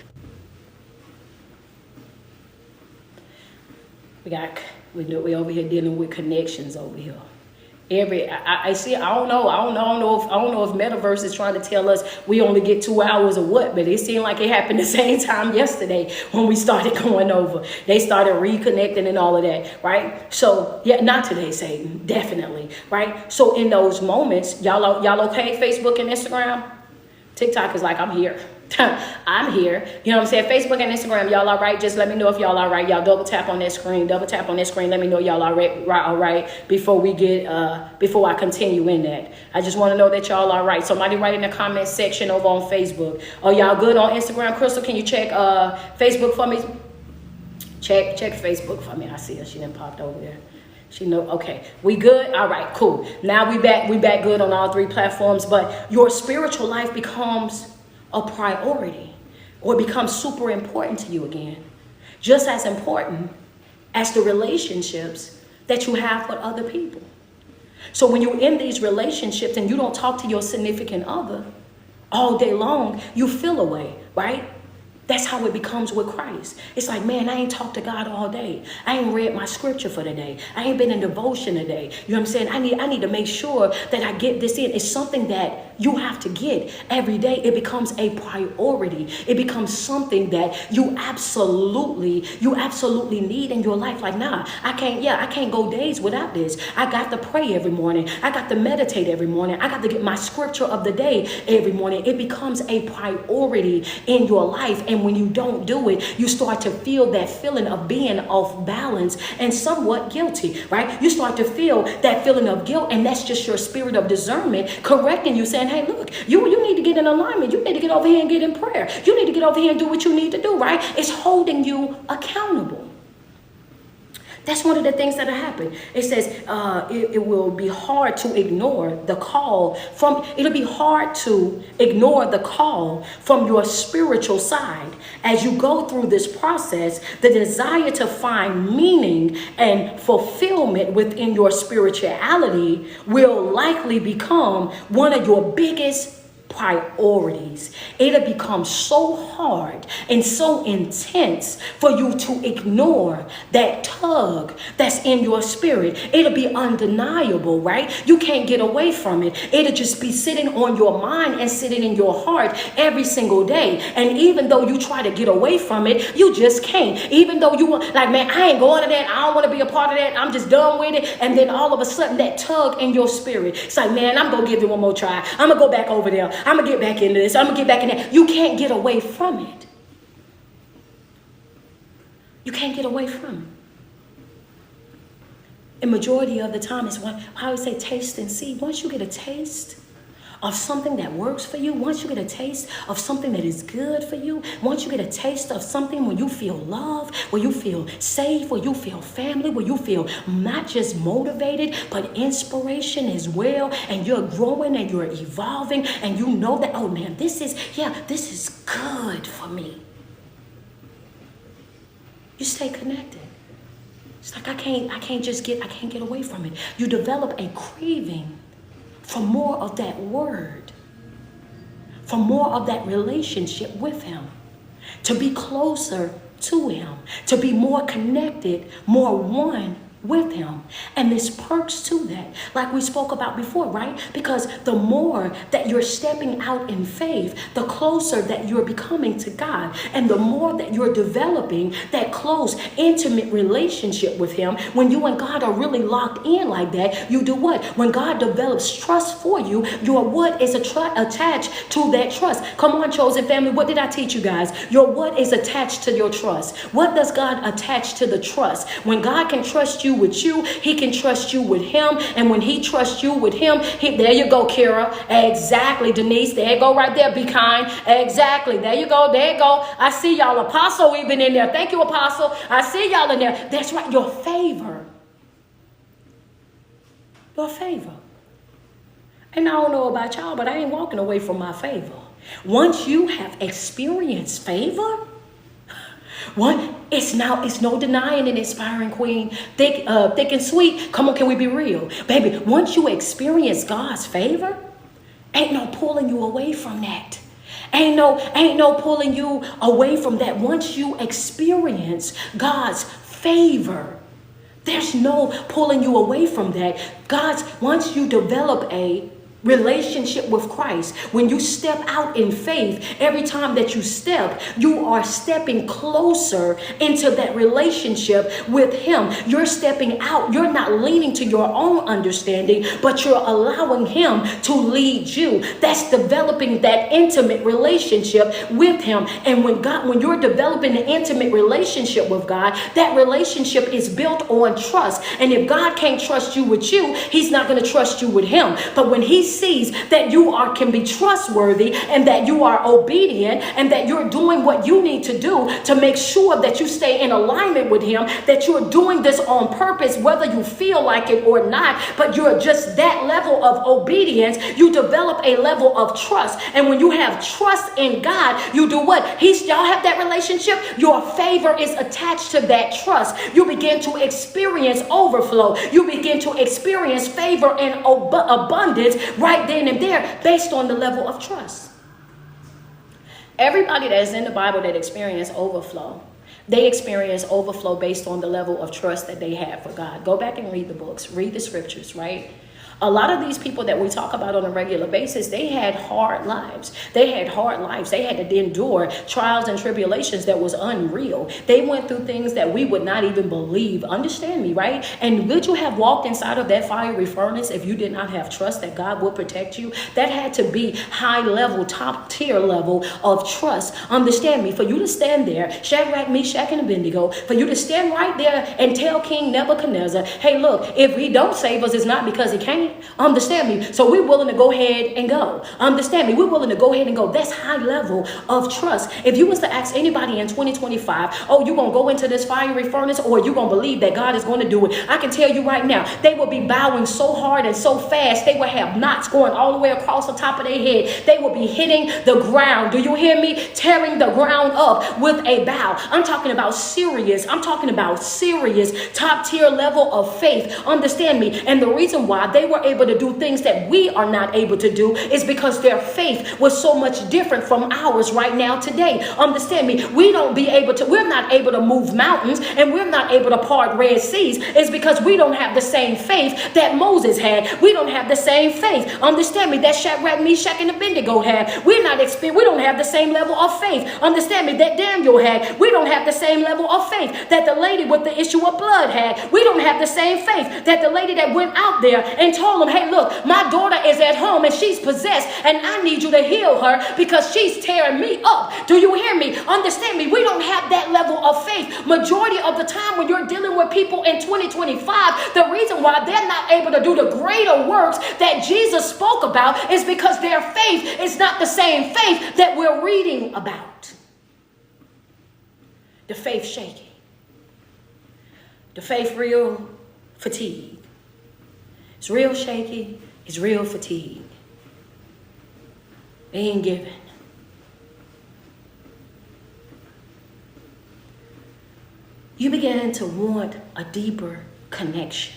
[SPEAKER 2] We over here dealing with connections over here. I see. I don't know if Metaverse is trying to tell us we only get 2 hours or what, but it seemed like it happened the same time yesterday when we started going over. They started reconnecting and all of that, right? So yeah, not today, Satan, definitely, right? So in those moments, y'all okay? Facebook and Instagram, TikTok is like, I'm here. I'm here. You know what I'm saying? Facebook and Instagram, y'all all right? Just let me know if y'all all right. Y'all double tap on that screen. Let me know y'all all right before we get before I continue in that. I just want to know that y'all all right. Somebody write in the comment section over on Facebook. Oh, y'all good on Instagram? Crystal, can you check Facebook for me? Check Facebook for me. I see her. She done popped over there. She know. Okay, we good. All right, cool. Now we back good on all 3 platforms. But your spiritual life becomes a priority, or it becomes super important to you again, just as important as the relationships that you have with other people. So when you're in these relationships and you don't talk to your significant other all day long, you feel away, right? That's how it becomes with Christ. It's like, man, I ain't talked to God all day. I ain't read my scripture for the day. I ain't been in devotion today. You know what I'm saying? I need to make sure that I get this in. It's something that you have to get every day. It becomes a priority. It becomes something that you absolutely need in your life. Like, nah, I can't go days without this. I got to pray every morning. I got to meditate every morning. I got to get my scripture of the day every morning. It becomes a priority in your life. And when you don't do it, you start to feel that feeling of being off balance and somewhat guilty, right? You start to feel that feeling of guilt, and that's just your spirit of discernment correcting you, saying, hey, look, you need to get in alignment. You need to get over here and get in prayer. You need to get over here and do what you need to do, right? It's holding you accountable. That's one of the things that happen. It says it will be hard to ignore the call from, it'll be hard to ignore the call from your spiritual side. As you go through this process, the desire to find meaning and fulfillment within your spirituality will likely become one of your biggest priorities. It'll become so hard and so intense for you to ignore that tug that's in your spirit. It'll be undeniable, right? You can't get away from it. It'll just be sitting on your mind and sitting in your heart every single day. And even though you try to get away from it, you just can't. Even though you want, like, man, I ain't going to that. I don't want to be a part of that. I'm just done with it. And then all of a sudden that tug in your spirit, it's like, man, I'm going to give it one more try. I'm going to go back over there. I'm going to get back into this. I'm going to get back in there. You can't get away from it. You can't get away from it. And majority of the time is when I always say taste and see. Once you get a taste of something that works for you, once you get a taste of something that is good for you, once you get a taste of something where you feel love, where you feel safe, where you feel family, where you feel not just motivated, but inspiration as well, and you're growing and you're evolving, and you know that, oh man, this is good for me. You stay connected. It's like I can't get away from it. You develop a craving for more of that word, for more of that relationship with him, to be closer to him, to be more connected, more one with him. And there's perks to that, like we spoke about before, right? Because the more that you're stepping out in faith, the closer that you're becoming to God, and the more that you're developing that close, intimate relationship with him. When you and God are really locked in like that, you do what? When God develops trust for you, your what is attached to that trust. Come on, chosen family, what did I teach you guys? Your what is attached to your trust. What does God attach to the trust? When God can trust you with you, he can trust you with him. And when he trusts you with him, there you go, Kira. Exactly, Denise. There you go right there. Be kind. Exactly. There you go. There you go. I see y'all. Apostle even in there. Thank you, Apostle. I see y'all in there. That's right. Your favor. Your favor. And I don't know about y'all, but I ain't walking away from my favor. Once you have experienced favor, it's no denying and inspiring, queen, thick and sweet. Come on, can we be real, baby? Once you experience God's favor, ain't no pulling you away from that. Ain't no pulling you away from that. Once you experience God's favor, there's no pulling you away from that. Once you develop a relationship with Christ, when you step out in faith, every time that you step, you are stepping closer into that relationship with Him. You're stepping out. You're not leaning to your own understanding, but you're allowing Him to lead you. That's developing that intimate relationship with Him. And when you're developing an intimate relationship with God, that relationship is built on trust. And if God can't trust you with you, He's not going to trust you with Him. But when He sees that you can be trustworthy and that you are obedient and that you're doing what you need to do to make sure that you stay in alignment with Him, that you're doing this on purpose, whether you feel like it or not, but you're just that level of obedience, you develop a level of trust. And when you have trust in God, you do what? Y'all have that relationship, your favor is attached to that trust. You begin to experience overflow. You begin to experience favor and abundance right then and there based on the level of trust. Everybody that is in the Bible that experience overflow, they experience overflow based on the level of trust that they have for God. Go back and read the books, read the scriptures, right? A lot of these people that we talk about on a regular basis, they had hard lives. They had to endure trials and tribulations that was unreal. They went through things that we would not even believe. Understand me, right? And would you have walked inside of that fiery furnace if you did not have trust that God would protect you? That had to be high level, top tier level of trust. Understand me. For you to stand there, Shadrach, Meshach, and Abednego, for you to stand right there and tell King Nebuchadnezzar, hey, look, if He don't save us, it's not because He can't. Understand me. So we're willing to go ahead and go. Understand me. We're willing to go ahead and go. That's high level of trust. If you was to ask anybody in 2025, oh, you going to go into this fiery furnace or you going to believe that God is going to do it? I can tell you right now, they will be bowing so hard and so fast. They will have knots going all the way across the top of their head. They will be hitting the ground. Do you hear me? Tearing the ground up with a bow. I'm talking about serious top tier level of faith. Understand me. And the reason why they were able to do things that we are not able to do is because their faith was so much different from ours right now today. Understand me. We're not able to move mountains and we're not able to part Red Seas. It's because we don't have the same faith that Moses had. We don't have the same faith. Understand me. That Shadrach, Meshach, and Abednego had. We don't have the same level of faith. Understand me. That Daniel had. We don't have the same level of faith that the lady with the issue of blood had. We don't have the same faith that the lady that went out there and told them, hey, look, my daughter is at home and she's possessed and I need you to heal her because she's tearing me up. Do you hear me? Understand me. We don't have that level of faith. Majority of the time when you're dealing with people in 2025, the reason why they're not able to do the greater works that Jesus spoke about is because their faith is not the same faith that we're reading about. The faith shaky. The faith real fatigue. It's real shaky. It's real fatigue. They ain't giving. You begin to want a deeper connection.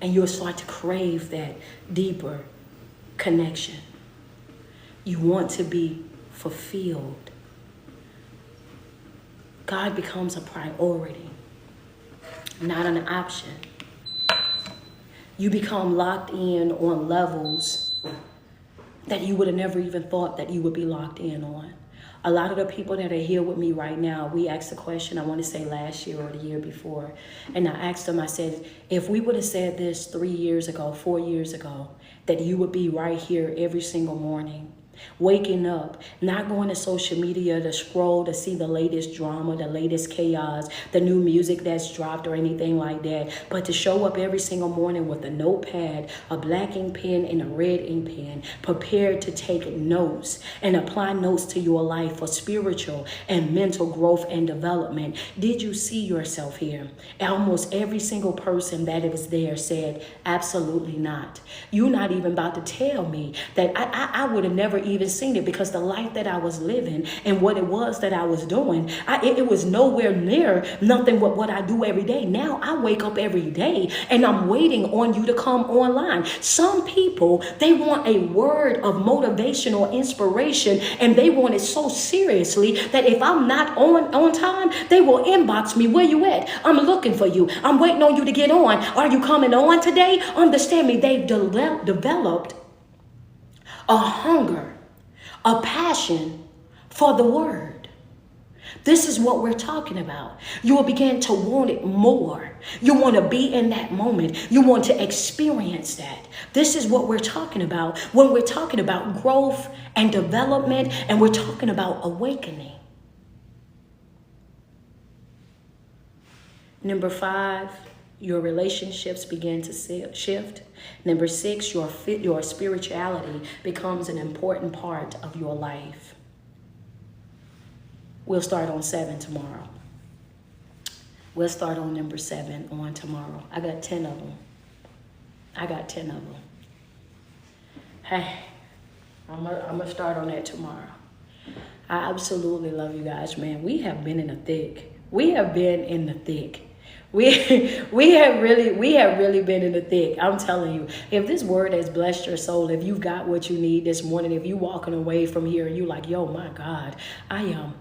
[SPEAKER 2] And you'll start to crave that deeper connection. You want to be fulfilled. God becomes a priority, not an option. You become locked in on levels that you would have never even thought that you would be locked in on. A lot of the people that are here with me right now, we asked a question, I want to say last year or the year before. And I asked them, I said, if we would have said this 3 years ago, 4 years ago, that you would be right here every single morning Waking up, not going to social media to scroll to see the latest drama, the latest chaos, the new music that's dropped or anything like that, but to show up every single morning with a notepad, a black ink pen, and a red ink pen, prepared to take notes and apply notes to your life for spiritual and mental growth and development. Did you see yourself here? Almost every single person that was there said, absolutely not. You're not even about to tell me that I would have never even seen it, because the life that I was living and what it was that I was doing, it was nowhere near nothing but what I do every day. Now I wake up every day and I'm waiting on you to come online. Some people, they want a word of motivation or inspiration, and they want it so seriously that if I'm not on time, they will inbox me. Where you at? I'm looking for you. I'm waiting on you to get on. Are you coming on today? Understand me, they've developed a hunger, a passion for the word. This is what we're talking about. You will begin to want it more. You want to be in that moment. You want to experience that. This is what we're talking about when we're talking about growth and development, and we're talking about awakening. Number 5, your relationships begin to shift. Number 6, your spirituality becomes an important part of your life. We'll start on 7 tomorrow. We'll start on number 7 on tomorrow. I got 10 of them. Hey, I'm gonna start on that tomorrow. I absolutely love you guys, man. We have been in the thick. We have really been in the thick. I'm telling you, if this word has blessed your soul, if you got what you need this morning, if you walking away from here and you like, yo, my God, I am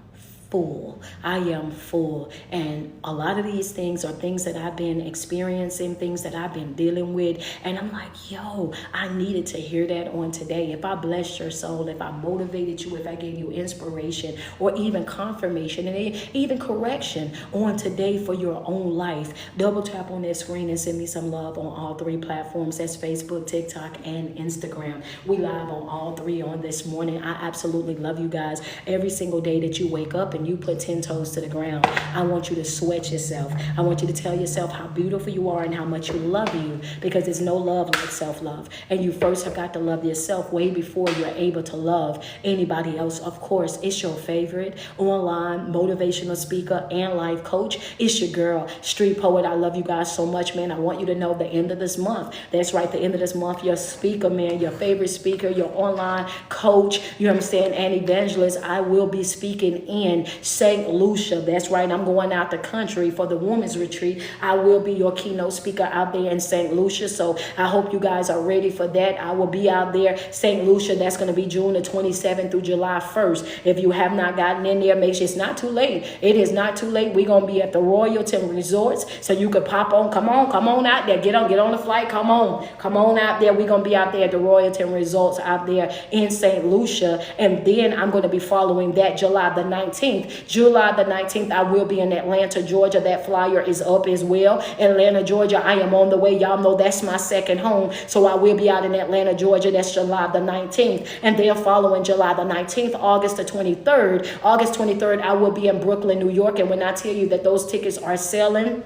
[SPEAKER 2] full. And a lot of these things are things that I've been experiencing, things that I've been dealing with. And I'm like, yo, I needed to hear that on today. If I blessed your soul, if I motivated you, if I gave you inspiration or even confirmation and even correction on today for your own life, double tap on that screen and send me some love on all 3 platforms. That's Facebook, TikTok, and Instagram. We live on all 3 on this morning. I absolutely love you guys. Every single day that you wake up and you put 10 toes to the ground, I want you to sweat yourself. I want you to tell yourself how beautiful you are and how much you love you, because there's no love like self-love. And you first have got to love yourself way before you're able to love anybody else. Of course, it's your favorite online motivational speaker and life coach. It's your girl, Street Poet. I love you guys so much, man. I want you to know the end of this month. That's right, the end of this month, your speaker, man, your favorite speaker, your online coach, you know what I'm saying, and evangelist, I will be speaking in St. Lucia. That's right. I'm going out the country for the women's retreat. I will be your keynote speaker out there in St. Lucia. So I hope you guys are ready for that. I will be out there, St. Lucia. That's going to be June the 27th through July 1st. If you have not gotten in there, make sure it's not too late. It is not too late. We're going to be at the Royalton Resorts. So you could pop on. Come on out there. Get on the flight. Come on out there. We're going to be out there at the Royalton Resorts out there in St. Lucia. And then I'm going to be following that July the 19th. July the 19th, I will be in Atlanta, Georgia. That flyer is up as well. Atlanta, Georgia, I am on the way. Y'all know that's my second home. So I will be out in Atlanta, Georgia. That's July the 19th. And then following July the 19th, August the 23rd, I will be in Brooklyn, New York. And when I tell you that those tickets are selling,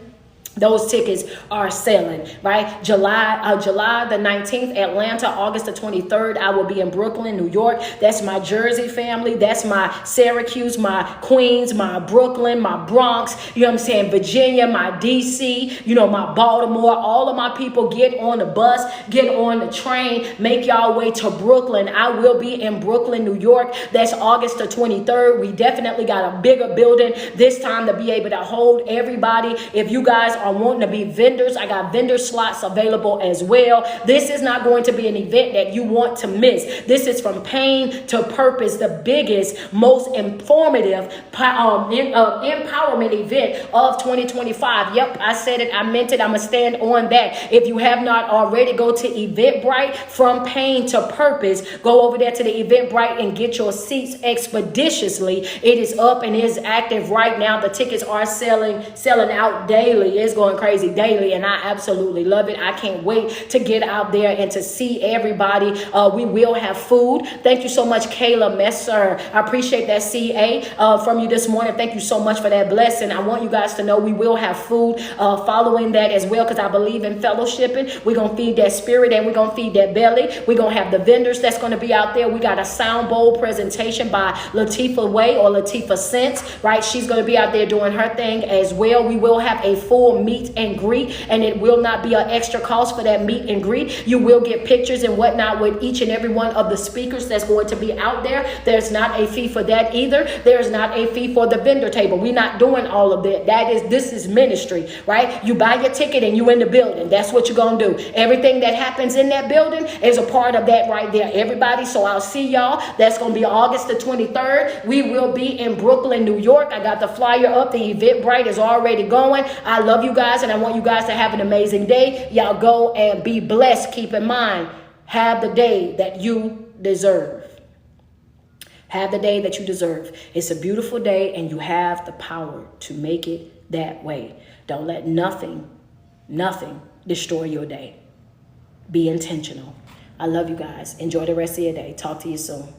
[SPEAKER 2] those tickets are selling, right? July the 19th, Atlanta. August the 23rd, I will be in Brooklyn, New York. That's my Jersey family. That's my Syracuse, my Queens, my Brooklyn, my Bronx, you know what I'm saying, Virginia, my DC, you know, my Baltimore. All of my people, get on the bus, get on the train, make y'all way to Brooklyn. I will be in Brooklyn, New York. That's August the 23rd. We definitely got a bigger building this time to be able to hold everybody. If you guys are wanting to be vendors, I got vendor slots available as well. This is not going to be an event that you want to miss. This is from pain to purpose, the biggest, most informative empowerment event of 2025. Yep, I said it. I meant it. I'm going to stand on that. If you have not already, go to Eventbrite. From pain to purpose. Go over there to the Eventbrite and get your seats expeditiously. It is up and is active right now. The tickets are selling out daily. It's going crazy daily, and I absolutely love it. I can't wait to get out there and to see everybody. We will have food. Thank you so much, Kayla Messer. I appreciate that CA from you this morning. Thank you so much for that blessing. I want you guys to know we will have food following that as well, because I believe in fellowshipping. We're going to feed that spirit and we're going to feed that belly. We're going to have the vendors that's going to be out there. We got a sound bowl presentation by Latifah Way or Latifah Sense, right? She's going to be out there doing her thing as well. We will have a full meet and greet, and it will not be an extra cost for that meet and greet. You will get pictures and whatnot with each and every one of the speakers that's going to be out there. There's not a fee for that either. There's not a fee for the vendor table. We're not doing all of that. This is ministry, right? You buy your ticket and you in the building. That's what you're going to do. Everything that happens in that building is a part of that right there, everybody. So I'll see y'all. That's going to be August the 23rd. We will be in Brooklyn, New York. I got the flyer up. The Eventbrite is already going. I love you guys, and I want you guys to have an amazing day. Y'all go and be blessed. Keep in mind, have the day that you deserve. Have the day that you deserve. It's a beautiful day, and you have the power to make it that way. Don't let nothing destroy your day. Be intentional. I love you guys. Enjoy the rest of your day. Talk to you soon.